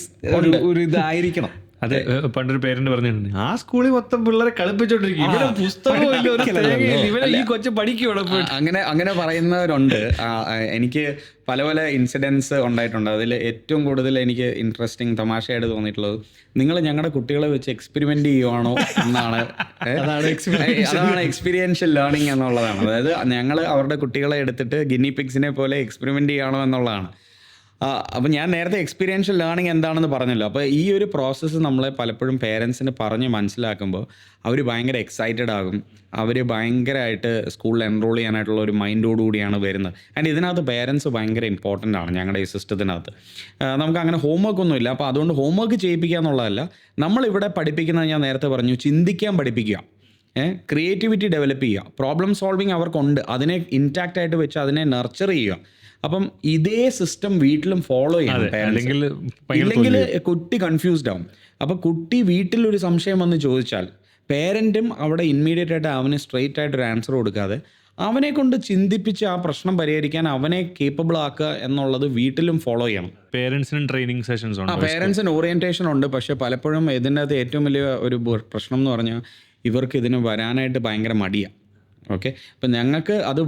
ഒരു ഇതായിരിക്കണം. അതെ, പണ്ടൊരു പേരന്റ് പറഞ്ഞിട്ടുണ്ട്, ആ സ്കൂളിൽ മൊത്തം പിള്ളേരെ കളിപ്പിച്ചോണ്ടിരിക്കും, ഇവിടെ പുസ്തകമില്ല, ഒരു തേങ്ങയില്ല, ഇവരെ ഈ കൊച്ചു പഠിക്കുവാണ്. അങ്ങനെ പറയുന്നവരുണ്ട്. എനിക്ക് പല പല ഇൻസിഡൻസ് ഉണ്ടായിട്ടുണ്ട്. അതിൽ ഏറ്റവും കൂടുതൽ എനിക്ക് ഇൻട്രസ്റ്റിംഗ് തമാശയായിട്ട് തോന്നിയിട്ടുള്ളത്, നിങ്ങൾ ഞങ്ങളുടെ കുട്ടികളെ വെച്ച് എക്സ്പെരിമെന്റ് ചെയ്യുവാണോ എന്നാണ്. അതാണ് എക്സ്പീരിയൻഷ്യൽ ലേണിംഗ് എന്നുള്ളതാണ്. അതായത് ഞങ്ങൾ അവരുടെ കുട്ടികളെ എടുത്തിട്ട് ഗിന്നി പിഗ്സിനെ പോലെ എക്സ്പെരിമെന്റ് ചെയ്യണോ എന്നുള്ളതാണ്. അപ്പോൾ ഞാൻ നേരത്തെ എക്സ്പീരിയൻഷ്യൽ ലേണിംഗ് എന്താണെന്ന് പറഞ്ഞല്ലോ. അപ്പോൾ ഈ ഒരു പ്രോസസ്സ് നമ്മളെ പലപ്പോഴും പേരൻസിന് പറഞ്ഞ് മനസ്സിലാക്കുമ്പോൾ അവർ ഭയങ്കര എക്സൈറ്റഡ് ആകും. അവർ ഭയങ്കരമായിട്ട് സ്കൂളിൽ എൻറോൾ ചെയ്യാനായിട്ടുള്ള ഒരു മൈൻഡോടുകൂടിയാണ് വരുന്നത്. ആൻഡ് ഇതിനകത്ത് പേരൻസ് ഭയങ്കര ഇമ്പോർട്ടൻ്റ് ആണ് ഞങ്ങളുടെ ഈ സിസ്റ്റത്തിനകത്ത്. നമുക്ക് അങ്ങനെ ഹോംവർക്ക് ഒന്നും ഇല്ല. അപ്പോൾ അതുകൊണ്ട് ഹോംവർക്ക് ചെയ്യിപ്പിക്കുക എന്നുള്ളതല്ല, നമ്മളിവിടെ പഠിപ്പിക്കുന്നത് ഞാൻ നേരത്തെ പറഞ്ഞു, ചിന്തിക്കാൻ പഠിപ്പിക്കുക, ക്രിയേറ്റിവിറ്റി ഡെവലപ്പ് ചെയ്യുക, പ്രോബ്ലം സോൾവിങ് അവർക്കുണ്ട്, അതിനെ ഇൻടാക്റ്റ് ആയിട്ട് വെച്ച് അതിനെ നർച്ചർ ചെയ്യുക. അപ്പം ഇതേ സിസ്റ്റം വീട്ടിലും ഫോളോ ചെയ്യണം. ഇല്ലെങ്കിൽ കുട്ടി കൺഫ്യൂസ്ഡ് ആവും. അപ്പോൾ കുട്ടി വീട്ടിലൊരു സംശയം വന്ന് ചോദിച്ചാൽ പേരൻറ്റും അവിടെ ഇമ്മീഡിയറ്റ് ആയിട്ട് അവന് സ്ട്രെയിറ്റ് ആയിട്ടൊരു ആൻസർ കൊടുക്കാതെ അവനെ കൊണ്ട് ചിന്തിപ്പിച്ച് ആ പ്രശ്നം പരിഹരിക്കാൻ അവനെ കേപ്പബിൾ ആക്കുക എന്നുള്ളത് വീട്ടിലും ഫോളോ ചെയ്യണം. പേരൻസിനും ട്രെയിനിങ് സെഷൻസ് ഉണ്ട്, പേരൻസിന് ഓറിയൻറ്റേഷൻ ഉണ്ട്. പക്ഷേ പലപ്പോഴും ഇതിൻ്റെ അകത്ത് ഏറ്റവും വലിയ ഒരു പ്രശ്നം എന്ന് പറഞ്ഞാൽ ഇവർക്ക് ഇതിന് വരാനായിട്ട് ഭയങ്കര മടിയാണ്. ഓക്കെ, അപ്പം ഞങ്ങൾക്ക് അത്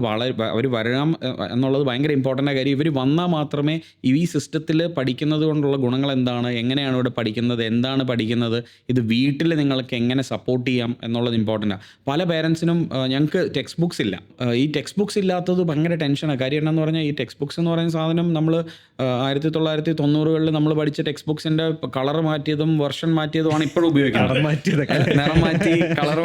അവർ വരാം എന്നുള്ളത് ഭയങ്കര ഇമ്പോർട്ടൻ്റ് കാര്യം. ഇവർ വന്നാൽ മാത്രമേ ഈ സിസ്റ്റത്തിൽ പഠിക്കുന്നത് കൊണ്ടുള്ള ഗുണങ്ങൾ എന്താണ്, എങ്ങനെയാണ് ഇവിടെ പഠിക്കുന്നത്, എന്താണ് പഠിക്കുന്നത്, ഇത് വീട്ടിൽ നിങ്ങൾക്ക് എങ്ങനെ സപ്പോർട്ട് ചെയ്യാം എന്നുള്ളത് ഇമ്പോർട്ടൻ്റാണ്. പല പേരൻസിനും ഞങ്ങൾക്ക് ടെക്സ്റ്റ് ബുക്സ് ഇല്ല. ഈ ടെക്സ്റ്റ് ബുക്സ് ഇല്ലാത്തത് ഭയങ്കര ടെൻഷനാണ്. കാര്യം എന്താണെന്ന് പറഞ്ഞാൽ ഈ ടെക്സ്റ്റ് ബുക്സ് എന്ന് പറയുന്ന സാധനം നമ്മൾ 1990-കളിൽ നമ്മൾ പഠിച്ച ടെക്സ്റ്റ് ബുക്സിൻ്റെ കളർ മാറ്റിയതും വെർഷൻ മാറ്റിയതുമാണ് ഇപ്പോഴും ഉപയോഗിക്കുന്നത്. നിറം മാറ്റി കളർ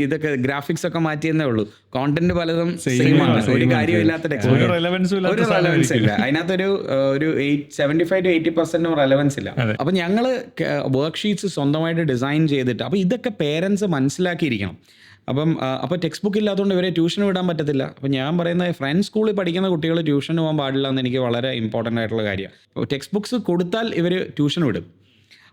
ഇതൊക്കെ ഗ്രാഫിക്സ് ഒക്കെ മാറ്റിയെന്നേ ഉള്ളൂ. കോണ്ടന്റ് പലതും സെയിം ആണ്. ഒരു കാര്യമില്ലാത്ത ടെക്സ്റ്റ് ബുക്ക്, ഒരു റെലവൻസ് ഇല്ല. അതിനകത്തൊരു 75-80% റെലവൻസ് ഇല്ല. അപ്പം ഞങ്ങൾ വർക്ക് ഷീറ്റ്സ് സ്വന്തമായിട്ട് ഡിസൈൻ ചെയ്തിട്ട്, അപ്പോൾ ഇതൊക്കെ പേരൻസ് മനസ്സിലാക്കിയിരിക്കണം. അപ്പോൾ ടെക്സ്റ്റ് ബുക്ക് ഇല്ലാത്തതുകൊണ്ട് ഇവരെ ട്യൂഷന് വിടാൻ പറ്റത്തില്ല. അപ്പോൾ ഞാൻ പറയുന്നത് ഫ്രണ്ട്സ് സ്കൂളിൽ പഠിക്കുന്ന കുട്ടികൾ ട്യൂഷന് പോകാൻ പാടില്ല എന്ന് എനിക്ക് വളരെ ഇമ്പോർട്ടൻ്റ് ആയിട്ടുള്ള കാര്യമാണ്. അപ്പോൾ ടെക്സ്റ്റ് ബുക്സ് കൊടുത്താൽ ഇവർ ട്യൂഷന് വിടും.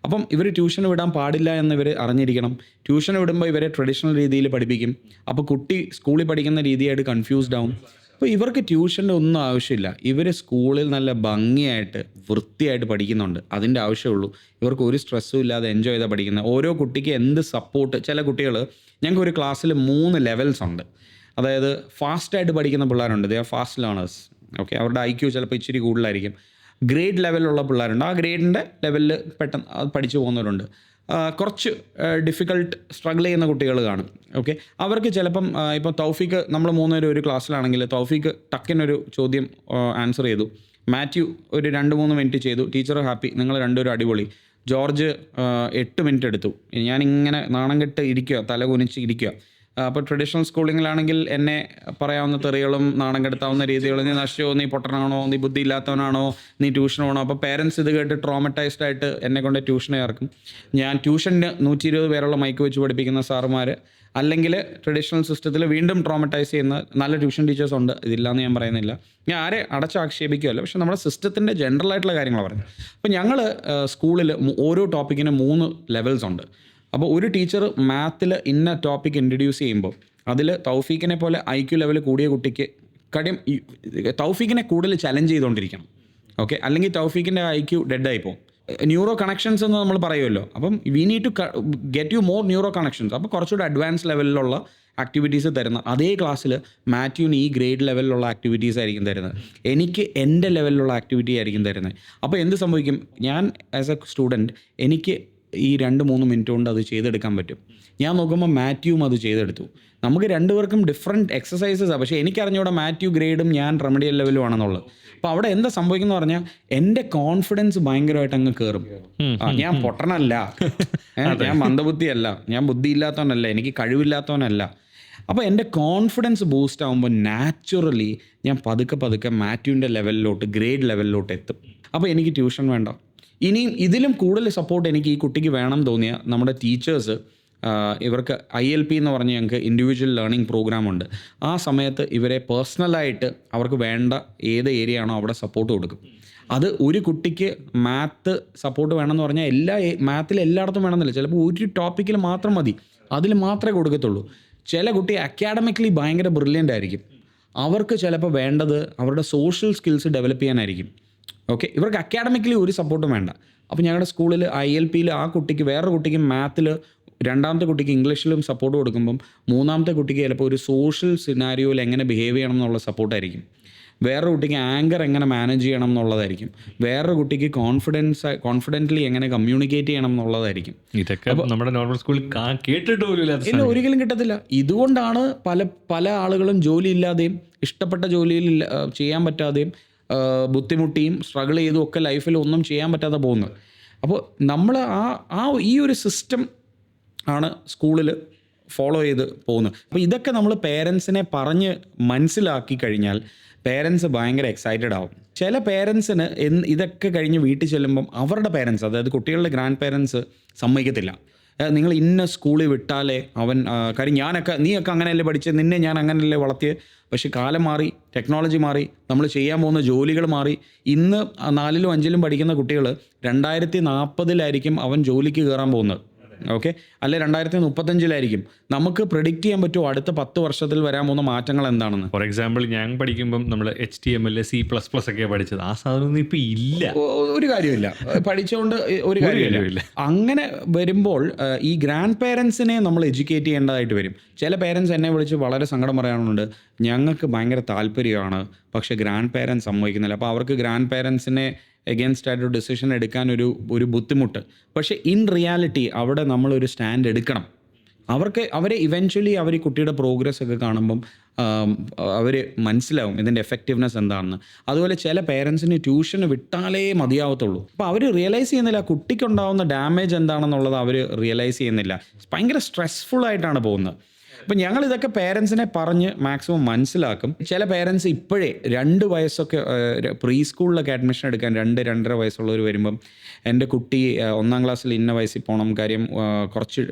അപ്പം ഇവർ ട്യൂഷന് വിടാൻ പാടില്ല എന്ന് ഇവർ അറിഞ്ഞിരിക്കണം. ട്യൂഷന് വിടുമ്പോൾ ഇവരെ ട്രഡീഷണൽ രീതിയിൽ പഠിപ്പിക്കും. അപ്പോൾ കുട്ടി സ്കൂളിൽ പഠിക്കുന്ന രീതിയായിട്ട് കൺഫ്യൂസ്ഡ് ആവും. അപ്പോൾ ഇവർക്ക് ട്യൂഷൻ്റെ ഒന്നും ആവശ്യമില്ല. ഇവർ സ്കൂളിൽ നല്ല ഭംഗിയായിട്ട് വൃത്തിയായിട്ട് പഠിക്കുന്നുണ്ട്, അതിൻ്റെ ആവശ്യമുള്ളൂ. ഇവർക്ക് ഒരു സ്ട്രെസ്സും ഇല്ലാതെ എൻജോയ് ചെയ്താൽ പഠിക്കുന്നത്. ഓരോ കുട്ടിക്ക് എന്ത് സപ്പോർട്ട്, ചില കുട്ടികൾ, ഞങ്ങൾക്ക് ഒരു ക്ലാസ്സിൽ 3 ലെവൽസ് ഉണ്ട്. അതായത് ഫാസ്റ്റായിട്ട് പഠിക്കുന്ന പിള്ളേരുണ്ട്, they are fast learners. Okay, അവരുടെ IQ ചിലപ്പോൾ ഇച്ചിരി കൂടുതലായിരിക്കും. ഗ്രേഡ് ലെവലിലുള്ള പിള്ളേരുണ്ട്, ആ ഗ്രേഡിൻ്റെ ലെവലിൽ പെട്ടെന്ന് അത് പഠിച്ചു പോകുന്നവരുണ്ട്. കുറച്ച് ഡിഫിക്കൾട്ട് സ്ട്രഗിൾ ചെയ്യുന്ന കുട്ടികൾ കാണും. ഓക്കെ, അവർക്ക് ചിലപ്പം ഇപ്പോൾ തൗഫീക്ക്, നമ്മൾ 3 പേരും ഒരു ക്ലാസ്സിലാണെങ്കിൽ തൗഫീക്ക് ടക്കിനൊരു ചോദ്യം ആൻസർ ചെയ്തു, മാത്യു ഒരു 2-3 മിനിറ്റ് ചെയ്തു, ടീച്ചർ ഹാപ്പി, നിങ്ങൾ രണ്ടുപേരും അടിപൊളി. ജോർജ് 8 മിനിറ്റ് എടുത്തു. ഞാനിങ്ങനെ നാണം കെട്ട് ഇരിക്കുക, തല കുനിച്ച് ഇരിക്കുക. അപ്പോൾ ട്രഡീഷണൽ സ്കൂളിങ്ങിലാണെങ്കിൽ എന്നെ പറയാവുന്ന തെറികളും നാണം കെടുത്താവുന്ന രീതികളും, നീ നശിച്ചോ, നീ പൊട്ടനാണോ, നീ ബുദ്ധി ഇല്ലാത്തവനാണോ, നീ ട്യൂഷൻ പോകണോ. അപ്പോൾ പേരൻസ് ഇത് കേട്ട് ട്രോമറ്റൈസ്ഡ് ആയിട്ട് എന്നെ കൊണ്ട് ട്യൂഷനെ ഇറക്കും. ഞാൻ ട്യൂഷന് 120 പേരുള്ള മൈക്ക് വെച്ച് പഠിപ്പിക്കുന്ന സാറുമാർ, അല്ലെങ്കിൽ ട്രഡീഷണൽ സിസ്റ്റത്തിൽ വീണ്ടും ട്രോമറ്റൈസ് ചെയ്യുന്ന നല്ല ട്യൂഷൻ ടീച്ചേഴ്സ് ഉണ്ട്, ഇതില്ലാന്ന് ഞാൻ പറയുന്നില്ല, ഞാൻ ആരെ അടച്ചാക്ഷേപിക്കുകയല്ല. പക്ഷേ നമ്മുടെ സിസ്റ്റത്തിൻ്റെ ജനറൽ ആയിട്ടുള്ള കാര്യങ്ങളാണ് പറയുന്നത്. അപ്പോൾ ഞങ്ങൾ സ്കൂളിൽ ഓരോ ടോപ്പിക്കിന് 3 ലെവൽസ് ഉണ്ട്. അപ്പോൾ ഒരു ടീച്ചർ മാത്തിൽ ഇന്ന ടോപ്പിക് ഇൻട്രൊഡ്യൂസ് ചെയ്യുമ്പോൾ അതിൽ തൗഫീക്കിനെ പോലെ IQ ലെവൽ കൂടിയ കുട്ടിക്ക് തൗഫീക്കിനെ കൂടുതൽ ചലഞ്ച് ചെയ്തുകൊണ്ടിരിക്കണം. ഓക്കെ, അല്ലെങ്കിൽ തൗഫീക്കിൻ്റെ IQ ഡെഡായി പോകും. ന്യൂറോ കണക്ഷൻസ് എന്ന് നമ്മൾ പറയുമല്ലോ. അപ്പം we need to get you more neuro connections. അപ്പോൾ കുറച്ചുകൂടി അഡ്വാൻസ് ലെവലിലുള്ള ആക്ടിവിറ്റീസ് തരുന്ന അതേ ക്ലാസ്സിൽ മാത്യുവിന് ഈ ഗ്രേഡ് ലെവലിലുള്ള ആക്ടിവിറ്റീസ് ആയിരിക്കും തരുന്നത്, എനിക്ക് എൻ്റെ ലെവലിലുള്ള ആക്ടിവിറ്റി ആയിരിക്കും തരുന്നത്. അപ്പോൾ എന്ത് സംഭവിക്കും, ഞാൻ ആസ് എ സ്റ്റുഡൻറ്റ് എനിക്ക് ഈ 2-3 മിനിറ്റ് കൊണ്ട് അത് ചെയ്തെടുക്കാൻ പറ്റും. ഞാൻ നോക്കുമ്പോൾ മാത്യുവും അത് ചെയ്തെടുത്തു. നമുക്ക് രണ്ടുപേർക്കും ഡിഫറെൻറ്റ് എക്സസൈസസാണ്, പക്ഷേ എനിക്കറിഞ്ഞൂടെ മാത്യു ഗ്രേഡും ഞാൻ റെമഡിയൽ ലെവലും ആണെന്നുള്ളത്. അപ്പോൾ അവിടെ എന്താ സംഭവിക്കുന്നത് പറഞ്ഞാൽ എൻ്റെ കോൺഫിഡൻസ് ഭയങ്കരമായിട്ട് അങ്ങ് കയറും. ഞാൻ പൊട്ടനല്ല, ഞാൻ മന്ദബുദ്ധിയല്ല, ഞാൻ ബുദ്ധിയില്ലാത്തവനല്ല, എനിക്ക് കഴിവില്ലാത്തവനല്ല. അപ്പോൾ എൻ്റെ കോൺഫിഡൻസ് ബൂസ്റ്റ് ആകുമ്പോൾ നാച്ചുറലി ഞാൻ പതുക്കെ മാത്യുവിൻ്റെ ലെവലിലോട്ട് ഗ്രേഡ് ലെവലിലോട്ട് എത്തും. അപ്പോൾ എനിക്ക് ട്യൂഷൻ വേണ്ട. ഇനിയും ഇതിലും കൂടുതൽ സപ്പോർട്ട് എനിക്ക് ഈ കുട്ടിക്ക് വേണം തോന്നിയ നമ്മുടെ ടീച്ചേഴ്സ്, ഇവർക്ക് ILP എന്ന് പറഞ്ഞ് ഞങ്ങൾക്ക് ഇൻഡിവിജ്വൽ ലേണിംഗ് പ്രോഗ്രാം ഉണ്ട്. ആ സമയത്ത് ഇവരെ പേഴ്സണലായിട്ട് അവർക്ക് വേണ്ട ഏത് ഏരിയ ആണോ അവിടെ സപ്പോർട്ട് കൊടുക്കും. അത് ഒരു കുട്ടിക്ക് മാത്ത് സപ്പോർട്ട് വേണമെന്ന് പറഞ്ഞാൽ മാത്തിൽ എല്ലായിടത്തും വേണമെന്നില്ല. ചിലപ്പോൾ ഒരു ടോപ്പിക്കിൽ മാത്രം മതി, അതിൽ മാത്രമേ കൊടുക്കത്തുള്ളൂ. ചില കുട്ടി അക്കാഡമിക്കലി ഭയങ്കര ബ്രില്യൻ്റ് ആയിരിക്കും, അവർക്ക് ചിലപ്പോൾ വേണ്ടത് അവരുടെ സോഷ്യൽ സ്കിൽസ് ഡെവലപ്പ് ചെയ്യാനായിരിക്കും. ഓക്കെ, ഇവർക്ക് അക്കാഡമിക്കലി ഒരു സപ്പോർട്ടും വേണ്ട. അപ്പോൾ ഞങ്ങളുടെ സ്കൂളിൽ ILPയിൽ ആ കുട്ടിക്ക്, വേറൊരു കുട്ടിക്ക് മാത്തിൽ, രണ്ടാമത്തെ കുട്ടിക്ക് ഇംഗ്ലീഷിലും സപ്പോർട്ട് കൊടുക്കുമ്പം മൂന്നാമത്തെ കുട്ടിക്ക് ചിലപ്പോൾ ഒരു സോഷ്യൽ സിനാരിയോയിൽ എങ്ങനെ ബിഹേവ് ചെയ്യണം എന്നുള്ള സപ്പോർട്ടായിരിക്കും. വേറൊരു കുട്ടിക്ക് ആങ്കർ എങ്ങനെ മാനേജ് ചെയ്യണം എന്നുള്ളതായിരിക്കും. വേറൊരു കുട്ടിക്ക് കോൺഫിഡൻ്റ്ലി എങ്ങനെ കമ്മ്യൂണിക്കേറ്റ് ചെയ്യണം എന്നുള്ളതായിരിക്കും. ഇതൊക്കെ നമ്മുടെ നോർമൽ സ്കൂളിൽ കേട്ടിട്ട് പോലും ഇല്ല, ഒരിക്കലും കിട്ടത്തില്ല. ഇതുകൊണ്ടാണ് പല ആളുകളും ജോലി ഇല്ലാതെയും ഇഷ്ടപ്പെട്ട ജോലിയിൽ ചെയ്യാൻ പറ്റാതെയും ബുദ്ധിമുട്ടിയും സ്ട്രഗിൾ ചെയ്തും ഒക്കെ ലൈഫിൽ ഒന്നും ചെയ്യാൻ പറ്റാതെ പോകുന്നത്. അപ്പോൾ നമ്മൾ ഈ ഒരു സിസ്റ്റം ആണ് സ്കൂളിൽ ഫോളോ ചെയ്ത് പോകുന്നത്. അപ്പോൾ ഇതൊക്കെ നമ്മൾ പേരൻസിനെ പറഞ്ഞ് മനസ്സിലാക്കി കഴിഞ്ഞാൽ പേരൻസ് ഭയങ്കര എക്സൈറ്റഡ് ആവും. ചില പേരൻസിന് ഇതൊക്കെ കഴിഞ്ഞ് വീട്ടിൽ ചെല്ലുമ്പം അവരുടെ പേരൻസ്, അതായത് കുട്ടികളുടെ ഗ്രാൻഡ് പേരൻസ് സമ്മതിക്കത്തില്ല. നിങ്ങൾ ഇന്ന സ്കൂളിൽ വിട്ടാലേ അവൻ, കാര്യം നീയൊക്കെ അങ്ങനെയല്ലേ പഠിച്ചത്, നിന്നെ ഞാൻ അങ്ങനെയല്ലേ വളർത്തിയത്. പക്ഷെ കാലം മാറി, ടെക്നോളജി മാറി, നമ്മൾ ചെയ്യാൻ പോകുന്ന ജോലികൾ മാറി. ഇന്ന് 4ലും 5ലും പഠിക്കുന്ന കുട്ടികൾ 2040 അവൻ ജോലിക്ക് കയറാൻ പോകുന്നത്. ഓക്കെ, അല്ലെ 2035 നമുക്ക് പ്രെഡിക്റ്റ് ചെയ്യാൻ പറ്റുമോ അടുത്ത 10 വർഷത്തിൽ വരാൻ പോകുന്ന മാറ്റങ്ങൾ എന്താണെന്ന്? ഫോർ എക്സാമ്പിൾ ഞാൻ പഠിക്കുമ്പം നമ്മൾ HTML C++ ഒക്കെ പഠിച്ചത്, ആ സാധനം ഇപ്പം ഇല്ല, ഒരു കാര്യമില്ല, പഠിച്ചുകൊണ്ട് ഒരു കാര്യമില്ല. അങ്ങനെ വരുമ്പോൾ ഈ ഗ്രാൻഡ് പേരൻസിനെ നമ്മൾ എഡ്യൂക്കേറ്റ് ചെയ്യേണ്ടതായിട്ട് വരും. ചില പേരൻസ് എന്നെ വിളിച്ച് വളരെ സങ്കടം പറയാനുണ്ട്, ഞങ്ങൾക്ക് ഭയങ്കര താല്പര്യമാണ് പക്ഷേ ഗ്രാൻഡ് പേരൻസ് സമ്മതിക്കുന്നില്ല. അപ്പോൾ അവർക്ക് ഗ്രാൻഡ് പേരൻസിനെ എഗെയിൻസ്റ്റ് ആയിട്ടൊരു ഡിസിഷൻ എടുക്കാൻ ഒരു ബുദ്ധിമുട്ട്. പക്ഷേ ഇൻ റിയാലിറ്റി അവിടെ നമ്മളൊരു സ്റ്റാൻഡ് എടുക്കണം. അവരെ ഇവൻച്വലി അവർ കുട്ടിയുടെ പ്രോഗ്രസ് ഒക്കെ കാണുമ്പം അവർ മനസ്സിലാവും ഇതിൻ്റെ എഫക്റ്റീവ്നെസ് എന്താണെന്ന്. അതുപോലെ ചില പേരൻസിന് ട്യൂഷന് വിട്ടാലേ മതിയാവത്തുള്ളൂ. അപ്പോൾ അവർ റിയലൈസ് ചെയ്യുന്നില്ല കുട്ടിക്കുണ്ടാവുന്ന ഡാമേജ് എന്താണെന്നുള്ളത് അവർ റിയലൈസ് ചെയ്യുന്നില്ല. ഭയങ്കര സ്ട്രെസ്ഫുൾ ആയിട്ടാണ് പോകുന്നത്. അപ്പം ഞങ്ങളിതൊക്കെ പേരൻസിനെ പറഞ്ഞ് മാക്സിമം മനസ്സിലാക്കും. ചില പേരൻസ് ഇപ്പോഴേ 2 വയസ്സൊക്കെ പ്രീ സ്കൂളിലൊക്കെ അഡ്മിഷൻ എടുക്കാൻ 2-2.5 വയസ്സുള്ളവർ വരുമ്പം എൻ്റെ കുട്ടി 1ാം ക്ലാസ്സിൽ ഇന്ന വയസ്സിൽ പോകണം, കാര്യം കുറച്ച്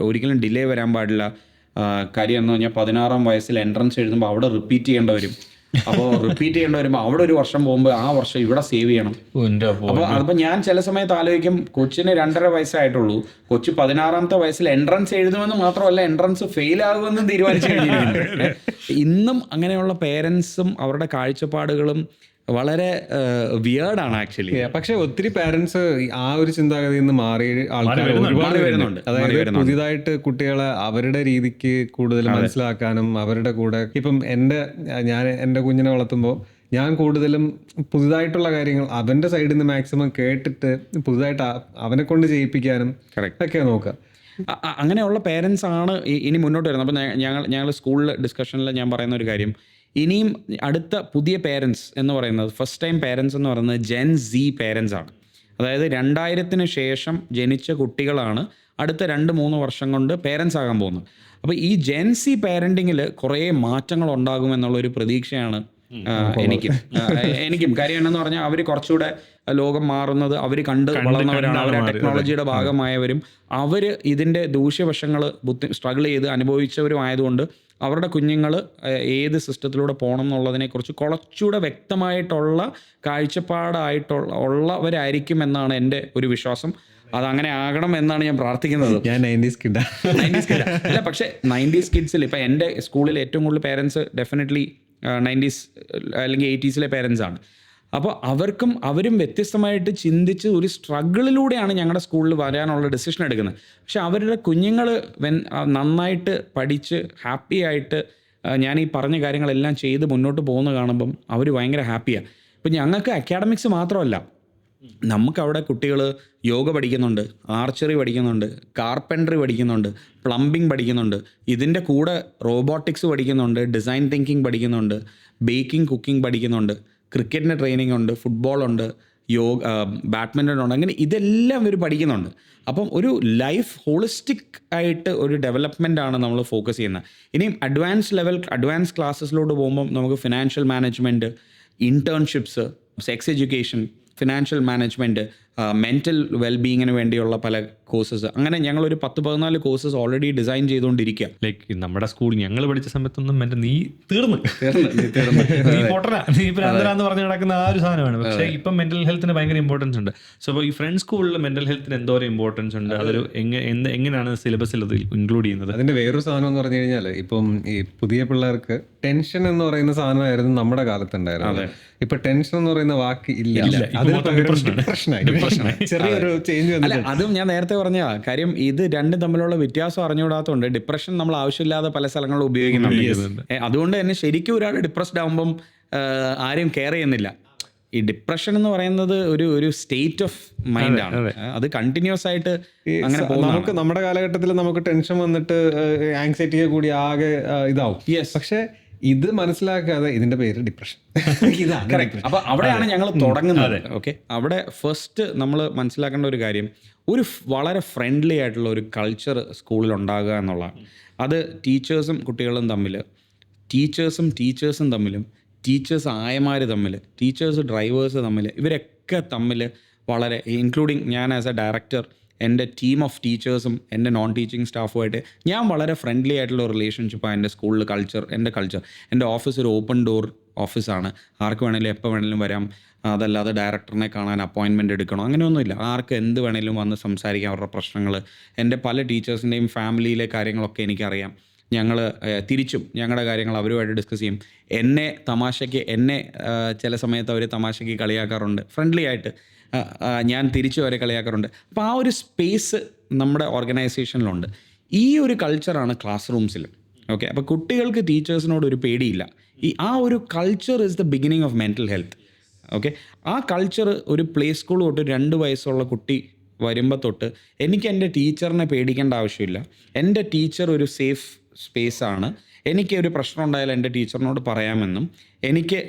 ഒരിക്കലും ഡിലേ വരാൻ പാടില്ല, കാര്യം എന്ന് പറഞ്ഞാൽ 16ാം വയസ്സിൽ എൻട്രൻസ് എഴുതുമ്പോൾ അവിടെ റിപ്പീറ്റ് ചെയ്യേണ്ടി വരും. അപ്പോൾ റിപ്പീറ്റ് ചെയ്യേണ്ടി വരുമ്പോൾ അവിടെ ഒരു വർഷം പോകുമ്പോൾ ആ വർഷം ഇവിടെ സേവ് ചെയ്യണം. അപ്പോൾ ഞാൻ ചില സമയത്ത് ആലോചിക്കും, കൊച്ചിന് 2.5 വയസ്സായിട്ടുള്ളൂ, കൊച്ചു 16ാമത്തെ വയസ്സിൽ എൻട്രൻസ് എഴുതുമെന്ന് മാത്രമല്ല എൻട്രൻസ് ഫെയിൽ ആകുമെന്നും തീരുമാനിച്ചു കഴിഞ്ഞിരിക്കുന്നു. ഇന്നും അങ്ങനെയുള്ള പേരൻസും അവരുടെ കാഴ്ചപ്പാടുകളും വളരെ വിയേർഡാണ് ആക്ച്വലി. പക്ഷെ ഒത്തിരി പാരന്റ്സ് ആ ഒരു ചിന്താഗതിയിൽ നിന്ന് മാറി ആൾക്കാർ ഒരുപാട് വരുന്നുണ്ട്. അതായത് പുതിയതായിട്ട് കുട്ടികളെ അവരുടെ രീതിക്ക് കൂടുതൽ മനസ്സിലാക്കാനും അവരുടെ കൂടെ, ഇപ്പം എൻ്റെ കുഞ്ഞിനെ വളർത്തുമ്പോൾ ഞാൻ കൂടുതലും പുതുതായിട്ടുള്ള കാര്യങ്ങൾ അവൻ്റെ സൈഡിൽ നിന്ന് മാക്സിമം കേട്ടിട്ട് പുതുതായിട്ട് അവനെ കൊണ്ട് ചെയ്യിപ്പിക്കാനും ഒക്കെ നോക്കുക. അങ്ങനെയുള്ള പേരൻസ് ആണ് ഇനി മുന്നോട്ട് വരുന്നത്. അപ്പം ഞങ്ങൾ സ്കൂളിൽ ഡിസ്കഷനിൽ ഞാൻ പറയുന്ന ഒരു കാര്യം, ഇനിയും അടുത്ത പുതിയ പേരൻസ് എന്ന് പറയുന്നത്, ഫസ്റ്റ് ടൈം പേരൻസ് എന്ന് പറയുന്നത് ജെൻ Z പേരൻസ് ആണ്. അതായത് 2000-ന് ശേഷം ജനിച്ച കുട്ടികളാണ് അടുത്ത 2-3 വർഷം കൊണ്ട് പേരൻസ് ആകാൻ പോകുന്നത്. അപ്പോൾ ഈ ജെൻ Z പേരൻറ്റിങ്ങിൽ കുറേ മാറ്റങ്ങൾ ഉണ്ടാകുമെന്നുള്ളൊരു പ്രതീക്ഷയാണ് എനിക്കും. കാര്യം എന്നു പറഞ്ഞാൽ അവർ കുറച്ചുകൂടെ ലോകം മാറുന്നത് അവർ കണ്ട് വളർന്നവരാണ്, അവർ ടെക്നോളജിയുടെ ഭാഗമായവരും അവർ ഇതിൻ്റെ ദൂഷ്യവശങ്ങൾ സ്ട്രഗിൾ ചെയ്ത് അനുഭവിച്ചവരും ആയതുകൊണ്ട് അവരുടെ കുഞ്ഞുങ്ങൾ ഏത് സിസ്റ്റത്തിലൂടെ പോകണം എന്നുള്ളതിനെക്കുറിച്ച് കുറച്ചുകൂടെ വ്യക്തമായിട്ടുള്ള കാഴ്ചപ്പാടായിട്ടുള്ളവരായിരിക്കും എന്നാണ് എൻ്റെ ഒരു വിശ്വാസം. അതങ്ങനെ ആകണം എന്നാണ് ഞാൻ പ്രാർത്ഥിക്കുന്നത്. ഞാൻ 90s കിഡ് അല്ല, പക്ഷേ 90s കിഡ്സിൽ ഇപ്പം എൻ്റെ സ്കൂളിൽ ഏറ്റവും കൂടുതൽ പേരൻസ് ഡെഫിനറ്റ്ലി 90s അല്ലെങ്കിൽ 80s പേരൻസ് ആണ്. അപ്പോൾ അവരും വ്യത്യസ്തമായിട്ട് ചിന്തിച്ച് ഒരു സ്ട്രഗിളിലൂടെയാണ് ഞങ്ങളുടെ സ്കൂളിൽ വരാനുള്ള ഡിസിഷൻ എടുക്കുന്നത്. പക്ഷെ അവരുടെ കുഞ്ഞുങ്ങൾ നന്നായിട്ട് പഠിച്ച് ഹാപ്പി ആയിട്ട് ഞാൻ ഈ പറഞ്ഞ കാര്യങ്ങളെല്ലാം ചെയ്ത് മുന്നോട്ട് പോകുന്ന കാണുമ്പം അവർ ഭയങ്കര ഹാപ്പിയാണ്. ഇപ്പം ഞങ്ങൾക്ക് അക്കാഡമിക്സ് മാത്രമല്ല, നമുക്കവിടെ കുട്ടികൾ യോഗ പഠിക്കുന്നുണ്ട്, ആർച്ചറി പഠിക്കുന്നുണ്ട്, കാർപ്പൻട്രി പഠിക്കുന്നുണ്ട്, പ്ലംബിംഗ് പഠിക്കുന്നുണ്ട്, ഇതിൻ്റെ കൂടെ റോബോട്ടിക്സ് പഠിക്കുന്നുണ്ട്, ഡിസൈൻ തിങ്കിങ് പഠിക്കുന്നുണ്ട്, ബേക്കിംഗ് കുക്കിംഗ് പഠിക്കുന്നുണ്ട്, ക്രിക്കറ്റിന് ട്രെയിനിങ് ഉണ്ട്, ഫുട്ബോളുണ്ട്, ബാഡ്മിൻ്റൺ ഉണ്ട്, അങ്ങനെ ഇതെല്ലാം ഇവർ പഠിക്കുന്നുണ്ട്. അപ്പം ഒരു ലൈഫ് ഹോളിസ്റ്റിക് ആയിട്ട് ഒരു ഡെവലപ്മെൻ്റ് ആണ് നമ്മൾ ഫോക്കസ് ചെയ്യുന്നത്. ഇനിയും അഡ്വാൻസ് ക്ലാസ്സസിലോട്ട് പോകുമ്പം നമുക്ക് financial management, internships, sex education, financial management, mental വെൽബീയിങ്ങിന് വേണ്ടിയുള്ള പല കോഴ്സസ്, അങ്ങനെ ഞങ്ങളൊരു 10-14 കോഴ്സസ് ഓൾറെഡി ഡിസൈൻ ചെയ്തുകൊണ്ടിരിക്കുക. ലൈക്ക് നമ്മുടെ സ്കൂൾ ഞങ്ങൾ പഠിച്ച സമയത്തൊന്നും എൻ്റെ നീ തീർന്ന് നീ പൊട്ടനാ, നീ ഭ്രാന്തരാന്ന് പറഞ്ഞ് നടക്കുന്ന ആ ഒരു സാധനമാണ്. പക്ഷേ ഇപ്പം മെന്റൽ ഹെൽത്തിന് ഭയങ്കര ഇമ്പോർട്ടൻസ് ഉണ്ട്. സോ അപ്പോൾ ഈ ഫ്രണ്ട്സ് സ്കൂളിൽ മെന്റൽ ഹെൽത്തിന് എന്തോരം ഇമ്പോർട്ടൻസ് ഉണ്ട്, അതൊരു എങ്ങനെയാണ് സിലബസിൽ അത് ഇൻക്ലൂഡ് ചെയ്യുന്നത്? അതിന്റെ വേറൊരു സാധനം എന്ന് പറഞ്ഞു കഴിഞ്ഞാൽ ഇപ്പം ഈ പുതിയ പിള്ളേർക്ക് ടെൻഷൻ എന്ന് പറയുന്ന സാധനമായിരുന്നു നമ്മുടെ കാലത്തുണ്ടായിരുന്നത്. ഇപ്പൊ ടെൻഷൻ എന്ന് പറയുന്ന വാക്ക് ഇല്ല, അതിന് പകരം ഡിപ്രഷനായി. ചെറിയൊരു ചേഞ്ച് അല്ല, അതും ഞാൻ നേരത്തെ പറഞ്ഞ കാര്യം, ഇത് രണ്ടും തമ്മിലുള്ള വ്യത്യാസം അറിഞ്ഞുകൂടാത്തതുകൊണ്ട് ഡിപ്രഷൻ നമ്മൾ ആവശ്യമില്ലാതെ പല സ്ഥലങ്ങളിലും ഉപയോഗിക്കുന്നുണ്ട്. അതുകൊണ്ട് തന്നെ ശരിക്കും ഒരാൾ ഡിപ്രസ്ഡ് ആകുമ്പം ആരും കെയർ ചെയ്യുന്നില്ല. ഈ ഡിപ്രഷൻ എന്ന് പറയുന്നത് ഒരു സ്റ്റേറ്റ് ഓഫ് മൈൻഡ് ആണ്. അത് കണ്ടിന്യൂസ് ആയിട്ട് അങ്ങനെ നമുക്ക് നമ്മുടെ കാലഘട്ടത്തിൽ നമുക്ക് ടെൻഷൻ വന്നിട്ട് ആങ്സൈറ്റി കൂടി ആകെ ഇതാവും. പക്ഷെ ഇത് മനസ്സിലാക്കാതെ ഇതിന്റെ പേര് ഡിപ്രഷൻ. അപ്പൊ അവിടെയാണ് ഞങ്ങൾ തുടങ്ങുന്നത്. ഓക്കെ, അവിടെ ഫസ്റ്റ് നമ്മൾ മനസ്സിലാക്കേണ്ട ഒരു കാര്യം, ഒരു വളരെ ഫ്രണ്ട്ലി ആയിട്ടുള്ള ഒരു കൾച്ചർ സ്കൂളിൽ ഉണ്ടാകുക എന്നുള്ളതാണ്. അത് ടീച്ചേഴ്സും കുട്ടികളും തമ്മിൽ, ടീച്ചേഴ്സും തമ്മിലും, ടീച്ചേഴ്സ് ആയമാർ തമ്മിൽ, ടീച്ചേഴ്സ് ഡ്രൈവേഴ്സ് തമ്മിൽ, ഇവരൊക്കെ തമ്മിൽ വളരെ, ഇൻക്ലൂഡിങ് ഞാൻ ആസ് എ ഡയറക്ടർ, എൻ്റെ ടീം ഓഫ് ടീച്ചേഴ്സും എൻ്റെ നോൺ ടീച്ചിങ് സ്റ്റാഫുമായിട്ട് ഞാൻ വളരെ ഫ്രണ്ട്ലി ആയിട്ടുള്ള റിലേഷൻഷിപ്പാണ് എൻ്റെ സ്കൂളിൽ എൻ്റെ ഓഫീസ് ഒരു ഓപ്പൺ ഡോർ ഓഫീസാണ്. ആർക്ക് വേണമെങ്കിലും എപ്പോൾ വേണമെങ്കിലും വരാം. അതല്ലാതെ ഡയറക്ടറിനെ കാണാൻ അപ്പോയിൻമെൻ്റ് എടുക്കണോ അങ്ങനെയൊന്നുമില്ല. ആർക്ക് എന്ത് വേണമെങ്കിലും വന്ന് സംസാരിക്കാം, അവരുടെ പ്രശ്നങ്ങൾ. എൻ്റെ പല ടീച്ചേഴ്സിൻ്റെയും ഫാമിലിയിലെ കാര്യങ്ങളൊക്കെ എനിക്കറിയാം. ഞങ്ങൾ തിരിച്ചും ഞങ്ങളുടെ കാര്യങ്ങൾ അവരുമായിട്ട് ഡിസ്കസ് ചെയ്യും. എന്നെ ചില സമയത്ത് അവർ തമാശയ്ക്ക് കളിയാക്കാറുണ്ട്, ഫ്രണ്ട്ലി ആയിട്ട്. ഞാൻ തിരിച്ചു വരെ കളിയാക്കാറുണ്ട്. അപ്പോൾ ആ ഒരു സ്പേസ് നമ്മുടെ ഓർഗനൈസേഷനിലുണ്ട്. ഈ ഒരു കൾച്ചറാണ് ക്ലാസ് റൂംസിൽ. ഓക്കെ, അപ്പോൾ കുട്ടികൾക്ക് ടീച്ചേഴ്സിനോട് ഒരു പേടിയില്ല. ആ ഒരു culture is the beginning of mental health. Okay, ആ കൾച്ചർ ഒരു പ്ലേ സ്കൂൾ തൊട്ട് 2 വയസ്സുള്ള കുട്ടി വരുമ്പോൾ തൊട്ട് എനിക്ക് എൻ്റെ ടീച്ചറിനെ പേടിക്കേണ്ട ആവശ്യമില്ല. എൻ്റെ ടീച്ചർ ഒരു സേഫ് സ്പേസാണ്. എനിക്കൊരു പ്രശ്നം ഉണ്ടായാൽ എൻ്റെ ടീച്ചറിനോട് പറയാമെന്നും,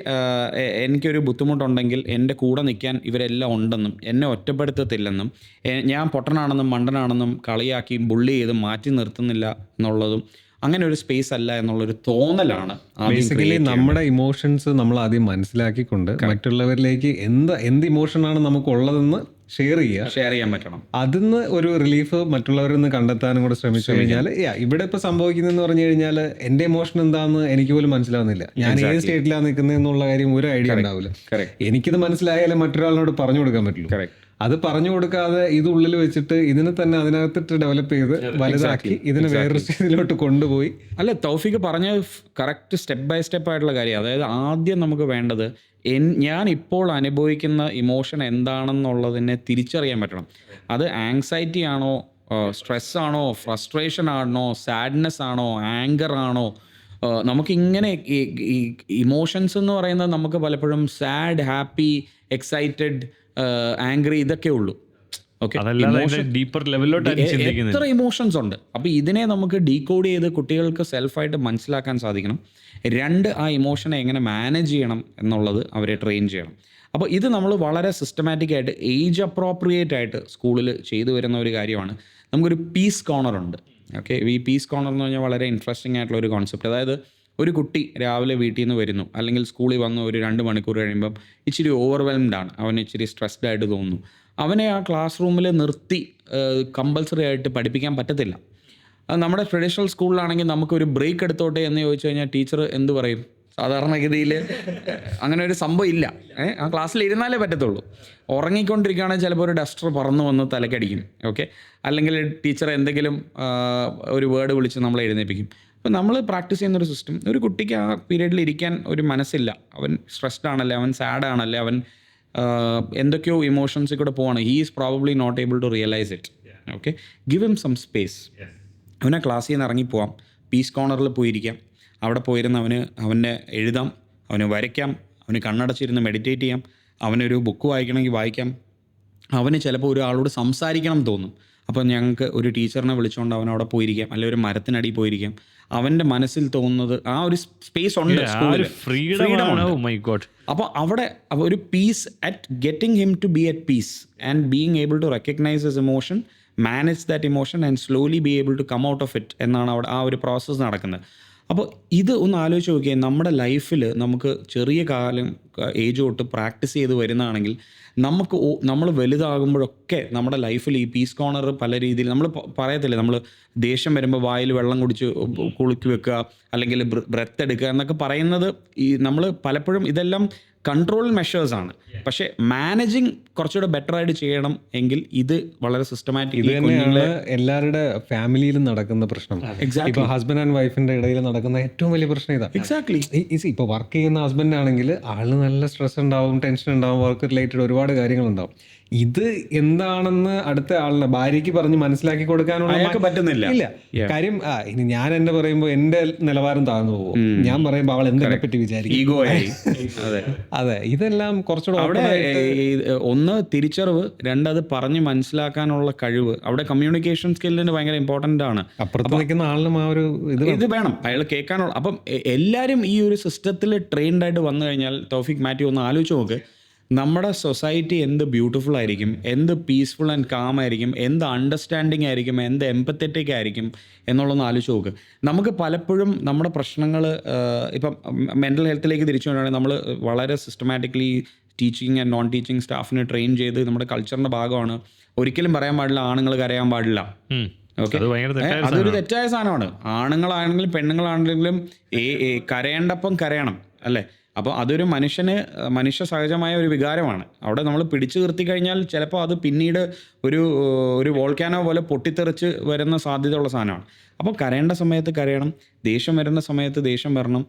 എനിക്കൊരു ബുദ്ധിമുട്ടുണ്ടെങ്കിൽ എൻ്റെ കൂടെ നിൽക്കാൻ ഇവരെല്ലാം ഉണ്ടെന്നും, എന്നെ ഒറ്റപ്പെടുത്തത്തില്ലെന്നും, ഞാൻ പൊട്ടനാണെന്നും മണ്ടനാണെന്നും കളിയാക്കി ബുള്ളി ചെയ്ത് മാറ്റി നിർത്തുന്നില്ല എന്നുള്ളതും, അങ്ങനെ ഒരു സ്പേസ് അല്ല എന്നുള്ളൊരു തോന്നലാണ്. ബേസിക്കലി നമ്മുടെ ഇമോഷൻസ് നമ്മൾ ആദ്യം മനസ്സിലാക്കിക്കൊണ്ട് മറ്റുള്ളവരിലേക്ക് എന്ത് ഇമോഷനാണ് നമുക്കുള്ളതെന്ന് ഷെയർ ചെയ്യാൻ പറ്റണം. അതിന്ന് ഒരു റിലീഫ് മറ്റുള്ളവരിൽ നിന്ന് കണ്ടെത്താനും കൂടെ ശ്രമിച്ചു കഴിഞ്ഞാൽ, ഇവിടെ ഇപ്പൊ സംഭവിക്കുന്നതെന്ന് പറഞ്ഞു കഴിഞ്ഞാൽ എൻ്റെ ഇമോഷൻ എന്താണെന്ന് എനിക്ക് പോലും മനസ്സിലാവുന്നില്ല. ഞാൻ ഏത് സ്റ്റേറ്റിലാണ് നിൽക്കുന്നത് എന്നുള്ള കാര്യം ഒരു ഐഡിയ ഉണ്ടാവില്ല. എനിക്കിത് മനസ്സിലായാലേ മറ്റൊരാളിനോട് പറഞ്ഞു കൊടുക്കാൻ പറ്റുള്ളൂ. അത് പറഞ്ഞു കൊടുക്കാതെ ഇത് ഉള്ളിൽ വെച്ചിട്ട് ഇതിനെ തന്നെ അതിനകത്തിട്ട് ഡെവലപ്പ് ചെയ്ത് വലുതാക്കി ഇതിനെ വേറൊരു സ്റ്റേജിലോട്ട് കൊണ്ടുപോയി. അല്ല, തൗഫീഖ് പറഞ്ഞ കറക്റ്റ് സ്റ്റെപ്പ് ബൈ സ്റ്റെപ്പ് ആയിട്ടുള്ള കാര്യം. അതായത് ആദ്യം നമുക്ക് വേണ്ടത് ഞാൻ ഇപ്പോൾ അനുഭവിക്കുന്ന ഇമോഷൻ എന്താണെന്നുള്ളതിനെ തിരിച്ചറിയാൻ പറ്റണം. അത് ആങ്സൈറ്റി ആണോ, സ്ട്രെസ് ആണോ, ഫ്രസ്ട്രേഷൻ ആണോ, സാഡ്നെസ് ആണോ, ആങ്കർ ആണോ. നമുക്കിങ്ങനെ ഈ ഇമോഷൻസ് എന്ന് പറയുന്നത് നമുക്ക് പലപ്പോഴും സാഡ്, ഹാപ്പി, എക്സൈറ്റഡ്, ആംഗ്രി ഇതൊക്കെ ഉള്ളൂ. ഓക്കെ, എത്ര ഇമോഷൻസ് ഉണ്ട്. അപ്പോൾ ഇതിനെ നമുക്ക് ഡീകോഡ് ചെയ്ത് കുട്ടികൾക്ക് സെൽഫായിട്ട് മനസ്സിലാക്കാൻ സാധിക്കണം. 2, ആ ഇമോഷനെ എങ്ങനെ മാനേജ് ചെയ്യണം എന്നുള്ളത് അവരെ ട്രെയിൻ ചെയ്യണം. അപ്പോൾ ഇത് നമ്മൾ വളരെ സിസ്റ്റമാറ്റിക് ആയിട്ട്, ഏജ് അപ്രോപ്രിയേറ്റ് ആയിട്ട് സ്കൂളിൽ ചെയ്തു വരുന്ന ഒരു കാര്യമാണ്. നമുക്കൊരു പീസ് കോർണർ ഉണ്ട്. ഓക്കെ, ഈ പീസ് കോർണർ എന്ന് പറഞ്ഞാൽ വളരെ ഇൻട്രസ്റ്റിംഗ് ആയിട്ടുള്ള ഒരു കോൺസെപ്റ്റ്. അതായത് ഒരു കുട്ടി രാവിലെ വീട്ടിൽ നിന്ന് വരുന്നു, അല്ലെങ്കിൽ സ്കൂളിൽ വന്ന് ഒരു 2 മണിക്കൂർ കഴിയുമ്പം ഇച്ചിരി ഓവർവെൽംഡ് ആണ്, അവന് ഇച്ചിരി സ്ട്രെസ്ഡ് ആയിട്ട് തോന്നുന്നു. അവനെ ആ ക്ലാസ് റൂമിൽ നിർത്തി കമ്പൽസറി ആയിട്ട് പഠിപ്പിക്കാൻ പറ്റത്തില്ല. നമ്മുടെ ട്രഡീഷണൽ സ്കൂളിലാണെങ്കിൽ നമുക്കൊരു ബ്രേക്ക് എടുത്തോട്ടെ എന്ന് ചോദിച്ചു കഴിഞ്ഞാൽ ടീച്ചർ എന്ത് പറയും? സാധാരണഗതിയിൽ അങ്ങനെ ഒരു സംഭവം ഇല്ല. ആ ക്ലാസ്സിൽ ഇരുന്നാലേ പറ്റത്തുള്ളൂ. ഉറങ്ങിക്കൊണ്ടിരിക്കുകയാണെങ്കിൽ ചിലപ്പോൾ ഒരു ഡസ്റ്റർ പറന്നു വന്ന് തലക്കടിക്കും. ഓക്കെ, അല്ലെങ്കിൽ ടീച്ചർ എന്തെങ്കിലും ഒരു വേർഡ് വിളിച്ച് നമ്മളെ എഴുന്നേൽപ്പിക്കും. അപ്പോൾ നമ്മൾ പ്രാക്ടീസ് ചെയ്യുന്നൊരു സിസ്റ്റം, ഒരു കുട്ടിക്ക് ആ പീരീഡിൽ ഇരിക്കാൻ ഒരു മനസ്സില്ല, അവൻ സ്ട്രെസ്ഡ് ആണല്ലേ, അവൻ സാഡ് ആണല്ലേ, അവൻ എന്തൊക്കെയോ ഇമോഷൻസിൽ കൂടെ പോവാണ്. He is probably not able to realise it. Okay, give him some space. അവനെ ക്ലാസ്സിൽ നിന്ന് ഇറങ്ങിപ്പോവാം, പീസ് കോർണറിൽ പോയിരിക്കാം. അവിടെ പോയിരുന്ന് അവനെ എഴുതാം, അവന് വരയ്ക്കാം, അവന് കണ്ണടച്ചിരുന്ന് മെഡിറ്റേറ്റ് ചെയ്യാം, അവനൊരു ബുക്ക് വായിക്കണമെങ്കിൽ വായിക്കാം. അവന് ചിലപ്പോൾ ഒരാളോട് സംസാരിക്കണം തോന്നും. അപ്പോൾ ഞങ്ങൾക്ക് ഒരു ടീച്ചറിനെ വിളിച്ചുകൊണ്ട് അവനവിടെ പോയിരിക്കാം, അല്ലെങ്കിൽ ഒരു മരത്തിനടിയിൽ പോയിരിക്കാം. അവൻ്റെ മനസ്സിൽ തോന്നുന്നത് ആ ഒരു സ്പേസ് ഉണ്ട് സ്കൂളിൽ, ഫ്രീഡം. Oh my God. അപ്പോൾ അവിടെ ഒരു peace at getting him to be at peace and being able to recognise his emotion, manage that emotion and slowly be able to come out of it എന്നാണ് അവിടെ ആ ഒരു പ്രോസസ്സ് നടക്കുന്നത്. അപ്പോൾ ഇത് ഒന്ന് ആലോചിച്ച് നോക്കിയാൽ നമ്മുടെ ലൈഫിൽ നമുക്ക് ചെറിയ കാലം ഏജ് തൊട്ട് പ്രാക്ടീസ് ചെയ്ത് വരുന്നതാണെങ്കിൽ നമ്മൾ വലുതാകുമ്പോഴൊക്കെ നമ്മുടെ ലൈഫിൽ ഈ പീസ് കോർണർ പല രീതിയിൽ നമ്മൾ പറയത്തില്ലേ, നമ്മൾ ദേഷ്യം വരുമ്പോൾ വായിൽ വെള്ളം കുടിച്ച് കുളുക്കി വെക്കുക അല്ലെങ്കിൽ ബ്രെത്ത് എടുക്കുക എന്നൊക്കെ പറയുന്നത് ഈ നമ്മൾ പലപ്പോഴും ഇതെല്ലാം കൺട്രോൾ മെഷേഴ്സാണ്. പക്ഷേ മാനേജിങ് കുറച്ചുകൂടെ ബെറ്റർ ആയിട്ട് ചെയ്യണം എങ്കിൽ ഇത് വളരെ സിസ്റ്റമാറ്റിക്. ഇത് തന്നെയാണ് എല്ലാവരുടെ ഫാമിലിയിലും നടക്കുന്ന പ്രശ്നം. ഇപ്പൊ ഹസ്ബൻഡ് ആൻഡ് വൈഫിന്റെ ഇടയിൽ നടക്കുന്ന ഏറ്റവും വലിയ പ്രശ്നം ഇതാ. എക്സാക്ട്ലി. ഇപ്പൊ വർക്ക് ചെയ്യുന്ന ഹസ്ബൻഡ് ആണെങ്കിൽ ആളിന് നല്ല സ്ട്രെസ് ഉണ്ടാവും, ടെൻഷൻ ഉണ്ടാവും, വർക്ക് റിലേറ്റഡ് ഒരുപാട് കാര്യങ്ങളുണ്ടാവും. ഇത് എന്താണെന്ന് അടുത്ത ആളിനെ ഭാര്യയ്ക്ക് പറഞ്ഞ് മനസ്സിലാക്കി കൊടുക്കാനുള്ള പറ്റുന്നില്ല. ഇല്ല. കാര്യം ഇനി ഞാൻ എന്നെ പറയുമ്പോൾ എന്റെ നിലവാരം താഴ്ന്നു പോകും, ഞാൻ പറയുമ്പോൾ അവൾ എന്തിനെ പറ്റി വിചാരിക്കും, ഈഗോ ആയി. അതെ, ഇതെല്ലാം കുറച്ചുകൂടെ അവിടെ ഒന്ന് തിരിച്ചറിവ്, രണ്ടത് പറഞ്ഞ് മനസ്സിലാക്കാനുള്ള കഴിവ്, അവിടെ കമ്മ്യൂണിക്കേഷൻ സ്കില്ലിന് ഭയങ്കര ഇമ്പോർട്ടൻ്റ് ആണ്. അപ്പുറത്ത് നിൽക്കുന്ന ആളിനും ആ ഒരു ഇത് വേണം, അയാൾ കേൾക്കാനുള്ള. അപ്പം എല്ലാവരും ഈ ഒരു സിസ്റ്റത്തിൽ ട്രെയിൻഡ് ആയിട്ട് വന്നു കഴിഞ്ഞാൽ തൗഫീഖ് മാത്യു ഒന്ന് ആലോചിച്ച് നോക്ക്, നമ്മുടെ സൊസൈറ്റി എന്ത് ബ്യൂട്ടിഫുൾ ആയിരിക്കും, എന്ത് പീസ്ഫുൾ ആൻഡ് കാം ആയിരിക്കും, എന്ത് അണ്ടർസ്റ്റാൻഡിങ് ആയിരിക്കും, എന്ത് എംപത്തറ്റിക് ആയിരിക്കും എന്നുള്ളതൊന്ന് ആലോചിച്ച് നോക്ക്. നമുക്ക് പലപ്പോഴും നമ്മുടെ പ്രശ്നങ്ങൾ ഇപ്പം മെൻ്റൽ ഹെൽത്തിലേക്ക് തിരിച്ചു വരികയാണെങ്കിൽ നമ്മൾ വളരെ systematically teaching and non teaching സ്റ്റാഫിനെ ട്രെയിൻ ചെയ്ത് നമ്മുടെ കൾച്ചറിൻ്റെ ഭാഗമാണ്. ഒരിക്കലും പറയാൻ പാടില്ല ആണുങ്ങൾ കരയാൻ പാടില്ല. ഓക്കെ, അതൊരു തെറ്റായ സാധനമാണ്. ആണുങ്ങളാണെങ്കിലും പെണ്ണുങ്ങളാണെങ്കിലും കരയേണ്ടപ്പം കരയണം അല്ലേ? അപ്പോൾ അതൊരു മനുഷ്യ സഹജമായ ഒരു വികാരമാണ്. അവിടെ നമ്മൾ പിടിച്ചു നിർത്തി കഴിഞ്ഞാൽ ചിലപ്പോൾ അത് പിന്നീട് ഒരു വോൾക്കാനോ പോലെ പൊട്ടിത്തെറിച്ച് വരുന്ന സാധ്യതയുള്ള സാധനമാണ്. അപ്പോൾ കരയേണ്ട സമയത്ത് കരയണം, ദേഷ്യം വരുന്ന സമയത്ത് ദേഷ്യം വരണം.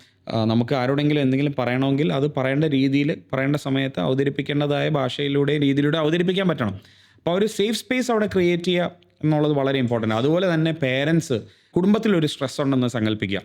നമുക്ക് ആരോടെങ്കിലും എന്തെങ്കിലും പറയണമെങ്കിൽ അത് പറയേണ്ട രീതിയിൽ പറയേണ്ട സമയത്ത് അവതരിപ്പിക്കേണ്ടതായ ഭാഷയിലൂടെ രീതിയിലൂടെ അവതരിപ്പിക്കാൻ പറ്റണം. അപ്പോൾ ഒരു സേഫ് സ്പേസ് അവിടെ ക്രിയേറ്റ് ചെയ്യുക എന്നുള്ളത് വളരെ ഇമ്പോർട്ടൻ്റ്. അതുപോലെ തന്നെ പേരൻസ്, കുടുംബത്തിലൊരു സ്ട്രെസ് ഉണ്ടെന്ന് സങ്കല്പിക്കുക.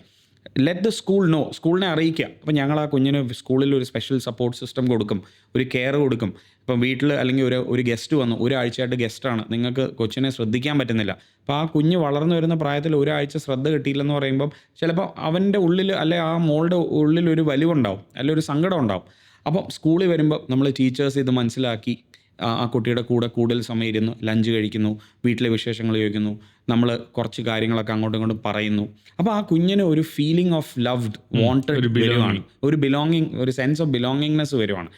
ലെറ്റ് ദ സ്കൂൾ നോ, സ്കൂളിനെ അറിയിക്കുക. അപ്പോൾ ഞങ്ങൾ ആ കുഞ്ഞിന് സ്കൂളിൽ ഒരു സ്പെഷ്യൽ സപ്പോർട്ട് സിസ്റ്റം കൊടുക്കും, ഒരു കെയർ കൊടുക്കും. ഇപ്പം വീട്ടിൽ അല്ലെങ്കിൽ ഒരു ഗസ്റ്റ് വന്നു, ഒരാഴ്ചയായിട്ട് ഗസ്റ്റാണ്, നിങ്ങൾക്ക് കൊച്ചിനെ ശ്രദ്ധിക്കാൻ പറ്റുന്നില്ല. അപ്പോൾ ആ കുഞ്ഞ് വളർന്നു വരുന്ന പ്രായത്തിൽ ഒരാഴ്ച ശ്രദ്ധ കിട്ടിയില്ലെന്ന് പറയുമ്പം ചിലപ്പോൾ അവൻ്റെ ഉള്ളിൽ അല്ലെ ആ മോളുടെ ഉള്ളിൽ ഒരു വലിവുണ്ടാവും, അല്ലെങ്കിൽ ഒരു സങ്കടം ഉണ്ടാവും. അപ്പം സ്കൂളിൽ വരുമ്പോൾ നമ്മൾ ടീച്ചേഴ്സ് ഇത് മനസ്സിലാക്കി ആ കുട്ടിയുടെ കൂടെ കൂടുതൽ സമയം ഇരുന്ന് ലഞ്ച് കഴിക്കുന്നു, വീട്ടിലെ വിശേഷങ്ങൾ ചോദിക്കുന്നു, നമ്മൾ കുറച്ച് കാര്യങ്ങളൊക്കെ അങ്ങോട്ടും ഇങ്ങോട്ടും പറയുന്നു. അപ്പോൾ ആ കുഞ്ഞിന് ഒരു ഫീലിംഗ് ഓഫ് ലവ്ഡ്, വാണ്ടഡ് വരുവാണ്, ഒരു ബിലോങ്ങിങ്, ഒരു സെൻസ് ഓഫ് ബിലോങ്ങിങ്നെസ് വരുവാണ്.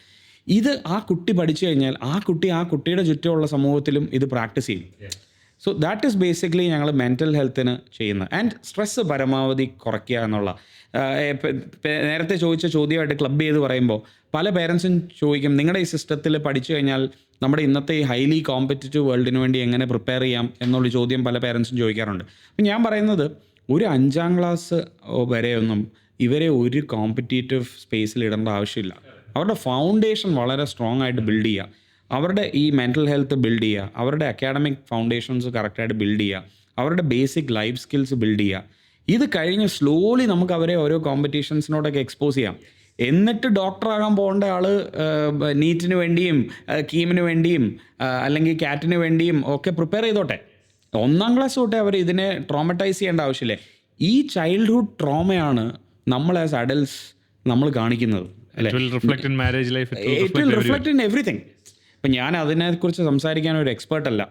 ഇത് ആ കുട്ടി പഠിച്ചു കഴിഞ്ഞാൽ ആ കുട്ടിയുടെ ചുറ്റുമുള്ള സമൂഹത്തിലും ഇത് പ്രാക്ടീസ് ചെയ്യും. സോ ദാറ്റ് ഈസ് ബേസിക്കലി ഞങ്ങൾ മെൻ്റൽ ഹെൽത്തിന് ചെയ്യുന്നത്. ആൻഡ് സ്ട്രെസ്സ് പരമാവധി കുറയ്ക്കുക എന്നുള്ള നേരത്തെ ചോദിച്ച ചോദ്യമായിട്ട് ക്ലബ് ചെയ്ത് പറയുമ്പോൾ പല പേരൻസും ചോദിക്കും, നിങ്ങളുടെ ഈ സിസ്റ്റത്തിൽ പഠിച്ചു കഴിഞ്ഞാൽ നമ്മുടെ ഇന്നത്തെ ഈ ഹൈലി കോമ്പറ്റിറ്റീവ് വേൾഡിന് വേണ്ടി എങ്ങനെ പ്രിപ്പയർ ചെയ്യാം എന്നുള്ള ചോദ്യം പല പേരൻസും ചോദിക്കാറുണ്ട്. അപ്പം ഞാൻ പറയുന്നത് ഒരു 5ാം ക്ലാസ് വരെയൊന്നും ഇവരെ ഒരു കോമ്പറ്റീറ്റീവ് സ്പേസിൽ ഇടേണ്ട ആവശ്യമില്ല. അവരുടെ ഫൗണ്ടേഷൻ വളരെ സ്ട്രോങ് ആയിട്ട് ബിൽഡ് ചെയ്യുക, അവരുടെ ഈ മെൻ്റൽ ഹെൽത്ത് ബിൽഡ് ചെയ്യുക, അവരുടെ അക്കാഡമിക് ഫൗണ്ടേഷൻസ് കറക്റ്റായിട്ട് ബിൽഡ് ചെയ്യുക, അവരുടെ ബേസിക് ലൈഫ് സ്കിൽസ് ബിൽഡ് ചെയ്യുക. ഇത് കഴിഞ്ഞ് സ്ലോലി നമുക്ക് അവരെ ഓരോ കോമ്പറ്റീഷൻസിനോടൊക്കെ എക്സ്പോസ് ചെയ്യാം. എന്നിട്ട് ഡോക്ടറാകാൻ പോകേണ്ട ആൾ നീറ്റിന് വേണ്ടിയും കീമിന് വേണ്ടിയും അല്ലെങ്കിൽ കാറ്റിന് വേണ്ടിയും ഒക്കെ പ്രിപ്പയർ ചെയ്തോട്ടെ. 1ാം ക്ലാസ് തൊട്ടേ അവർ ഇതിനെ ട്രോമറ്റൈസ് ചെയ്യേണ്ട ആവശ്യമില്ല. ഈ ചൈൽഡ്ഹുഡ് ട്രോമയാണ് നമ്മൾ ആസ് അഡൽട്സ് നമ്മൾ കാണിക്കുന്നത് അല്ലേ? It will reflect in everything. ഇപ്പം ഞാൻ അതിനെക്കുറിച്ച് സംസാരിക്കാൻ ഒരു എക്സ്പേർട്ട് അല്ല,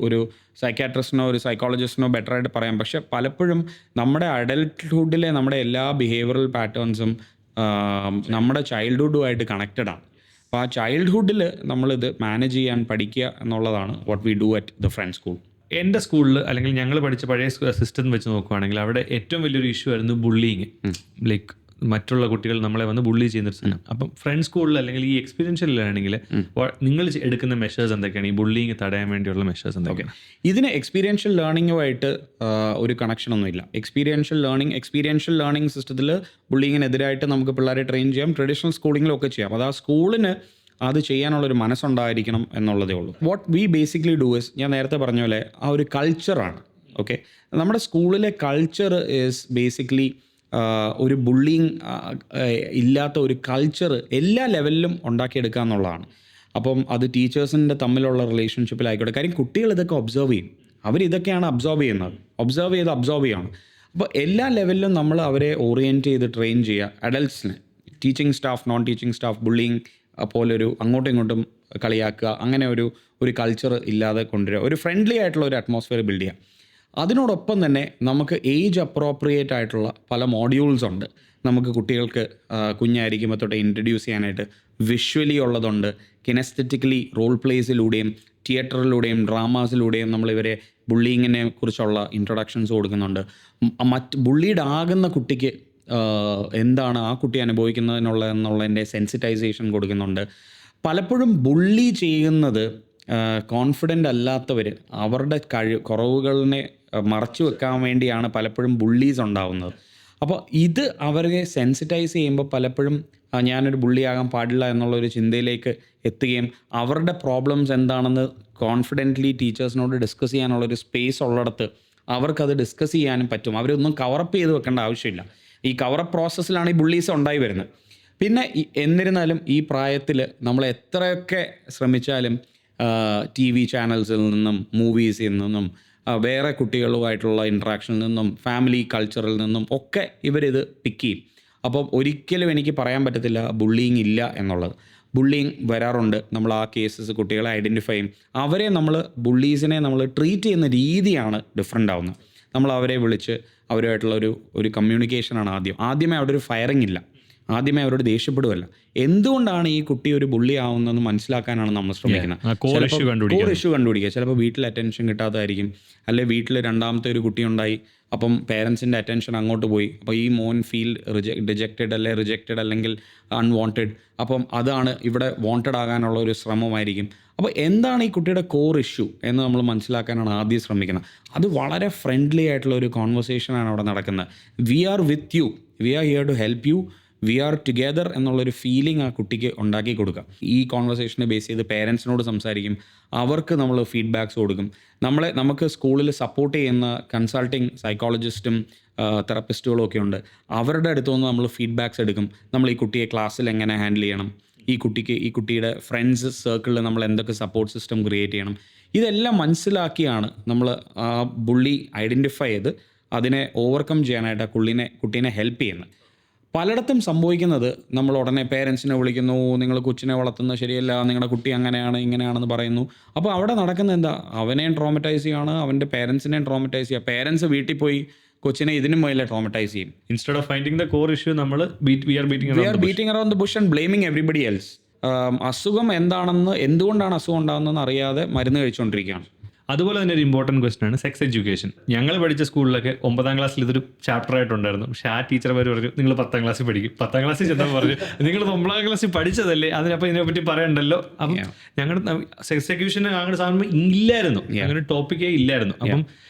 ഒരു സൈക്കാട്രിസ്റ്റിനോ ഒരു സൈക്കോളജിസ്റ്റിനോ ബെറ്ററായിട്ട് പറയാം. പക്ഷെ പലപ്പോഴും നമ്മുടെ അഡൽട്ട്ഹുഡിലെ നമ്മുടെ എല്ലാ ബിഹേവിയറൽ പാറ്റേൺസും നമ്മുടെ ചൈൽഡ്ഹുഡുമായിട്ട് കണക്റ്റഡ് ആണ്. അപ്പോൾ ആ ചൈൽഡ്ഹുഡിൽ നമ്മളിത് മാനേജ് ചെയ്യാൻ പഠിക്കുക എന്നുള്ളതാണ് what we do at the front school. എൻ്റെ സ്കൂളിൽ അല്ലെങ്കിൽ ഞങ്ങൾ പഠിച്ച പഴയ സിസ്റ്റം വെച്ച് നോക്കുകയാണെങ്കിൽ അവിടെ ഏറ്റവും വലിയൊരു ഇഷ്യൂ ആയിരുന്നു ബുള്ളിങ്. ലൈക്ക് മറ്റുള്ള കുട്ടികൾ നമ്മളെ വന്ന് ബുള്ളി ചെയ്യുന്നൊരു സാധനം. അപ്പം ഫ്രണ്ട് സ്കൂളിൽ അല്ലെങ്കിൽ ഈ എക്സ്പീരിയൻഷ്യൽ ലേണിംഗിൽ നിങ്ങൾ എടുക്കുന്ന മെഷേഴ്സ് എന്തൊക്കെയാണ്? ഈ ബുള്ളിങ് തടയാൻ വേണ്ടിയുള്ള മെഷേഴ്സ് എന്തൊക്കെയാണ്? ഇതിന് എക്സ്പീരിയൻഷ്യൽ ലേണിംഗുമായിട്ട് ഒരു കണക്ഷനൊന്നുമില്ല. എക്സ്പീരിയൻഷ്യൽ ലേണിംഗ് സിസ്റ്റത്തിൽ ബുള്ളിങ്ങിനെതിരായിട്ട് നമുക്ക് പിള്ളേരെ ട്രെയിൻ ചെയ്യാം, ട്രഡീഷണൽ സ്കൂളിങ്ങിലൊക്കെ ചെയ്യാം. അത് ആ സ്കൂളിന് അത് ചെയ്യാനുള്ളൊരു മനസ്സുണ്ടായിരിക്കണം എന്നുള്ളതേ ഉള്ളൂ. What we basically do is, ഞാൻ നേരത്തെ പറഞ്ഞ പോലെ ആ ഒരു കൾച്ചറാണ്. ഓക്കെ, നമ്മുടെ സ്കൂളിലെ കൾച്ചർ ഈസ് ബേസിക്കലി ഒരു ബുള്ളിങ് ഇല്ലാത്ത ഒരു കൾച്ചർ എല്ലാ ലെവലിലും ഉണ്ടാക്കിയെടുക്കുക എന്നുള്ളതാണ്. അപ്പം അത് ടീച്ചേഴ്സിൻ്റെ തമ്മിലുള്ള റിലേഷൻഷിപ്പിലായിക്കോട്ടെ. കാര്യം കുട്ടികൾ ഇതൊക്കെ ഒബ്സർവ് ചെയ്യും, അവരിതൊക്കെയാണ് അബ്സോർവ് ചെയ്യുന്നത്, ഒബ്സർവ് ചെയ്യാണ്. അപ്പോൾ എല്ലാ ലെവലിലും നമ്മൾ അവരെ ഓറിയൻറ്റ് ചെയ്ത് ട്രെയിൻ ചെയ്യുക. അഡൽട്ട്സിന്, teaching staff, non teaching staff, bullying പോലൊരു അങ്ങോട്ടും ഇങ്ങോട്ടും കളിയാക്കുക, അങ്ങനെ ഒരു കൾച്ചർ ഇല്ലാതെ കൊണ്ടുവരിക, ഒരു ഫ്രണ്ട്ലി ആയിട്ടുള്ള ഒരു അറ്റ്മോസ്ഫിയർ ബിൽഡ് ചെയ്യുക. അതിനോടൊപ്പം തന്നെ നമുക്ക് ഏജ് അപ്രോപ്രിയേറ്റ് ആയിട്ടുള്ള പല മോഡ്യൂൾസ് ഉണ്ട്. നമുക്ക് കുട്ടികൾക്ക് കുഞ്ഞായിരിക്കുമ്പോൾ തൊട്ട് ഇൻട്രൊഡ്യൂസ് ചെയ്യാനായിട്ട് വിഷ്വലി ഉള്ളതുണ്ട്, കിനസ്തെറ്റിക്കലി റോൾ പ്ലേസിലൂടെയും തിയേറ്ററിലൂടെയും ഡ്രാമാസിലൂടെയും നമ്മളിവരെ ബുള്ളിങ്ങിനെ കുറിച്ചുള്ള ഇൻട്രൊഡക്ഷൻസ് കൊടുക്കുന്നുണ്ട്. ബുള്ളീഡ് ആകുന്ന കുട്ടിക്ക് എന്താണ് ആ കുട്ടി അനുഭവിക്കുന്നതിനുള്ളതിൻ്റെ സെൻസിറ്റൈസേഷൻ കൊടുക്കുന്നുണ്ട്. പലപ്പോഴും ബുള്ളി ചെയ്യുന്നത് കോൺഫിഡൻ്റ് അല്ലാത്തവർ അവരുടെ കുറവുകളിനെ മറച്ചു വെക്കാൻ വേണ്ടിയാണ് പലപ്പോഴും ബുള്ളീസ് ഉണ്ടാവുന്നത്. അപ്പോൾ ഇത് അവരെ സെൻസിറ്റൈസ് ചെയ്യുമ്പോൾ പലപ്പോഴും ഞാനൊരു ബുള്ളിയാകാൻ പാടില്ല എന്നുള്ളൊരു ചിന്തയിലേക്ക് എത്തുകയും അവരുടെ പ്രോബ്ലംസ് എന്താണെന്ന് കോൺഫിഡൻ്റ്ലി ടീച്ചേഴ്സിനോട് ഡിസ്കസ് ചെയ്യാനുള്ളൊരു സ്പേസ് ഉള്ളിടത്ത് അവർക്കത് ഡിസ്കസ് ചെയ്യാനും പറ്റും. അവരൊന്നും കവറപ്പ് ചെയ്ത് വെക്കേണ്ട ആവശ്യമില്ല. ഈ കവറപ്പ് പ്രോസസ്സിലാണ് ഈ ബുള്ളീസ് ഉണ്ടായി വരുന്നത്. പിന്നെ എന്നിരുന്നാലും ഈ പ്രായത്തിൽ നമ്മൾ എത്രയൊക്കെ ശ്രമിച്ചാലും TV ചാനൽസിൽ നിന്നും മൂവീസിൽ നിന്നും വേറെ കുട്ടികളുമായിട്ടുള്ള ഇൻട്രാക്ഷനിൽ നിന്നും ഫാമിലി കൾച്ചറിൽ നിന്നും ഒക്കെ ഇവരിത് പിക്ക് ചെയ്യും. അപ്പം ഒരിക്കലും എനിക്ക് പറയാൻ പറ്റത്തില്ല ബുള്ളിങ് ഇല്ല എന്നുള്ളത്. ബുള്ളിങ് വരാറുണ്ട്. നമ്മൾ ആ കേസസ് കുട്ടികളെ ഐഡൻറ്റിഫൈ ചെയ്യും. അവരെ നമ്മൾ ബുള്ളീസിനെ നമ്മൾ ട്രീറ്റ് ചെയ്യുന്ന രീതിയാണ് ഡിഫറെൻ്റ് ആവുന്നത്. നമ്മൾ അവരെ വിളിച്ച് അവരുമായിട്ടുള്ള ഒരു കമ്മ്യൂണിക്കേഷനാണ് ആദ്യമേ അവിടെ ഒരു ഫയറിംഗ് ഇല്ല, ആദ്യമേ അവരോട് ദേഷ്യപ്പെടുകയല്ല. എന്തുകൊണ്ടാണ് ഈ കുട്ടി ഒരു ബുള്ളി ആവുന്നതെന്ന് മനസ്സിലാക്കാനാണ് നമ്മൾ ശ്രമിക്കുന്നത്. കോർ ഇഷ്യൂ കണ്ടുപിടിക്കുക. ചിലപ്പോൾ വീട്ടിൽ അറ്റൻഷൻ കിട്ടാത്തതായിരിക്കും, അല്ലെങ്കിൽ വീട്ടിൽ രണ്ടാമത്തെ ഒരു കുട്ടി ഉണ്ടായി, അപ്പം പേരൻസിൻ്റെ അറ്റൻഷൻ അങ്ങോട്ട് പോയി, അപ്പോൾ ഈ മോൻ ഫീൽ റിജക്റ്റഡ് അല്ലെങ്കിൽ അൺവാണ്ടഡ്. അപ്പം അതാണ് ഇവിടെ വാണ്ടഡ് ആകാനുള്ള ഒരു ശ്രമമായിരിക്കും. അപ്പോൾ എന്താണ് ഈ കുട്ടിയുടെ കോർ ഇഷ്യൂ എന്ന് നമ്മൾ മനസ്സിലാക്കാനാണ് ആദ്യം ശ്രമിക്കുന്നത്. അത് വളരെ ഫ്രണ്ട്ലി ആയിട്ടുള്ള ഒരു കോൺവെർസേഷനാണ് അവിടെ നടക്കുന്നത്. We are with you, we are here to help you, we are together എന്നുള്ളൊരു ഫീലിംഗ് ആ കുട്ടിക്ക് ഉണ്ടാക്കി കൊടുക്കുക. ഈ കോൺവെർസേഷനെ ബേസ് ചെയ്ത് പേരൻസിനോട് സംസാരിക്കും, അവർക്ക് നമ്മൾ ഫീഡ്ബാക്ക്സ് കൊടുക്കും. നമുക്ക് സ്കൂളിൽ സപ്പോർട്ട് ചെയ്യുന്ന കൺസൾട്ടിങ് സൈക്കോളജിസ്റ്റും തെറപ്പിസ്റ്റുകളും ഒക്കെ ഉണ്ട്. അവരുടെ അടുത്തുനിന്ന് നമ്മൾ ഫീഡ്ബാക്ക്സ് എടുക്കും. നമ്മൾ ഈ കുട്ടിയെ ക്ലാസ്സിൽ എങ്ങനെ ഹാൻഡിൽ ചെയ്യണം, ഈ കുട്ടിയുടെ ഫ്രണ്ട്സ് സർക്കിളിൽ നമ്മൾ എന്തൊക്കെ സപ്പോർട്ട് സിസ്റ്റം ക്രിയേറ്റ് ചെയ്യണം, ഇതെല്ലാം മനസ്സിലാക്കിയാണ് നമ്മൾ ആ ബുള്ളി ഐഡൻറ്റിഫൈ ചെയ്ത് അതിനെ ഓവർകം ചെയ്യാനായിട്ട് ആ കുട്ടീനെ ഹെൽപ്പ് ചെയ്യുന്നത്. പലയിടത്തും സംഭവിക്കുന്നത് നമ്മൾ ഉടനെ പേരൻസിനെ വിളിക്കുന്നു, നിങ്ങൾ കൊച്ചിനെ വളർത്തുന്നത് ശരിയല്ല, നിങ്ങളുടെ കുട്ടി അങ്ങനെയാണ് ഇങ്ങനെയാണെന്ന് പറയുന്നു. അപ്പോൾ അവിടെ നടക്കുന്നത് എന്താ, അവനെയും ട്രോമറ്റൈസ് ചെയ്യുകയാണ്, അവൻ്റെ പേരൻസിനെയും ട്രോമറ്റൈസ് ചെയ്യുക. പേരൻസ് വീട്ടിൽ പോയി കൊച്ചിനെ ഇതിനും മുതലേ ട്രോമറ്റൈസ് ചെയ്യും. Instead of finding the core issue നമ്മൾ we are beating around the bush and blaming everybody else. അസുഖം എന്താണെന്ന്, എന്തുകൊണ്ടാണ് അസുഖം ഉണ്ടാകുന്നതെന്ന് അറിയാതെ മരുന്ന് കഴിച്ചുകൊണ്ടിരിക്കുകയാണ്. അതുപോലെ തന്നെ ഒരു ഇമ്പോർട്ടൻറ്റ് ക്വസ്റ്റൻ ആണ് സെക്സ് എഡ്യൂക്കേഷൻ. ഞങ്ങൾ പഠിച്ച സ്കൂളിലൊക്കെ 9ാം ക്ലാസ്സിൽ ഇതൊരു ചാപ്റ്റർ ആയിട്ടുണ്ടായിരുന്നു. പക്ഷേ ആ ടീച്ചർമാർ പറഞ്ഞു നിങ്ങൾ 10ാം ക്ലാസ്സിൽ പഠിക്കും. 10ാം ക്ലാസ്സിൽ ചെന്നാൽ പറഞ്ഞു നിങ്ങൾ 9ാം ക്ലാസ്സിൽ പഠിച്ചതല്ലേ, അതിനപ്പോൾ ഇതിനെപ്പറ്റി പറയണ്ടല്ലോ. അപ്പം ഞങ്ങളുടെ സെക്സ് എഡ്യൂക്കേഷൻ അങ്ങനെ സാധനം ഇല്ലായിരുന്നു, അങ്ങനെ ടോപ്പിക്കേ ഇല്ലായിരുന്നു. അപ്പം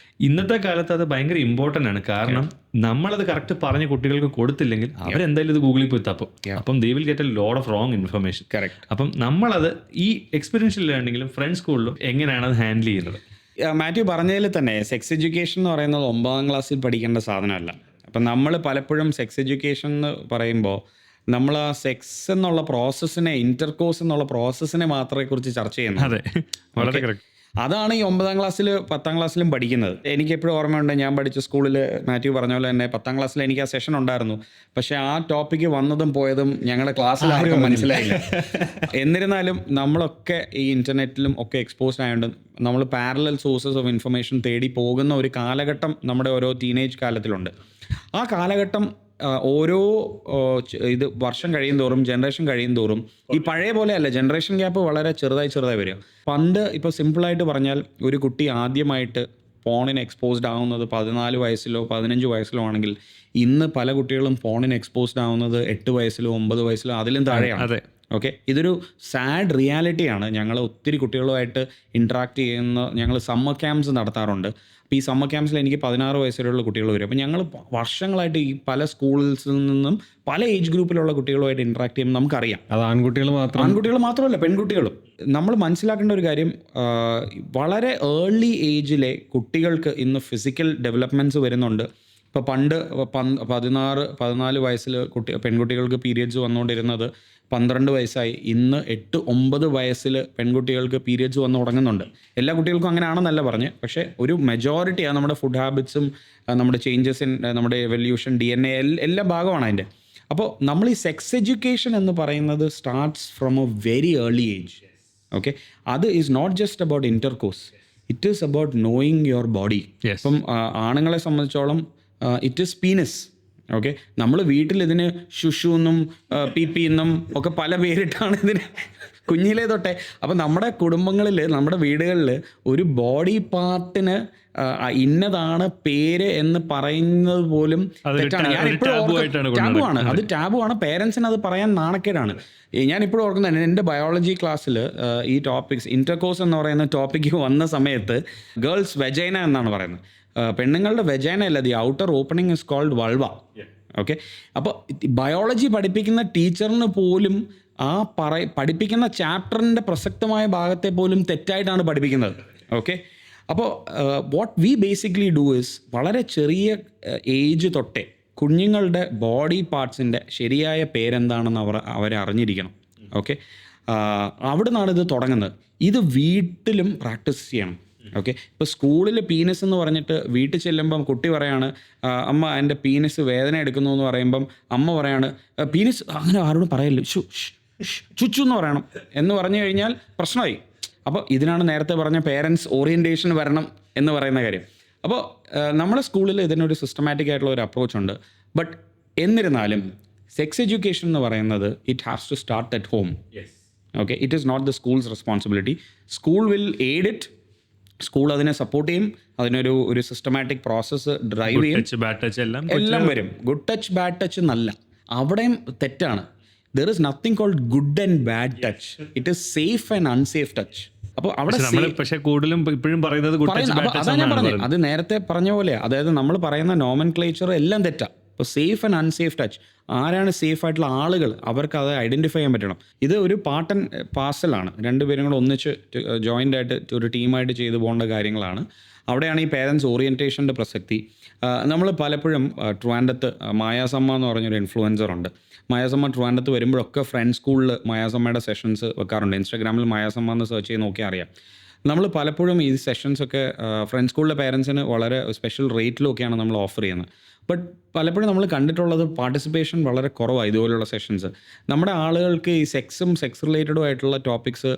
ഇന്നത്തെ കാലത്ത് അത് ഭയങ്കര ഇമ്പോർട്ടൻ്റ് ആണ്. കാരണം നമ്മളത് കറക്റ്റ് പറഞ്ഞ് കുട്ടികൾക്ക് കൊടുത്തില്ലെങ്കിൽ അവരെന്തായാലും ഇത് ഗൂഗിളിൽ പോയി തപ്പും. അപ്പം they will get A load of wrong information. അപ്പം നമ്മളത് ഈ എക്സ്പീരിയൻഷ്യൽ ലേണിംഗിലും ഫ്രണ്ട്സ് സ്കൂളിലും എങ്ങനെയാണ് അത് ഹാൻഡിൽ ചെയ്യുന്നത്? മാത്യു പറഞ്ഞതിൽ തന്നെ സെക്സ് എഡ്യൂക്കേഷൻ എന്ന് പറയുന്നത് 9ാം ക്ലാസ്സിൽ പഠിക്കേണ്ട സാധനമല്ല. അപ്പം നമ്മൾ പലപ്പോഴും സെക്സ് എഡ്യൂക്കേഷൻ എന്ന് പറയുമ്പോൾ നമ്മൾ ആ സെക്സ് എന്നുള്ള പ്രോസസ്സിനെ, ഇന്റർകോഴ്സ് എന്നുള്ള പ്രോസസ്സിനെ മാത്രമേ കുറിച്ച് ചർച്ച ചെയ്യുന്നത്. അതെ, വളരെ കറക്റ്റ്. അതാണ് ഈ 9ാം ക്ലാസ്സിൽ 10ാം ക്ലാസ്സിലും പഠിക്കുന്നത്. എനിക്ക് എപ്പോഴും ഓർമ്മയുണ്ട്, ഞാൻ പഠിച്ച സ്കൂളിൽ മാത്യു പറഞ്ഞ പോലെ തന്നെ 10ാം ക്ലാസ്സിൽ എനിക്ക് ആ സെഷൻ ഉണ്ടായിരുന്നു. പക്ഷേ ആ ടോപ്പിക്ക് വന്നതും പോയതും ഞങ്ങളുടെ ക്ലാസ്സിൽ ആർക്കും മനസ്സിലായില്ല. എന്നിരുന്നാലും നമ്മളൊക്കെ ഈ ഇൻ്റർനെറ്റിലും ഒക്കെ എക്സ്പോസ്ഡ് ആയതുകൊണ്ട് നമ്മൾ പാരലൽ സോഴ്സസ് ഓഫ് ഇൻഫർമേഷൻ തേടി പോകുന്ന ഒരു കാലഘട്ടം നമ്മുടെ ഓരോ ടീനേജ് കാലത്തിലുണ്ട്. ആ കാലഘട്ടം ഓരോ വർഷം കഴിയും തോറും, ജനറേഷൻ കഴിയും തോറും ഈ പഴയ പോലെയല്ല, ജനറേഷൻ ഗ്യാപ്പ് വളരെ ചെറുതായി വരിക. പണ്ട് ഇപ്പോൾ സിമ്പിളായിട്ട് പറഞ്ഞാൽ ഒരു കുട്ടി ആദ്യമായിട്ട് ഫോണിന് എക്സ്പോസ്ഡ് ആവുന്നത് 14 വയസ്സിലോ 15 വയസ്സിലോ ആണെങ്കിൽ ഇന്ന് പല കുട്ടികളും ഫോണിന് എക്സ്പോസ്ഡ് ആവുന്നത് 8 വയസ്സിലോ 9 വയസ്സിലോ അതിലും താഴെയാണ്. ഓക്കെ, ഇതൊരു സാഡ് റിയാലിറ്റിയാണ്. ഞങ്ങൾ ഒത്തിരി കുട്ടികളുമായിട്ട് ഇൻട്രാക്ട് ചെയ്യുന്ന, ഞങ്ങൾ സമ്മർ ക്യാമ്പ്സ് നടത്താറുണ്ട്. അപ്പോൾ ഈ സമ്മർ ക്യാമ്പ്സിൽ എനിക്ക് 16 വയസ്സുള്ള കുട്ടികൾ വരും. അപ്പോൾ ഞങ്ങൾ വർഷങ്ങളായിട്ട് ഈ പല സ്കൂൾസിൽ നിന്നും പല ഏജ് ഗ്രൂപ്പിലുള്ള കുട്ടികളുമായിട്ട് ഇൻട്രാക്ട് ചെയ്യുമ്പോൾ നമുക്കറിയാം അത് ആൺകുട്ടികൾ മാത്രമല്ല പെൺകുട്ടികളും. നമ്മൾ മനസ്സിലാക്കേണ്ട ഒരു കാര്യം, വളരെ ഏർലി ഏജിലെ കുട്ടികൾക്ക് ഇന്ന് ഫിസിക്കൽ ഡെവലപ്മെൻറ്റ്സ് വരുന്നുണ്ട്. ഇപ്പോൾ പണ്ട് 14 വയസ്സിൽ പെൺകുട്ടികൾക്ക് പീരിയഡ്സ് വന്നുകൊണ്ടിരുന്നത് 12 വയസ്സായി. ഇന്ന് 8-9 വയസ്സിൽ പെൺകുട്ടികൾക്ക് പീരിയഡ്സ് വന്ന് തുടങ്ങുന്നുണ്ട്. എല്ലാ കുട്ടികൾക്കും അങ്ങനെയാണെന്നല്ല പറഞ്ഞ്, പക്ഷേ ഒരു മെജോറിറ്റിയാണ് നമ്മുടെ ഫുഡ് ഹാബിറ്റ്സും നമ്മുടെ ചേഞ്ചസ് ഇൻ നമ്മുടെ എവല്യൂഷൻ DNA എല്ലാ ഭാഗമാണ് അതിൻ്റെ. അപ്പോൾ നമ്മൾ ഈ സെക്സ് എഡ്യൂക്കേഷൻ എന്ന് പറയുന്നത് starts from a very early age. Okay, അത് is not just about intercourse, it is about knowing your body. ഇപ്പം ആണുങ്ങളെ സംബന്ധിച്ചോളം ഇറ്റ് ഈസ് പീനസ്. ഓക്കെ, നമ്മൾ വീട്ടിൽ ഇതിന് ശുഷു എന്നും പി എന്നും ഒക്കെ പല പേരിട്ടാണ് ഇതിന് കുഞ്ഞിലേ തൊട്ടേ. അപ്പം നമ്മുടെ കുടുംബങ്ങളിൽ, നമ്മുടെ വീടുകളിൽ ഒരു ബോഡി പാർട്ടിന് ഇന്നതാണ് പേര് എന്ന് പറയുന്നത് പോലും തെറ്റാണ്. ടാബുവാണ്, അത് ടാബുവാണ്. പേരൻസിന് അത് പറയാൻ നാണക്കേടാണ്. ഞാൻ ഇപ്പോഴും ഓർക്കുന്നത്, എൻ്റെ ബയോളജി ക്ലാസ്സിൽ ഈ ടോപ്പിക്സ് ഇൻ്റർകോഴ്സ് എന്ന് പറയുന്ന ടോപ്പിക്ക് വന്ന സമയത്ത് ഗേൾസ് വെജൈന എന്നാണ് പറയുന്നത്. പെണ്ണുങ്ങളുടെ വെജൈന അല്ല, the outer opening is called vulva. Okay, അപ്പോൾ ബയോളജി പഠിപ്പിക്കുന്ന ടീച്ചറിന് പോലും ആ പഠിപ്പിക്കുന്ന ചാപ്റ്ററിൻ്റെ പ്രസക്തമായ ഭാഗത്തെ പോലും തെറ്റായിട്ടാണ് പഠിപ്പിക്കുന്നത്. ഓക്കെ, അപ്പോൾ what we basically do is, വളരെ ചെറിയ ഏജ് തൊട്ടേ കുഞ്ഞുങ്ങളുടെ ബോഡി പാർട്സിൻ്റെ ശരിയായ പേരെന്താണെന്ന് അവരെ അറിഞ്ഞിരിക്കണം. ഓക്കെ, അവിടെ നിന്നാണ് ഇത് തുടങ്ങുന്നത്. ഇത് വീട്ടിലും പ്രാക്ടീസ് ചെയ്യണം. ഓക്കെ, ഇപ്പോൾ സ്കൂളിൽ പീനസ് എന്ന് പറഞ്ഞിട്ട് വീട്ടിൽ ചെല്ലുമ്പം കുട്ടി പറയാണ്, അമ്മ എൻ്റെ പീനസ് വേദന എടുക്കുന്നു എന്ന് പറയുമ്പം അമ്മ പറയാണ്, പീനസ് അങ്ങനെ ആരോടും പറയല്ലോ, ചുച്ചു എന്ന് പറയണം എന്ന് പറഞ്ഞു കഴിഞ്ഞാൽ പ്രശ്നമായി. അപ്പോൾ ഇതിനാണ് നേരത്തെ പറഞ്ഞ പേരൻസ് ഓറിയൻറ്റേഷൻ വരണം എന്ന് പറയുന്ന കാര്യം. അപ്പോൾ നമ്മുടെ സ്കൂളിൽ ഇതിനൊരു സിസ്റ്റമാറ്റിക് ആയിട്ടുള്ള ഒരു അപ്രോച്ച് ഉണ്ട്. ബട്ട് എന്നിരുന്നാലും സെക്സ് എഡ്യൂക്കേഷൻ എന്ന് പറയുന്നത് it has to start at home. Okay, it is not the school's responsibility. School will aid it. School അതിനെ സപ്പോർട്ട് ചെയ്യും, അതിനൊരു സിസ്റ്റമാറ്റിക് പ്രോസസ്സ് ഡ്രൈവ് ചെയ്യും, എല്ലാം വരും. ഗുഡ് ടച്ച് ബാഡ് ടച്ച് എന്നല്ല, അവിടെയും തെറ്റാണ്. There is nothing called good and bad touch, it is safe and unsafe touch. അപ്പോൾ അവിടെ പക്ഷേ കൂടുതലും ഇപ്പോഴും പറയുന്നത് അതാണ് ഞാൻ പറഞ്ഞത്, അത് നേരത്തെ പറഞ്ഞ പോലെ, അതായത് നമ്മൾ പറയുന്ന നോമൻക്ലേച്ചർ എല്ലാം തെറ്റാ. ഇപ്പോൾ സേഫ് ആൻഡ് അൺസേഫ് ടച്ച്, ആരാണ് സേഫ് ആയിട്ടുള്ള ആളുകൾ, അവർക്ക് അത് ഐഡൻറ്റിഫൈ ചെയ്യാൻ പറ്റണം. ഇത് ഒരു പാർട്ട് ആൻഡ് പാർസലാണ്, രണ്ടുപേരും കൂടെ ഒന്നിച്ച് ജോയിൻ്റ് ആയിട്ട് ഒരു ടീമായിട്ട് ചെയ്തു പോകേണ്ട കാര്യങ്ങളാണ്. അവിടെയാണ് ഈ പേരൻസ് ഓറിയൻറ്റേഷൻ്റെ പ്രസക്തി. നമ്മൾ പലപ്പോഴും ട്രിവാൻഡ്രത്ത് മായാസമ്മ എന്ന് പറഞ്ഞൊരു ഇൻഫ്ലുവൻസറുണ്ട്. മായാസമ്മ ട്രിവാൻഡ്രത്ത് വരുമ്പോഴൊക്കെ ഫ്രണ്ട്സ് സ്കൂളിൽ മായാസമ്മയുടെ സെഷൻസ് വെക്കാറുണ്ട്. ഇൻസ്റ്റാഗ്രാമിൽ മായാസമ്മ എന്ന് സെർച്ച് ചെയ്ത് നോക്കിയാൽ അറിയാം. നമ്മൾ പലപ്പോഴും ഈ സെഷൻസൊക്കെ ഫ്രണ്ട്സ് സ്കൂളിലെ പേരൻസിന് വളരെ സ്പെഷ്യൽ റേറ്റിലൊക്കെയാണ് നമ്മൾ ഓഫർ ചെയ്യുന്നത്. ബട്ട് പലപ്പോഴും നമ്മൾ കണ്ടിട്ടുള്ളത് പാർട്ടിസിപ്പേഷൻ വളരെ കുറവാണ് ഇതുപോലുള്ള സെഷൻസ്. നമ്മുടെ ആളുകൾക്ക് ഈ സെക്സ് റിലേറ്റഡും ആയിട്ടുള്ള ടോപ്പിക്സ്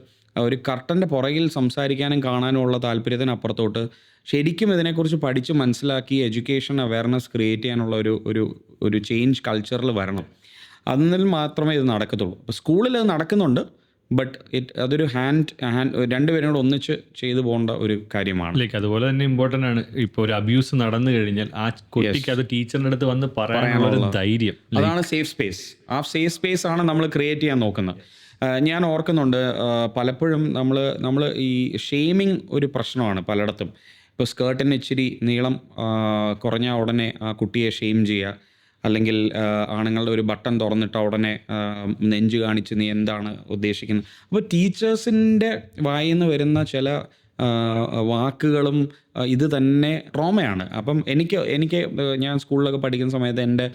ഒരു കർട്ടൻ്റെ പുറകിൽ സംസാരിക്കാനും കാണാനും ഉള്ള താല്പര്യത്തിനപ്പുറത്തോട്ട് ശരിക്കും ഇതിനെക്കുറിച്ച് പഠിച്ച് മനസ്സിലാക്കി എഡ്യൂക്കേഷൻ അവയർനെസ് ക്രിയേറ്റ് ചെയ്യാനുള്ള ഒരു ചേഞ്ച് കൾച്ചറിൽ വരണം. അതിൽ മാത്രമേ ഇത് നടക്കത്തുള്ളൂ. അപ്പോൾ സ്കൂളിൽ അത് നടക്കുന്നുണ്ട്, ബട്ട് അതൊരു രണ്ടുപേരും കൂടെ ഒന്നിച്ച് ചെയ്തു പോകേണ്ട ഒരു കാര്യമാണ്. അതുപോലെ തന്നെ ഇമ്പോർട്ടൻ്റ് ആണ്, ഇപ്പോൾ ഒരു അബ്യൂസ് നടന്നു കഴിഞ്ഞാൽ ആ കുട്ടിക്ക് അത് ടീച്ചറിൻ്റെ അടുത്ത് വന്ന് പറയാനുള്ള ധൈര്യം, അതാണ് സേഫ് സ്പേസ്. ആ സേഫ് സ്പേസ് ആണ് നമ്മൾ ക്രിയേറ്റ് ചെയ്യാൻ നോക്കുന്നത്. ഞാൻ ഓർക്കുന്നുണ്ട്, പലപ്പോഴും നമ്മൾ ഈ ഷെയ്മിങ് ഒരു പ്രശ്നമാണ് പലയിടത്തും. ഇപ്പോൾ സ്കേർട്ടിന് ഇച്ചിരി നീളം കുറഞ്ഞ ഉടനെ ആ കുട്ടിയെ ഷെയിം ചെയ്യുക, അല്ലെങ്കിൽ ആണുങ്ങളുടെ ഒരു ബട്ടൺ തുറന്നിട്ട ഉടനെ നെഞ്ച് കാണിച്ച് നീ എന്താണ് ഉദ്ദേശിക്കുന്നത്. അപ്പോൾ ടീച്ചേഴ്സിൻ്റെ വായിൽ നിന്ന് വരുന്ന ചില വാക്കുകളും ഇത് തന്നെ ട്രോമയാണ്. അപ്പം എനിക്ക് ഞാൻ സ്കൂളിലൊക്കെ പഠിക്കുന്ന സമയത്ത് എൻ്റെ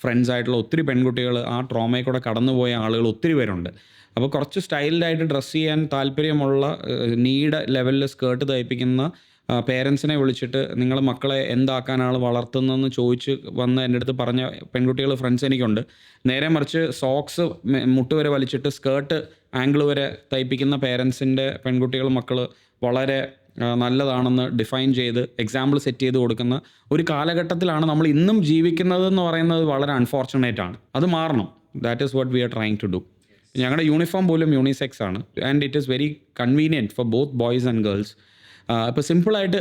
ഫ്രണ്ട്സായിട്ടുള്ള ഒത്തിരി പെൺകുട്ടികൾ ആ ട്രോമയിൽ കൂടെ കടന്നുപോയ ആളുകൾ ഒത്തിരി പേരുണ്ട്. അപ്പോൾ കുറച്ച് സ്റ്റൈൽഡായിട്ട് ഡ്രസ്സ് ചെയ്യാൻ താല്പര്യമുള്ള നീഡ് ലെവലിൽ സ്കേർട്ട് തയ്പ്പിക്കുന്ന പേരൻസിനെ വിളിച്ചിട്ട് നിങ്ങൾ മക്കളെ എന്താക്കാനാണ് വളർത്തുന്നതെന്ന് ചോദിച്ച് വന്ന് എൻ്റെ അടുത്ത് പറഞ്ഞ പെൺകുട്ടികൾ ഫ്രണ്ട്സ് എനിക്കുണ്ട്. നേരെ മറിച്ച് സോക്സ് മുട്ട് വരെ വലിച്ചിട്ട് സ്കേർട്ട് ആംഗിൾ വരെ തയ്പ്പിക്കുന്ന പേരൻസിൻ്റെ പെൺകുട്ടികൾ മക്കൾ വളരെ നല്ലതാണെന്ന് ഡിഫൈൻ ചെയ്ത് എക്സാമ്പിൾ സെറ്റ് ചെയ്ത് കൊടുക്കുന്ന ഒരു കാലഘട്ടത്തിലാണ് നമ്മൾ ഇന്നും ജീവിക്കുന്നതെന്ന് പറയുന്നത് വളരെ അൺഫോർച്ചുനേറ്റ് ആണ്. അത് മാറണം. That is what we are trying to do. ഞങ്ങളുടെ യൂണിഫോം പോലും യൂണിസെക്സ് ആണ്, and it is very convenient for both boys and girls. ഇപ്പോൾ സിമ്പിളായിട്ട്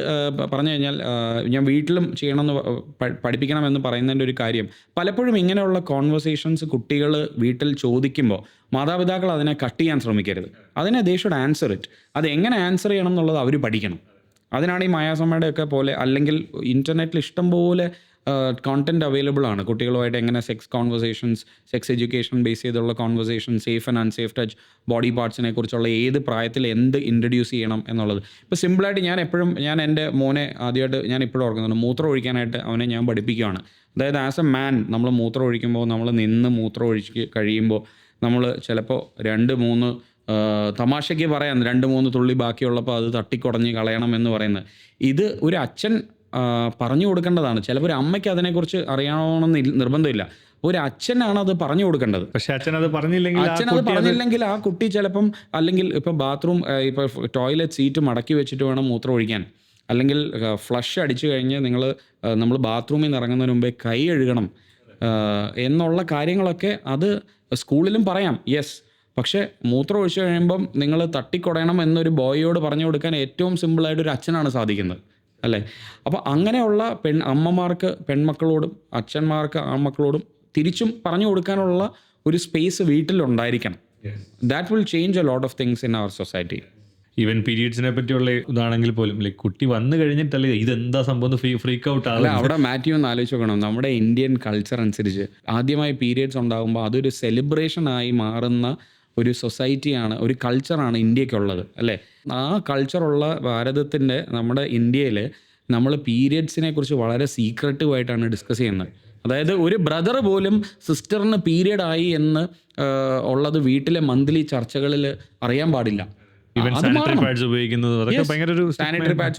പറഞ്ഞു കഴിഞ്ഞാൽ ഞാൻ വീട്ടിലും ചെയ്യണമെന്ന് പഠിപ്പിക്കണമെന്ന് പറയുന്നതിൻ്റെ ഒരു കാര്യം, പലപ്പോഴും ഇങ്ങനെയുള്ള കോൺവെർസേഷൻസ് കുട്ടികൾ വീട്ടിൽ ചോദിക്കുമ്പോൾ മാതാപിതാക്കൾ അതിനെ കട്ട് ചെയ്യാൻ ശ്രമിക്കരുത്. അതിനെ ദേ ഷുഡ് ആൻസർ ഇറ്റ്. അത് എങ്ങനെ ആൻസർ ചെയ്യണം എന്നുള്ളത് അവർ പഠിക്കണം. അതിനാണ് ഈ മായാസമ്മയുടെ ഒക്കെ പോലെ, അല്ലെങ്കിൽ ഇൻ്റർനെറ്റിൽ ഇഷ്ടംപോലെ കോണ്ടന്റ് അവൈലബിൾ ആണ്. കുട്ടികളുമായിട്ട് എങ്ങനെ sex conversations, sex education base ചെയ്തുള്ള conversation, safe and unsafe touch, body പാർട്സിനെ കുറിച്ചുള്ള ഏത് പ്രായത്തിൽ എന്ത് ഇൻട്രൊഡ്യൂസ് ചെയ്യണം എന്നുള്ളത്. ഇപ്പോൾ സിമ്പിളായിട്ട് ഞാൻ എൻ്റെ മോനെ ആദ്യമായിട്ട് ഞാൻ ഇപ്പോഴും ഓർക്കുന്നുണ്ട്, മൂത്രം ഒഴിക്കാനായിട്ട് അവനെ ഞാൻ പഠിപ്പിക്കുകയാണ്. അതായത് ആസ് എ മാൻ നമ്മൾ മൂത്രം ഒഴിക്കുമ്പോൾ, നമ്മൾ നിന്ന് മൂത്രം ഒഴിച്ച് കഴിയുമ്പോൾ നമ്മൾ ചിലപ്പോൾ 2-3 തമാശയ്ക്ക് പറയാം 2-3 തുള്ളി ബാക്കിയുള്ളപ്പോൾ അത് തട്ടിക്കുടഞ്ഞ് കളയണം എന്ന് പറയുന്നത്. ഇത് ഒരു അച്ഛൻ പറഞ്ഞു കൊടുക്കേണ്ടതാണ്. ചിലപ്പോൾ ഒരു അമ്മയ്ക്ക് അതിനെക്കുറിച്ച് അറിയണമെന്ന് നിർബന്ധമില്ല. ഒരു അച്ഛനാണ് അത് പറഞ്ഞു കൊടുക്കേണ്ടത്. പക്ഷെ അച്ഛനത് പറഞ്ഞില്ലെങ്കിൽ ആ കുട്ടി ചിലപ്പം, അല്ലെങ്കിൽ ഇപ്പോൾ ബാത്റൂം, ഇപ്പോൾ ടോയ്ലറ്റ് സീറ്റ് മടക്കി വെച്ചിട്ട് വേണം മൂത്രം ഒഴിക്കാൻ, അല്ലെങ്കിൽ ഫ്ലഷ് അടിച്ചു കഴിഞ്ഞ് നമ്മൾ ബാത്റൂമിൽ നിന്ന് ഇറങ്ങുന്നതിന് മുമ്പേ കൈ കഴുകണം എന്നുള്ള കാര്യങ്ങളൊക്കെ അത് സ്കൂളിലും പറയാം, യെസ്. പക്ഷേ മൂത്രം ഒഴിച്ചു കഴിയുമ്പം നിങ്ങൾ തട്ടിക്കൊടയണം എന്നൊരു ബോയോട് പറഞ്ഞു കൊടുക്കാൻ ഏറ്റവും സിമ്പിളായിട്ട് ഒരു അച്ഛനാണ് സാധിക്കുന്നത്, അല്ലേ? അപ്പോൾ അങ്ങനെയുള്ള അമ്മമാർക്ക് പെൺമക്കളോടും അച്ഛന്മാർക്ക് ആൺമക്കളോടും തിരിച്ചും പറഞ്ഞു കൊടുക്കാനുള്ള ഒരു സ്പേസ് വീട്ടിലുണ്ടായിരിക്കണം. That will change a lot of things in our society. Even പീരിയഡ്സിനെ പറ്റിയുള്ള ഇതാണെങ്കിൽ പോലും, ലൈക്ക് കുട്ടി വന്നു കഴിഞ്ഞിട്ടല്ലേ ഇതെന്താ സംഭവം ഫ്രീക്ക് ഔട്ട് അല്ല, അവിടെ മാറ്റി ഒന്ന് ആലോചിച്ച് നോക്കണം. നമ്മുടെ ഇന്ത്യൻ കൾച്ചർ അനുസരിച്ച് ആദ്യമായി പീരിയഡ്സ് ഉണ്ടാകുമ്പോൾ അതൊരു സെലിബ്രേഷനായി മാറുന്ന ഒരു സൊസൈറ്റിയാണ്, ഒരു കൾച്ചറാണ് ഇന്ത്യക്കുള്ളത്, അല്ലേ? ആ കൾച്ചറുള്ള ഭാരതത്തിൻ്റെ, നമ്മുടെ ഇന്ത്യയിൽ നമ്മൾ പീരിയഡ്സിനെ കുറിച്ച് വളരെ സീക്രട്ടീവായിട്ടാണ് ഡിസ്കസ് ചെയ്യുന്നത്. അതായത് ഒരു ബ്രദർ പോലും സിസ്റ്ററിന് പീരിയഡ് ആയി എന്ന് ഉള്ളത് വീട്ടിലെ മന്ത്ലി ചർച്ചകളിൽ അറിയാൻ പാടില്ല. സാനിറ്ററി പാഡ്സ്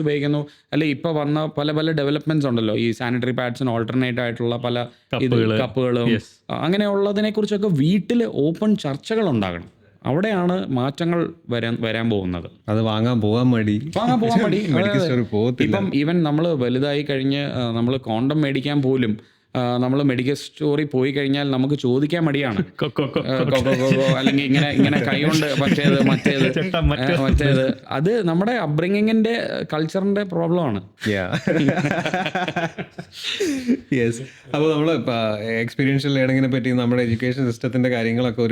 ഉപയോഗിക്കുന്നു, അല്ലെ? ഇപ്പൊ വന്ന പല ഡെവലപ്മെന്റ്സ് ഉണ്ടല്ലോ, ഈ സാനിറ്ററി പാഡ്സിന് ഓൾട്ടർനേറ്റ് ആയിട്ടുള്ള പല കപ്പുകളും അങ്ങനെയുള്ളതിനെ കുറിച്ചൊക്കെ വീട്ടിൽ ഓപ്പൺ ചർച്ചകൾ ഉണ്ടാകണം. അവിടെയാണ് മാറ്റങ്ങൾ വരാൻ പോകുന്നത്. അത് വാങ്ങാൻ പോകാൻ മടി. ഇപ്പം ഈവൻ നമ്മൾ വലുതായി കഴിഞ്ഞ് നമ്മൾ കോണ്ടം മേടിക്കാൻ പോലും നമ്മൾ മെഡിക്കൽ സ്റ്റോറിൽ പോയി കഴിഞ്ഞാൽ നമുക്ക് ചോദിക്കാൻ മടിയാണ്. അല്ലെങ്കിൽ ഇങ്ങനെ കൈകൊണ്ട് മറ്റേത് അത് നമ്മുടെ അപ്ബ്രിങ്ങിങ്ങിന്റെ കൾച്ചറിന്റെ പ്രോബ്ലമാണ്. യെസ്. അപ്പോൾ നമ്മൾ എക്സ്പീരിയൻഷ്യൽ ലേണിങ്ങിനെ പറ്റി, നമ്മുടെ എഡ്യൂക്കേഷൻ സിസ്റ്റത്തിന്റെ കാര്യങ്ങളൊക്കെ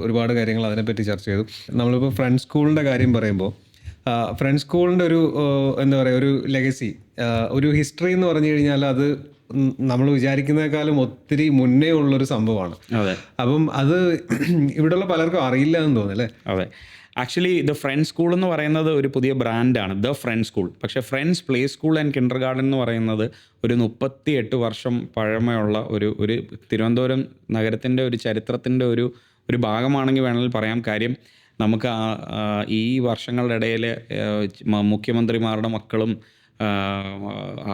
ഒരുപാട് കാര്യങ്ങൾ അതിനെപ്പറ്റി ചർച്ച ചെയ്തു. നമ്മളിപ്പോൾ ഫ്രണ്ട് സ്കൂളിന്റെ കാര്യം പറയുമ്പോൾ, ഫ്രണ്ട് സ്കൂളിന്റെ ഒരു എന്താ പറയുക, ഒരു ലെഗസി, ഒരു ഹിസ്റ്ററി എന്ന് പറഞ്ഞു കഴിഞ്ഞാൽ അത് നമ്മൾ വിചാരിക്കുന്നതിനേക്കാളും ഒത്തിരി മുന്നേ ഉള്ളൊരു സംഭവമാണ്. അതെ. അപ്പം അത് ഇവിടെയുള്ള പലർക്കും അറിയില്ല എന്ന് തോന്നുന്നു, അല്ലേ? അതെ. ആക്ച്വലി ദ ഫ്രണ്ട് സ്കൂൾ എന്ന് പറയുന്നത് ഒരു പുതിയ ബ്രാൻഡാണ്, ദ ഫ്രണ്ട് സ്കൂൾ. പക്ഷേ friends play school and Kinder garden എന്ന് പറയുന്നത് ഒരു 38 വർഷം പഴമയുള്ള ഒരു തിരുവനന്തപുരം നഗരത്തിൻ്റെ ഒരു ചരിത്രത്തിൻ്റെ ഒരു ഭാഗമാണെങ്കിൽ വേണമെങ്കിൽ പറയാം. കാര്യം നമുക്ക് ഈ വർഷങ്ങളുടെ ഇടയിൽ മുഖ്യമന്ത്രിമാരുടെ മക്കളും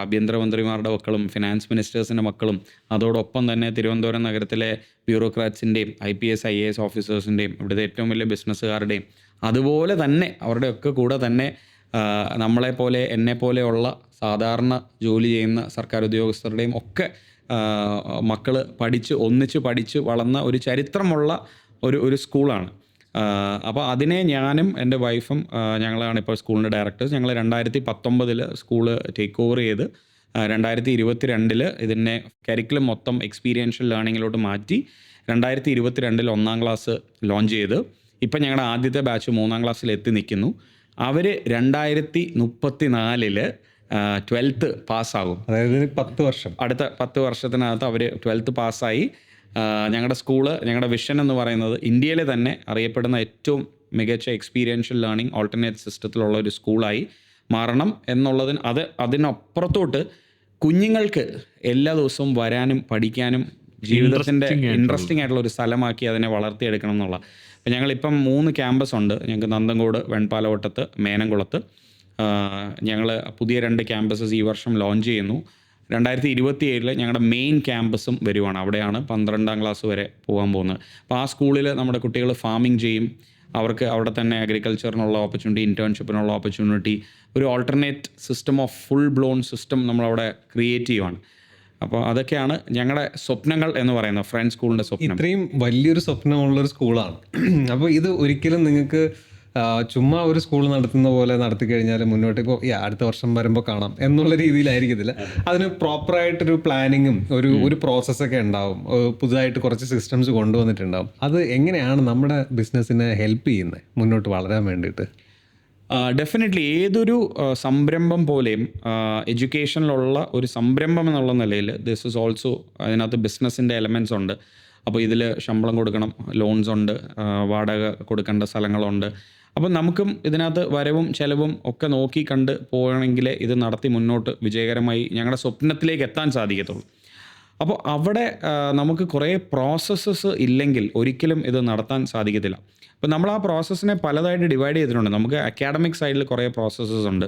ആഭ്യന്തരമന്ത്രിമാരുടെ മക്കളും ഫിനാൻസ് മിനിസ്റ്റേഴ്സിൻ്റെ മക്കളും അതോടൊപ്പം തന്നെ തിരുവനന്തപുരം നഗരത്തിലെ ബ്യൂറോക്രാറ്റ്സിൻ്റെയും IPS IAS ഓഫീസേഴ്സിൻ്റെയും ഇവിടുത്തെ ഏറ്റവും വലിയ ബിസിനസ്സുകാരുടെയും അതുപോലെ തന്നെ അവരുടെയൊക്കെ കൂടെ തന്നെ നമ്മളെപ്പോലെ എന്നെപ്പോലെയുള്ള സാധാരണ ജോലി ചെയ്യുന്ന സർക്കാർ ഉദ്യോഗസ്ഥരുടെയും ഒക്കെ മക്കൾ ഒന്നിച്ച് പഠിച്ച് വളർന്ന ഒരു ചരിത്രമുള്ള ഒരു സ്കൂളാണ്. അപ്പോൾ അതിനെ ഞാനും എൻ്റെ വൈഫും ഞങ്ങളാണ് ഇപ്പോൾ സ്കൂളിൻ്റെ ഡയറക്ടേഴ്സ്. ഞങ്ങൾ 2019 സ്കൂള് ടേക്ക് ഓവർ ചെയ്ത് 2022 ഇതിനെ കരിക്കുലം മൊത്തം എക്സ്പീരിയൻഷ്യൽ ലേണിങ്ങിലോട്ട് മാറ്റി 2022 1-ാം ക്ലാസ് ലോഞ്ച് ചെയ്ത് ഇപ്പം ഞങ്ങളുടെ ആദ്യത്തെ ബാച്ച് 3-ാം ക്ലാസ്സിൽ എത്തി നിൽക്കുന്നു. അവർ 2034 12th പാസ്സാകും. അതായത് 10 വർഷം, അടുത്ത 10 വർഷത്തിനകത്ത് അവർ 12th പാസ്സായി. ഞങ്ങളുടെ സ്കൂള്, ഞങ്ങളുടെ വിഷൻ എന്ന് പറയുന്നത് ഇന്ത്യയിലെ തന്നെ അറിയപ്പെടുന്ന ഏറ്റവും മികച്ച എക്സ്പീരിയൻഷ്യൽ ലേണിംഗ് ഓൾട്ടർനേറ്റ് സിസ്റ്റത്തിലുള്ള ഒരു സ്കൂളായി മാറണം എന്നുള്ളതിന് അതിനപ്പുറത്തോട്ട് കുഞ്ഞുങ്ങൾക്ക് എല്ലാ ദിവസവും വരാനും പഠിക്കാനും ജീവിതത്തിൻ്റെ ഇൻട്രസ്റ്റിംഗ് ആയിട്ടുള്ള ഒരു സ്ഥലമാക്കി അതിനെ വളർത്തിയെടുക്കണം എന്നുള്ള. അപ്പോൾ ഞങ്ങളിപ്പം 3 ക്യാമ്പസ് ഉണ്ട് ഞങ്ങൾക്ക്: നന്തൻകോട്, വെൺപാലവട്ടത്ത്, മേനംകുളത്ത്. ഞങ്ങൾ പുതിയ 2 ക്യാമ്പസസ് ഈ വർഷം ലോഞ്ച് ചെയ്യുന്നു. 2027 ഞങ്ങളുടെ മെയിൻ ക്യാമ്പസും വരുവാണ്. അവിടെയാണ് 12-ാം ക്ലാസ് വരെ പോകാൻ പോകുന്നത്. അപ്പോൾ ആ സ്കൂളിൽ നമ്മുടെ കുട്ടികൾ ഫാമിംഗ് ചെയ്യും. അവർക്ക് അവിടെ തന്നെ അഗ്രികൾച്ചറിനുള്ള ഓപ്പർച്യൂണിറ്റി, ഇൻറ്റേൺഷിപ്പിനുള്ള ഓപ്പർച്യൂണിറ്റി, ഒരു alternate system of full blown system നമ്മളവിടെ ക്രിയേറ്റ് ചെയ്യുവാണ്. അപ്പോൾ അതൊക്കെയാണ് ഞങ്ങളുടെ സ്വപ്നങ്ങൾ എന്ന് പറയുന്നത്, ഫ്രണ്ട് സ്കൂളിൻ്റെ സ്വപ്നം. ഇത്രയും വലിയൊരു സ്വപ്നമുള്ളൊരു സ്കൂളാണ്. അപ്പോൾ ഇത് ഒരിക്കലും നിങ്ങൾക്ക് ചുമ്മാ ഒരു സ്കൂൾ നടത്തുന്ന പോലെ നടത്തി കഴിഞ്ഞാൽ മുന്നോട്ട് ഇപ്പോൾ അടുത്ത വർഷം വരുമ്പോൾ കാണാം എന്നുള്ള രീതിയിലായിരിക്കത്തില്ല. അതിന് പ്രോപ്പറായിട്ടൊരു പ്ലാനിങ്ങും ഒരു പ്രോസസ്സൊക്കെ ഉണ്ടാവും. പുതുതായിട്ട് കുറച്ച് സിസ്റ്റംസ് കൊണ്ടുവന്നിട്ടുണ്ടാവും. അത് എങ്ങനെയാണ് നമ്മുടെ ബിസിനസ്സിനെ ഹെൽപ്പ് ചെയ്യുന്നത് മുന്നോട്ട് വളരാൻ വേണ്ടിയിട്ട്? ഡെഫിനറ്റ്ലി ഏതൊരു സംരംഭം പോലെയും എഡ്യൂക്കേഷനിലുള്ള ഒരു സംരംഭം എന്നുള്ള നിലയിൽ ദിസ് ഇസ് ഓൾസോ അതിനകത്ത് ബിസിനസ്സിൻ്റെ എലമെൻറ്റ്സ് ഉണ്ട്. അപ്പോൾ ഇതിൽ ശമ്പളം കൊടുക്കണം, ലോൺസ് ഉണ്ട്, വാടക കൊടുക്കേണ്ട സ്ഥലങ്ങളുണ്ട്. അപ്പം നമുക്കും ഇതിനകത്ത് വരവും ചെലവും ഒക്കെ നോക്കി കണ്ട് പോകണമെങ്കിൽ ഇത് നടത്തി മുന്നോട്ട് വിജയകരമായി ഞങ്ങളുടെ സ്വപ്നത്തിലേക്ക് എത്താൻ സാധിക്കത്തുള്ളൂ. അപ്പോൾ അവിടെ നമുക്ക് കുറേ പ്രോസസ്സസ് ഇല്ലെങ്കിൽ ഒരിക്കലും ഇത് നടത്താൻ സാധിക്കത്തില്ല. അപ്പോൾ നമ്മൾ ആ പ്രോസസ്സിനെ പലതായിട്ട് ഡിവൈഡ് ചെയ്തിട്ടുണ്ട്. നമുക്ക് അക്കാഡമിക് സൈഡിൽ കുറേ പ്രോസസ്സസ് ഉണ്ട്.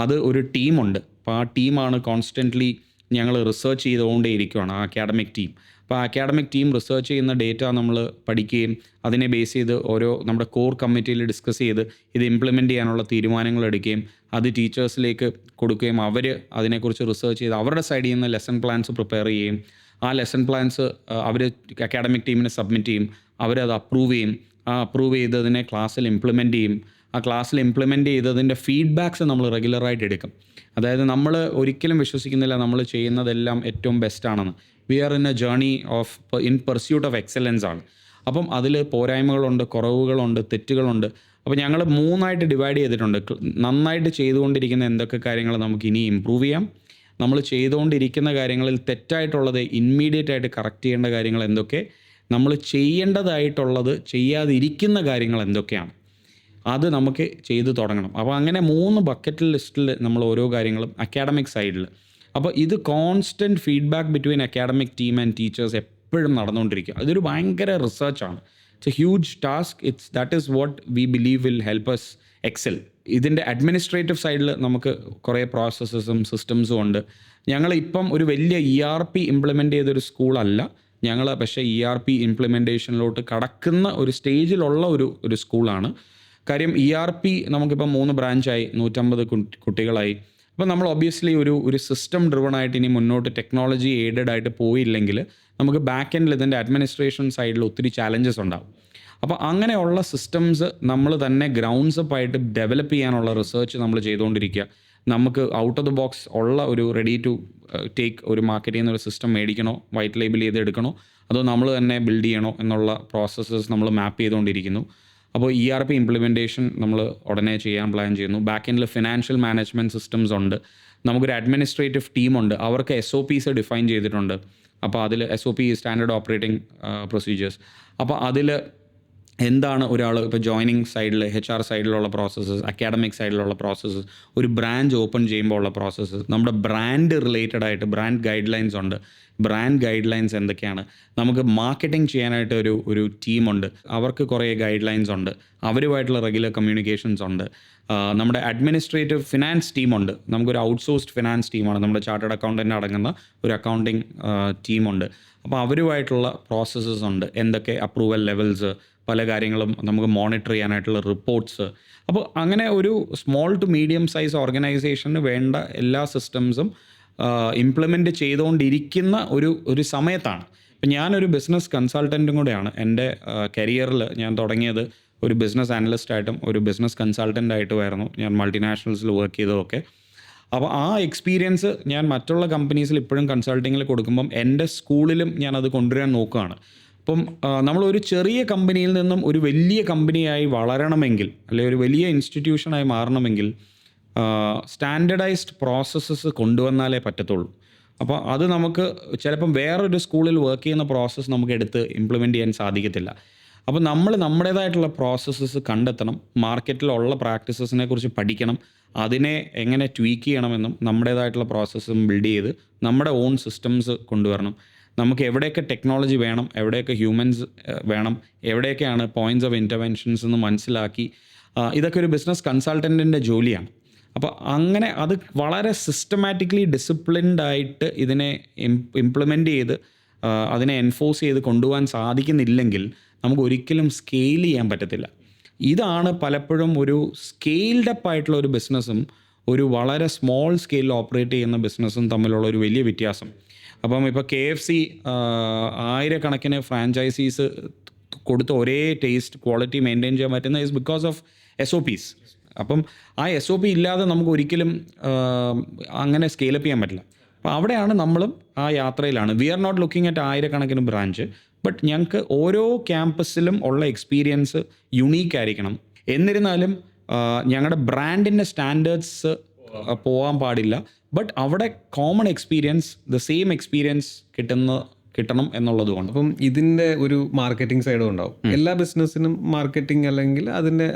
അത് ഒരു ടീമുണ്ട്. അപ്പോൾ ആ ടീമാണ് കോൺസ്റ്റൻ്റ്ലി ഞങ്ങൾ റിസർച്ച് ചെയ്തുകൊണ്ടേ ഇരിക്കുകയാണ്, ആ അക്കാഡമിക് ടീം. അപ്പോൾ ആ അക്കാഡമിക് ടീം റിസർച്ച് ചെയ്യുന്ന ഡേറ്റ നമ്മൾ പഠിക്കുകയും അതിനെ ബേസ് ചെയ്ത് ഓരോ നമ്മുടെ കോർ കമ്മിറ്റിയിൽ ഡിസ്കസ് ചെയ്ത് ഇത് ഇംപ്ലിമെൻ്റ് ചെയ്യാനുള്ള തീരുമാനങ്ങൾ എടുക്കുകയും അത് ടീച്ചേഴ്സിലേക്ക് കൊടുക്കുകയും അവർ അതിനെക്കുറിച്ച് റിസർച്ച് ചെയ്ത് അവരുടെ സൈഡിൽ നിന്ന് ലെസൺ പ്ലാൻസ് പ്രിപ്പയർ ചെയ്യുകയും ആ ലെസൺ പ്ലാൻസ് അവർ അക്കാഡമിക് ടീമിന് സബ്മിറ്റ് ചെയ്യും. അവരത് അപ്രൂവ് ചെയ്യും. ആ അപ്രൂവ് ചെയ്തതിനെ ക്ലാസ്സിൽ ഇംപ്ലിമെൻ്റ് ചെയ്യും. ആ ക്ലാസ്സിൽ ഇംപ്ലിമെൻ്റ് ചെയ്തതിൻ്റെ ഫീഡ്ബാക്ക്സ് നമ്മൾ റെഗുലറായിട്ട് എടുക്കും. അതായത് നമ്മൾ ഒരിക്കലും വിശ്വസിക്കുന്നില്ല നമ്മൾ ചെയ്യുന്നതെല്ലാം ഏറ്റവും ബെസ്റ്റാണെന്ന്. We are in a journey of in pursuit of excellence ആണ്. അപ്പം അതിൽ പോരായ്മകളുണ്ട്, കുറവുകളുണ്ട്, തെറ്റുകളുണ്ട്. അപ്പോൾ ഞങ്ങൾ 3ആയിട്ട് ഡിവൈഡ് ചെയ്തിട്ടുണ്ട്. നന്നായിട്ട് ചെയ്തുകൊണ്ടിരിക്കുന്ന എന്തൊക്കെ കാര്യങ്ങൾ നമുക്ക് ഇനി ഇമ്പ്രൂവ് ചെയ്യാം, നമ്മൾ ചെയ്തുകൊണ്ടിരിക്കുന്ന കാര്യങ്ങളിൽ തെറ്റായിട്ടുള്ളത് ഇമ്മീഡിയറ്റ് ആയിട്ട് കറക്റ്റ് ചെയ്യേണ്ട കാര്യങ്ങൾ എന്തൊക്കെ, നമ്മൾ ചെയ്യേണ്ടതായിട്ടുള്ളത് ചെയ്യാതിരിക്കുന്ന കാര്യങ്ങൾ എന്തൊക്കെയാണ്, അത് നമുക്ക് ചെയ്തു തുടങ്ങണം. അപ്പോൾ അങ്ങനെ 3 ബക്കറ്റ് ലിസ്റ്റിൽ നമ്മൾ ഓരോ കാര്യങ്ങളും അക്കാഡമിക് സൈഡിൽ. അപ്പോൾ ഇത് constant feedback between academic team and teachers എപ്പോഴും നടന്നുകൊണ്ടിരിക്കുക. ഇതൊരു ഭയങ്കര റിസർച്ചാണ്. It's a huge task. That is what we believe will help us excel. ഇതിൻ്റെ അഡ്മിനിസ്ട്രേറ്റീവ് സൈഡിൽ നമുക്ക് കുറേ പ്രോസസ്സസും സിസ്റ്റംസും ഉണ്ട്. ഞങ്ങളിപ്പം ഒരു വലിയ ERP ഇംപ്ലിമെൻ്റ് ചെയ്തൊരു സ്കൂളല്ല ഞങ്ങൾ, പക്ഷേ ERP ഇംപ്ലിമെൻറ്റേഷനിലോട്ട് കടക്കുന്ന ഒരു സ്റ്റേജിലുള്ള ഒരു സ്കൂളാണ്. കാര്യം ERP നമുക്കിപ്പോൾ 3 ബ്രാഞ്ചായി, 150 കുട്ടികളായി. അപ്പോൾ നമ്മൾ ഒബ്വിയസ്ലി ഒരു സിസ്റ്റം ഡ്രിവൺ ആയിട്ട് ഇനി മുന്നോട്ട് ടെക്നോളജി എയ്ഡഡ് ആയിട്ട് പോയില്ലെങ്കിൽ നമുക്ക് ബാക്ക് എൻഡിൽ ഇതിൻ്റെ അഡ്മിനിസ്ട്രേഷൻ സൈഡിൽ ഒത്തിരി ചാലഞ്ചസ് ഉണ്ടാകും. അപ്പോൾ അങ്ങനെയുള്ള സിസ്റ്റംസ് നമ്മൾ തന്നെ ഗ്രൗണ്ട്സ് അപ്പ് ആയിട്ട് ഡെവലപ്പ് ചെയ്യാനുള്ള റിസർച്ച് നമ്മൾ ചെയ്തുകൊണ്ടിരിക്കുക. നമുക്ക് ഔട്ട് ഓഫ് ദ ബോക്സ് ഉള്ള ഒരു റെഡി ടു ടേക്ക് ഒരു മാർക്കറ്റിൽ നിന്ന് ഒരു സിസ്റ്റം മേടിക്കണോ, വൈറ്റ് ലേബിൾ ചെയ്ത് എടുക്കണോ, അതോ നമ്മൾ തന്നെ ബിൽഡ് ചെയ്യണോ എന്നുള്ള പ്രോസസ്സസ് നമ്മൾ മാപ്പ് ചെയ്തുകൊണ്ടിരിക്കുന്നു. അപ്പോൾ ERP ഇംപ്ലിമെൻറ്റേഷൻ നമ്മൾ ഉടനെ ചെയ്യാൻ പ്ലാൻ ചെയ്യുന്നു. ബാക്ക് എൻഡിൽ ഫിനാൻഷ്യൽ മാനേജ്മെൻറ്റ് സിസ്റ്റംസ് ഉണ്ട്. നമുക്കൊരു അഡ്മിനിസ്ട്രേറ്റീവ് ടീമുണ്ട്. അവർക്ക് SOPs ഡിഫൈൻ ചെയ്തിട്ടുണ്ട്. അപ്പോൾ അതിൽ SOP സ്റ്റാൻഡേർഡ് ഓപ്പറേറ്റിംഗ് പ്രൊസീജിയേഴ്സ്. അപ്പോൾ അതിൽ എന്താണ് ഒരാൾ ഇപ്പോൾ ജോയിനിങ് സൈഡിൽ HR സൈഡിലുള്ള പ്രോസസ്സസ്, അക്കാഡമിക് സൈഡിലുള്ള പ്രോസസ്സസ്, ഒരു ബ്രാഞ്ച് ഓപ്പൺ ചെയ്യുമ്പോൾ ഉള്ള പ്രോസസ്സസ്, നമ്മുടെ ബ്രാൻഡ് റിലേറ്റഡ് ആയിട്ട് ബ്രാൻഡ് ഗൈഡ് ലൈൻസ് ഉണ്ട്. ബ്രാൻഡ് ഗൈഡ് ലൈൻസ് എന്തൊക്കെയാണ്, നമുക്ക് മാർക്കറ്റിംഗ് ചെയ്യാനായിട്ട് ഒരു ടീമുണ്ട്, അവർക്ക് കുറേ ഗൈഡ് ലൈൻസ് ഉണ്ട്, അവരുമായിട്ടുള്ള റെഗുലർ കമ്മ്യൂണിക്കേഷൻസ് ഉണ്ട്. നമ്മുടെ അഡ്മിനിസ്ട്രേറ്റീവ് ഫിനാൻസ് ടീമുണ്ട്. നമുക്കൊരു ഔട്ട്സോഴ്സ്ഡ് ഫിനാൻസ് ടീമാണ്. നമ്മുടെ ചാർട്ടേഡ് അക്കൗണ്ടൻ്റ് അടങ്ങുന്ന ഒരു അക്കൗണ്ടിങ് ടീമുണ്ട്. അപ്പോൾ അവരുമായിട്ടുള്ള പ്രോസസ്സസ് ഉണ്ട്. എന്തൊക്കെ അപ്രൂവൽ ലെവൽസ്, പല കാര്യങ്ങളും നമുക്ക് മോണിറ്റർ ചെയ്യാനായിട്ടുള്ള റിപ്പോർട്ട്സ്. അപ്പോൾ അങ്ങനെ ഒരു സ്മോൾ ടു മീഡിയം സൈസ് ഓർഗനൈസേഷന് വേണ്ട എല്ലാ സിസ്റ്റംസും ഇംപ്ലിമെൻ്റ് ചെയ്തുകൊണ്ടിരിക്കുന്ന ഒരു സമയത്താണ്. ഇപ്പം ഞാനൊരു ബിസിനസ് കൺസൾട്ടൻറ്റും കൂടെയാണ്. എൻ്റെ കരിയറിൽ ഞാൻ തുടങ്ങിയത് ഒരു ബിസിനസ് അനലിസ്റ്റായിട്ടും ഒരു ബിസിനസ് കൺസൾട്ടൻ്റായിട്ടുമായിരുന്നു. ഞാൻ മൾട്ടിനാഷണൽസിൽ വർക്ക് ചെയ്തതൊക്കെ. അപ്പോൾ ആ എക്സ്പീരിയൻസ് ഞാൻ മറ്റുള്ള കമ്പനീസിൽ ഇപ്പോഴും കൺസൾട്ടിങ്ങിൽ കൊടുക്കുമ്പം എൻ്റെ സ്കൂളിലും ഞാനത് കൊണ്ടുവരാൻ നോക്കുകയാണ്. അപ്പം നമ്മളൊരു ചെറിയ കമ്പനിയിൽ നിന്നും ഒരു വലിയ കമ്പനിയായി വളരണമെങ്കിൽ, അല്ലെങ്കിൽ ഒരു വലിയ ഇൻസ്റ്റിറ്റ്യൂഷനായി മാറണമെങ്കിൽ സ്റ്റാൻഡേർഡൈസ്ഡ് പ്രോസസ്സസ് കൊണ്ടുവന്നാലേ പറ്റത്തുള്ളൂ. അപ്പോൾ അത് നമുക്ക് ചിലപ്പം വേറൊരു സ്കൂളിൽ വർക്ക് ചെയ്യുന്ന പ്രോസസ്സ് നമുക്ക് എടുത്ത് ഇംപ്ലിമെൻ്റ് ചെയ്യാൻ സാധിക്കത്തില്ല. അപ്പോൾ നമ്മൾ നമ്മുടേതായിട്ടുള്ള പ്രോസസ്സസ് കണ്ടെത്തണം, മാർക്കറ്റിലുള്ള പ്രാക്ടീസസിനെ കുറിച്ച് പഠിക്കണം, അതിനെ എങ്ങനെ ട്വീക്ക് ചെയ്യണമെന്നും നമ്മുടേതായിട്ടുള്ള പ്രോസസ്സും ബിൽഡ് ചെയ്ത് നമ്മുടെ ഓൺ സിസ്റ്റംസ് കൊണ്ടുവരണം. നമുക്ക് എവിടെയൊക്കെ ടെക്നോളജി വേണം, എവിടെയൊക്കെ ഹ്യൂമൻസ് വേണം, എവിടെയൊക്കെയാണ് പോയിൻറ്റ്സ് ഓഫ് ഇൻ്റർവെൻഷൻസ് എന്ന് മനസ്സിലാക്കി, ഇതൊക്കെ ഒരു ബിസിനസ് കൺസൾട്ടൻറ്റിൻ്റെ ജോലിയാണ്. അപ്പോൾ അങ്ങനെ അത് വളരെ സിസ്റ്റമാറ്റിക്കലി ഡിസിപ്ലിൻഡ് ആയിട്ട് ഇതിനെ ഇംപ്ലിമെൻ്റ് ചെയ്ത് അതിനെ എൻഫോഴ്സ് ചെയ്ത് കൊണ്ടുപോകാൻ സാധിക്കുന്നില്ലെങ്കിൽ നമുക്ക് ഒരിക്കലും സ്കെയിൽ ചെയ്യാൻ പറ്റത്തില്ല. ഇതാണ് പലപ്പോഴും ഒരു സ്കെയിൽഡ് അപ്പ് ആയിട്ടുള്ള ഒരു ബിസിനസ്സും ഒരു വളരെ സ്മോൾ സ്കെയിലിൽ ഓപ്പറേറ്റ് ചെയ്യുന്ന ബിസിനസ്സും തമ്മിലുള്ള ഒരു വലിയ വ്യത്യാസം. അപ്പം ഇപ്പോൾ KFC ആയിരക്കണക്കിന് ഫ്രാഞ്ചൈസീസ് കൊടുത്ത് ഒരേ ടേസ്റ്റ് ക്വാളിറ്റി മെയിൻറ്റെയിൻ ചെയ്യാൻ പറ്റുന്ന ഇസ് ബിക്കോസ് ഓഫ് SOPs. അപ്പം ആ SOP ഇല്ലാതെ നമുക്ക് ഒരിക്കലും അങ്ങനെ സ്കെയിലപ്പ് ചെയ്യാൻ പറ്റില്ല. അപ്പോൾ അവിടെയാണ് നമ്മളും ആ യാത്രയിലാണ്. We are not looking at ആയിരക്കണക്കിന് ബ്രാഞ്ച്, ബട്ട് ഞങ്ങൾക്ക് ഓരോ ക്യാമ്പസിലും ഉള്ള എക്സ്പീരിയൻസ് യുണീക്ക് ആയിരിക്കണം. എന്നിരുന്നാലും ഞങ്ങളുടെ ബ്രാൻഡിൻ്റെ സ്റ്റാൻഡേർഡ്സ് പോകാൻ പാടില്ല. ബട്ട് അവിടെ common experience, the same experience കിട്ടണം എന്നുള്ളതുകൊണ്ട്. അപ്പം ഇതിൻ്റെ ഒരു മാർക്കറ്റിംഗ് സൈഡും ഉണ്ടാവും. എല്ലാ ബിസിനസ്സിനും മാർക്കറ്റിംഗ് അല്ലെങ്കിൽ അതിൻ്റെ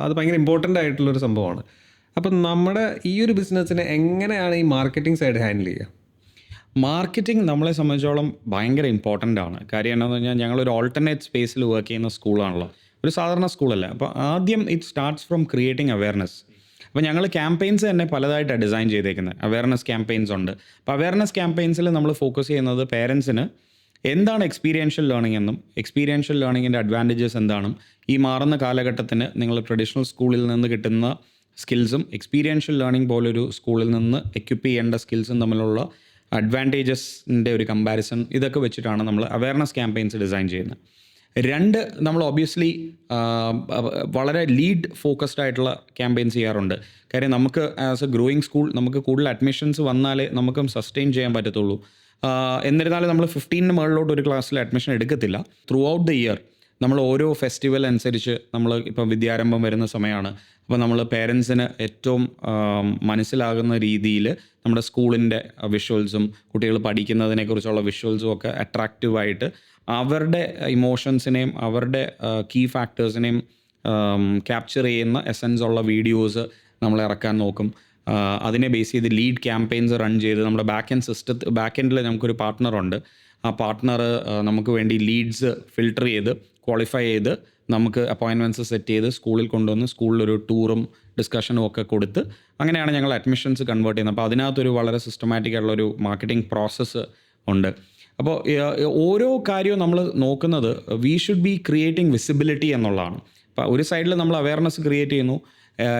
അത് ഭയങ്കര ഇമ്പോർട്ടൻ്റ് ആയിട്ടുള്ളൊരു സംഭവമാണ്. അപ്പം നമ്മുടെ ഈ ഒരു ബിസിനസ്സിനെ എങ്ങനെയാണ് ഈ മാർക്കറ്റിംഗ് സൈഡ് ഹാൻഡിൽ ചെയ്യുക? മാർക്കറ്റിംഗ് നമ്മളെ സംബന്ധിച്ചോളം ഭയങ്കര ഇമ്പോർട്ടൻ്റ് ആണ്. കാര്യം എന്താണെന്ന് പറഞ്ഞാൽ ഞങ്ങളൊരു ഓൾട്ടർനേറ്റ് സ്പേസിൽ വർക്ക് ചെയ്യുന്ന സ്കൂളാണല്ലോ, ഒരു സാധാരണ സ്കൂളല്ല. അപ്പോൾ ആദ്യം it starts from creating awareness. അപ്പോൾ ഞങ്ങൾ ക്യാമ്പയിൻസ് തന്നെ പലതായിട്ടാണ് ഡിസൈൻ ചെയ്തേക്കുന്നത്. അവയർനെസ് ക്യാമ്പയിൻസ് ഉണ്ട്. അപ്പോൾ അവയർനെസ് ക്യാമ്പയിൻസിൽ നമ്മൾ ഫോക്കസ് ചെയ്യുന്നത് പേരൻസിന് എന്താണ് എക്സ്പീരിയൻഷ്യൽ ലേണിംഗ് എന്നും എക്സ്പീരിയൻഷ്യൽ ലേണിങ്ങിൻ്റെ അഡ്വാൻറ്റേജസ് എന്താണെന്നും ഈ മാറുന്ന കാലഘട്ടത്തിന് നിങ്ങൾ ട്രഡീഷണൽ സ്കൂളിൽ നിന്ന് കിട്ടുന്ന സ്കിൽസും എക്സ്പീരിയൻഷ്യൽ ലേണിംഗ് പോലൊരു സ്കൂളിൽ നിന്ന് എക്യുപ്പ് ചെയ്യേണ്ട സ്കിൽസും തമ്മിലുള്ള അഡ്വാൻറ്റേജസിൻ്റെ ഒരു കമ്പാരിസൺ, ഇതൊക്കെ വെച്ചിട്ടാണ് നമ്മൾ അവയർനെസ് ക്യാമ്പയിൻസ് ഡിസൈൻ ചെയ്യുന്നത്. രണ്ട്, നമ്മൾ ഒബ്വിയസ്ലി വളരെ ലീഡ് ഫോക്കസ്ഡ് ആയിട്ടുള്ള ക്യാമ്പയിൻസ് ചെയ്യാറുണ്ട്. കാര്യം നമുക്ക് ആസ് എ ഗ്രോയിങ് സ്കൂൾ നമുക്ക് കൂടുതൽ അഡ്മിഷൻസ് വന്നാലേ നമുക്കും സസ്റ്റെയിൻ ചെയ്യാൻ പറ്റത്തുള്ളൂ. എന്നിരുന്നാലും നമ്മൾ 15 മുകളിലോട്ട് ഒരു ക്ലാസ്സിൽ അഡ്മിഷൻ എടുക്കത്തില്ല. ത്രൂ ഔട്ട് ദ ഇയർ നമ്മൾ ഓരോ ഫെസ്റ്റിവൽ അനുസരിച്ച്, നമ്മൾ ഇപ്പം വിദ്യാരംഭം വരുന്ന സമയമാണ്, അപ്പോൾ നമ്മൾ പേരൻസിന് ഏറ്റവും മനസ്സിലാകുന്ന രീതിയിൽ നമ്മുടെ സ്കൂളിൻ്റെ വിഷ്വൽസും കുട്ടികൾ പഠിക്കുന്നതിനെക്കുറിച്ചുള്ള വിഷ്വൽസും ഒക്കെ അട്രാക്റ്റീവായിട്ട് അവരുടെ ഇമോഷൻസിനെയും അവരുടെ കീ ഫാക്ടേഴ്സിനെയും ക്യാപ്ചർ ചെയ്യുന്ന എസൻസ് ഉള്ള വീഡിയോസ് നമ്മൾ ഇറക്കാൻ നോക്കും. അതിനെ ബേസ് ചെയ്ത് ലീഡ് ക്യാമ്പയിൻസ് റൺ ചെയ്ത് നമ്മുടെ ബാക്ക് എൻഡിൽ നമുക്കൊരു പാർട്ട്ണറുണ്ട്. ആ പാർട്ട്ണർ നമുക്ക് വേണ്ടി ലീഡ്സ് ഫിൽട്ടർ ചെയ്ത് ക്വാളിഫൈ ചെയ്ത് നമുക്ക് അപ്പോയിൻമെൻറ്റ്സ് സെറ്റ് ചെയ്ത് സ്കൂളിൽ കൊണ്ടുവന്ന് സ്കൂളിലൊരു ടൂറും ഡിസ്കഷനും ഒക്കെ കൊടുത്ത് അങ്ങനെയാണ് ഞങ്ങൾ അഡ്മിഷൻസ് കൺവേർട്ട് ചെയ്യുന്നത്. അപ്പോൾ അതിനകത്തൊരു വളരെ സിസ്റ്റമാറ്റിക് ആയിട്ടുള്ളൊരു മാർക്കറ്റിംഗ് പ്രോസസ്സ് ഉണ്ട്. അപ്പോൾ ഓരോ കാര്യവും നമ്മൾ നോക്കുന്നത് we should be creating visibility എന്നുള്ളതാണ്. അപ്പോൾ ഒരു സൈഡിൽ നമ്മൾ അവയർനെസ് ക്രിയേറ്റ് ചെയ്യുന്നു,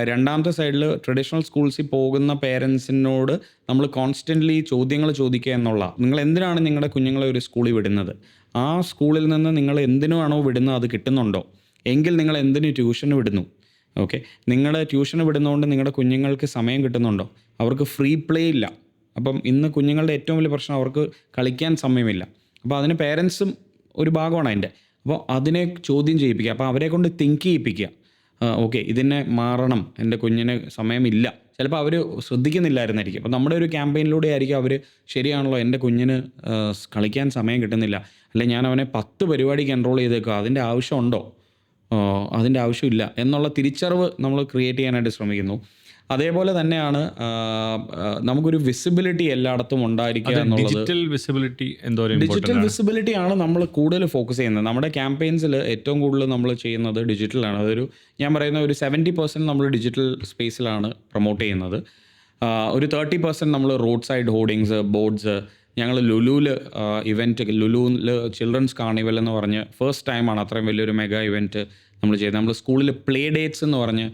രണ്ടാമത്തെ സൈഡിൽ ട്രഡീഷണൽ സ്കൂൾസിൽ പോകുന്ന പേരൻസിനോട് നമ്മൾ കോൺസ്റ്റൻ്റ്ലി ചോദ്യങ്ങൾ ചോദിക്കുക എന്നുള്ള, നിങ്ങൾ എന്തിനാണ് നിങ്ങളുടെ കുഞ്ഞുങ്ങളെ ഒരു സ്കൂളിൽ വിടുന്നത്, ആ സ്കൂളിൽ നിന്ന് നിങ്ങൾ എന്തിനാണോ വിടുന്നത് അത് കിട്ടുന്നുണ്ടോ, എങ്കിൽ നിങ്ങൾ എന്തിന് ട്യൂഷന് വിടുന്നു, ഓക്കെ, നിങ്ങളുടെ ട്യൂഷന് വിടുന്നതുകൊണ്ട് നിങ്ങളുടെ കുഞ്ഞുങ്ങൾക്ക് സമയം കിട്ടുന്നുണ്ടോ, അവർക്ക് ഫ്രീ പ്ലേ ഇല്ല. അപ്പം ഇന്ന് കുഞ്ഞുങ്ങളുടെ ഏറ്റവും വലിയ പ്രശ്നം അവർക്ക് കളിക്കാൻ സമയമില്ല. അപ്പോൾ അതിന് പേരൻസും ഒരു ഭാഗമാണ് അതിൻ്റെ. അപ്പോൾ അതിനെ ചോദ്യം ചെയ്യിപ്പിക്കുക, അപ്പോൾ അവരെ കൊണ്ട് തിങ്ക് ചെയ്യിപ്പിക്കുക. ഓക്കെ, ഇതിനെ മാറണം, എൻ്റെ കുഞ്ഞിന് സമയമില്ല. ചിലപ്പോൾ അവർ ശ്രദ്ധിക്കുന്നില്ലായിരുന്നായിരിക്കും. അപ്പോൾ നമ്മുടെ ഒരു ക്യാമ്പയിനിലൂടെ ആയിരിക്കും അവർ, ശരിയാണല്ലോ, എൻ്റെ കുഞ്ഞിന് കളിക്കാൻ സമയം കിട്ടുന്നില്ല, അല്ലെങ്കിൽ ഞാൻ അവനെ 10 പരിപാടിക്ക് എൻറോൾ ചെയ്തേക്കുക, അതിൻ്റെ ആവശ്യമുണ്ടോ, അതിൻ്റെ ആവശ്യമില്ല എന്നുള്ള തിരിച്ചറിവ് നമ്മൾ ക്രിയേറ്റ് ചെയ്യാനായിട്ട് ശ്രമിക്കുന്നു. അതേപോലെ തന്നെയാണ് നമുക്കൊരു വിസിബിലിറ്റി എല്ലായിടത്തും ഉണ്ടായിരിക്കുക എന്നുള്ളത്. ഡിജിറ്റൽ വിസിബിലിറ്റി ആണ് നമ്മൾ കൂടുതൽ ഫോക്കസ് ചെയ്യുന്നത്. നമ്മുടെ ക്യാമ്പയിൻസിൽ ഏറ്റവും കൂടുതൽ നമ്മൾ ചെയ്യുന്നത് ഡിജിറ്റലാണ്. അതൊരു, ഞാൻ പറയുന്ന ഒരു 70% നമ്മൾ ഡിജിറ്റൽ സ്പേസിലാണ് പ്രൊമോട്ട് ചെയ്യുന്നത്. ഒരു 30% നമ്മൾ റോഡ് സൈഡ് ഹോർഡിങ്സ്, ബോർഡ്സ്. ഞങ്ങൾ ലുലുവിൽ ലുലുവിൽ ചിൽഡ്രൻസ് കാർണിവൽ എന്ന് പറഞ്ഞ് ഫസ്റ്റ് ടൈമാണ് അത്രയും വലിയൊരു മെഗാ ഇവൻറ്റ് നമ്മൾ ചെയ്തത്. നമ്മൾ സ്കൂളിൽ പ്ലേ ഡേറ്റ്സ് എന്ന് പറഞ്ഞ്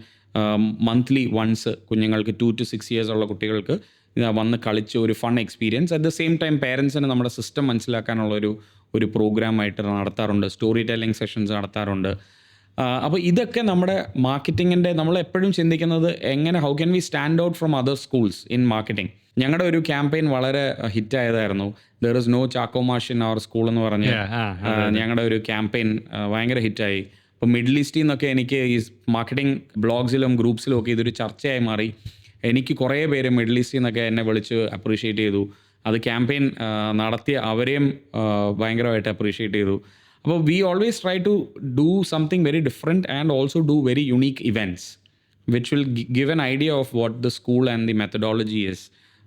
മന്ത്ലി വൺസ് കുഞ്ഞുങ്ങൾക്ക് 2 to 6 years ഉള്ള കുട്ടികൾക്ക് വന്ന് കളിച്ച് ഒരു fun experience, at the same time പേരൻസിന് നമ്മുടെ സിസ്റ്റം മനസ്സിലാക്കാനുള്ള ഒരു പ്രോഗ്രാമായിട്ട് നടത്താറുണ്ട്. സ്റ്റോറി ടെല്ലിംഗ് സെഷൻസ് നടത്താറുണ്ട്. അപ്പോൾ ഇതൊക്കെ നമ്മുടെ മാർക്കറ്റിങ്ങിൻ്റെ, നമ്മൾ എപ്പോഴും ചിന്തിക്കുന്നത് എങ്ങനെ, how can we stand out from other schools in marketing. ഞങ്ങളുടെ ഒരു ക്യാമ്പയിൻ വളരെ ഹിറ്റായതായിരുന്നു, ദർ ഇസ് നോ ചാക്കോ മാഷ് ഇൻ അവർ സ്കൂൾ എന്ന് പറഞ്ഞ് ഞങ്ങളുടെ ഒരു ക്യാമ്പയിൻ ഭയങ്കര ഹിറ്റായി. ഇപ്പോൾ മിഡിൽ ഈസ്റ്റിൽ നിന്നൊക്കെ എനിക്ക് ഈ മാർക്കറ്റിംഗ് ബ്ലോഗ്സിലും ഗ്രൂപ്പ്സിലും ഒക്കെ ഇതൊരു ചർച്ചയായി മാറി. എനിക്ക് കുറേ പേര് മിഡിൽ ഈസ്റ്റിൽ നിന്നൊക്കെ എന്നെ വിളിച്ച് അപ്രീഷിയേറ്റ് ചെയ്തു. അത് ക്യാമ്പയിൻ നടത്തിയ അവരെയും ഭയങ്കരമായിട്ട് അപ്രീഷിയേറ്റ് ചെയ്തു. അപ്പോൾ we always try to do something very different and also do very unique events which will give an idea of what the school and the methodology is.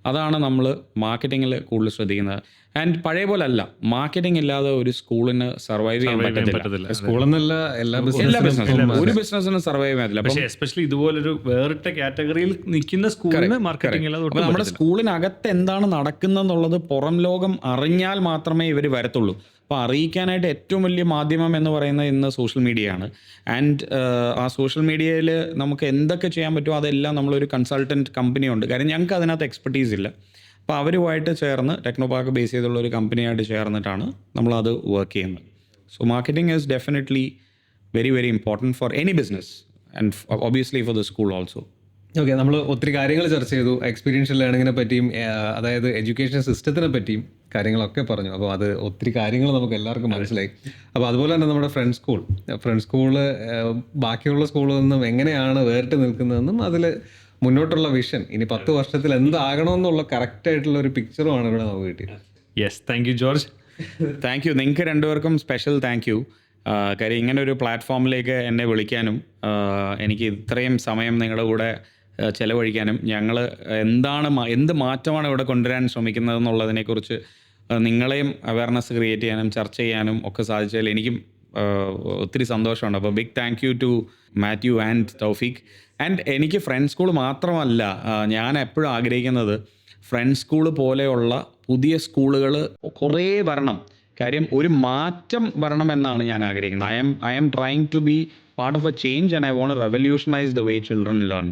അതാണ് നമ്മൾ മാർക്കറ്റിങ്ങിൽ കൂടുതൽ ശ്രദ്ധിക്കുന്നത്. ആൻഡ് പഴയ പോലെ അല്ല, മാർക്കറ്റിംഗ് ഇല്ലാതെ ഒരു സ്കൂളിന് സർവൈവ് ചെയ്യാൻ പറ്റത്തില്ല. സ്കൂളെന്നല്ല, എല്ലാ ബിസിനസ്സിനും ഒരു ബിസിനസ്സിനും സർവൈവ് ചെയ്യാൻ പറ്റില്ല. പക്ഷേ എസ്പെഷ്യലി ഇതുപോലൊരു വേറിട്ട കാറ്റഗറിയിൽ നിൽക്കുന്ന സ്കൂളിന് മാർക്കറ്റിംഗ് ഇല്ലാതെ. അപ്പോൾ നമ്മുടെ സ്കൂളിനകത്ത് എന്താണ് നടക്കുന്നതെന്നുള്ളത് പുറം ലോകം അറിഞ്ഞാൽ മാത്രമേ ഇവർ വരത്തുള്ളൂ. അപ്പോൾ അറിയിക്കാനായിട്ട് ഏറ്റവും വലിയ മാധ്യമം എന്ന് പറയുന്നത് ഇന്ന് സോഷ്യൽ മീഡിയയാണ്. ആൻഡ് ആ സോഷ്യൽ മീഡിയയിൽ നമുക്ക് എന്തൊക്കെ ചെയ്യാൻ പറ്റുമോ അതെല്ലാം നമ്മളൊരു കൺസൾട്ടൻറ്റ് കമ്പനിയുണ്ട്. കാര്യം ഞങ്ങൾക്ക് അതിനകത്ത് എക്സ്പെർട്ടീസ് ഇല്ല. അപ്പോൾ അവരുമായിട്ട് ചേർന്ന് ടെക്നോ പാർക്ക് ബേസ് ചെയ്തുള്ള ഒരു കമ്പനിയായിട്ട് ചേർന്നിട്ടാണ് നമ്മളത് വർക്ക് ചെയ്യുന്നത്. So marketing is definitely very very important for any business and obviously for the school also. Okay, നമ്മൾ ഒത്തിരി കാര്യങ്ങൾ ചർച്ച ചെയ്തു. എക്സ്പീരിയൻഷ്യൽ ലേണിങ്ങിനെ പറ്റിയും അതായത് എഡ്യൂക്കേഷൻ സിസ്റ്റത്തിനെ പറ്റിയും കാര്യങ്ങളൊക്കെ പറഞ്ഞു. അപ്പോൾ അത് ഒത്തിരി കാര്യങ്ങൾ നമുക്ക് എല്ലാവർക്കും മനസ്സിലായി. അപ്പോൾ അതുപോലെ തന്നെ നമ്മുടെ ഫ്രണ്ട് സ്കൂള് ബാക്കിയുള്ള സ്കൂളിൽ നിന്നും എങ്ങനെയാണ് വേറിട്ട് നിൽക്കുന്നതെന്നും അതിൽ മുന്നോട്ടുള്ള വിഷൻ ഇനി 10 വർഷത്തിൽ എന്താകണമെന്നുള്ള കറക്റ്റായിട്ടുള്ള ഒരു പിക്ചറുമാണ് ഇവിടെ നമുക്ക് കിട്ടിയത്. Yes, thank you George. Thank you. നിങ്ങൾക്ക് രണ്ടുപേർക്കും സ്പെഷ്യൽ താങ്ക് യു. കാര്യം ഇങ്ങനെ ഒരു പ്ലാറ്റ്ഫോമിലേക്ക് എന്നെ വിളിക്കാനും എനിക്ക് ഇത്രയും സമയം നിങ്ങളുടെ കൂടെ ചിലവഴിക്കാനും ഞങ്ങൾ എന്ത് മാറ്റമാണ് ഇവിടെ കൊണ്ടുവരാൻ ശ്രമിക്കുന്നതെന്നുള്ളതിനെക്കുറിച്ച് നിങ്ങളെയും അവയർനെസ് ക്രിയേറ്റ് ചെയ്യാനും ചർച്ച ചെയ്യാനും ഒക്കെ സാധിച്ചതിൽ എനിക്കും ഒത്തിരി സന്തോഷമുണ്ട്. അപ്പോൾ big thank you to Mathew and Thoufeeq. And എനിക്ക് ഫ്രണ്ട് സ്കൂൾ മാത്രമല്ല, ഞാൻ എപ്പോഴും ആഗ്രഹിക്കുന്നത് ഫ്രണ്ട് സ്കൂൾ പോലെയുള്ള പുതിയ സ്കൂളുകൾ കുറേ വരണം. കാര്യം ഒരു മാറ്റം വരണമെന്നാണ് ഞാൻ ആഗ്രഹിക്കുന്നത്. I am trying to be part of a change and I want revolutionise the way children learn.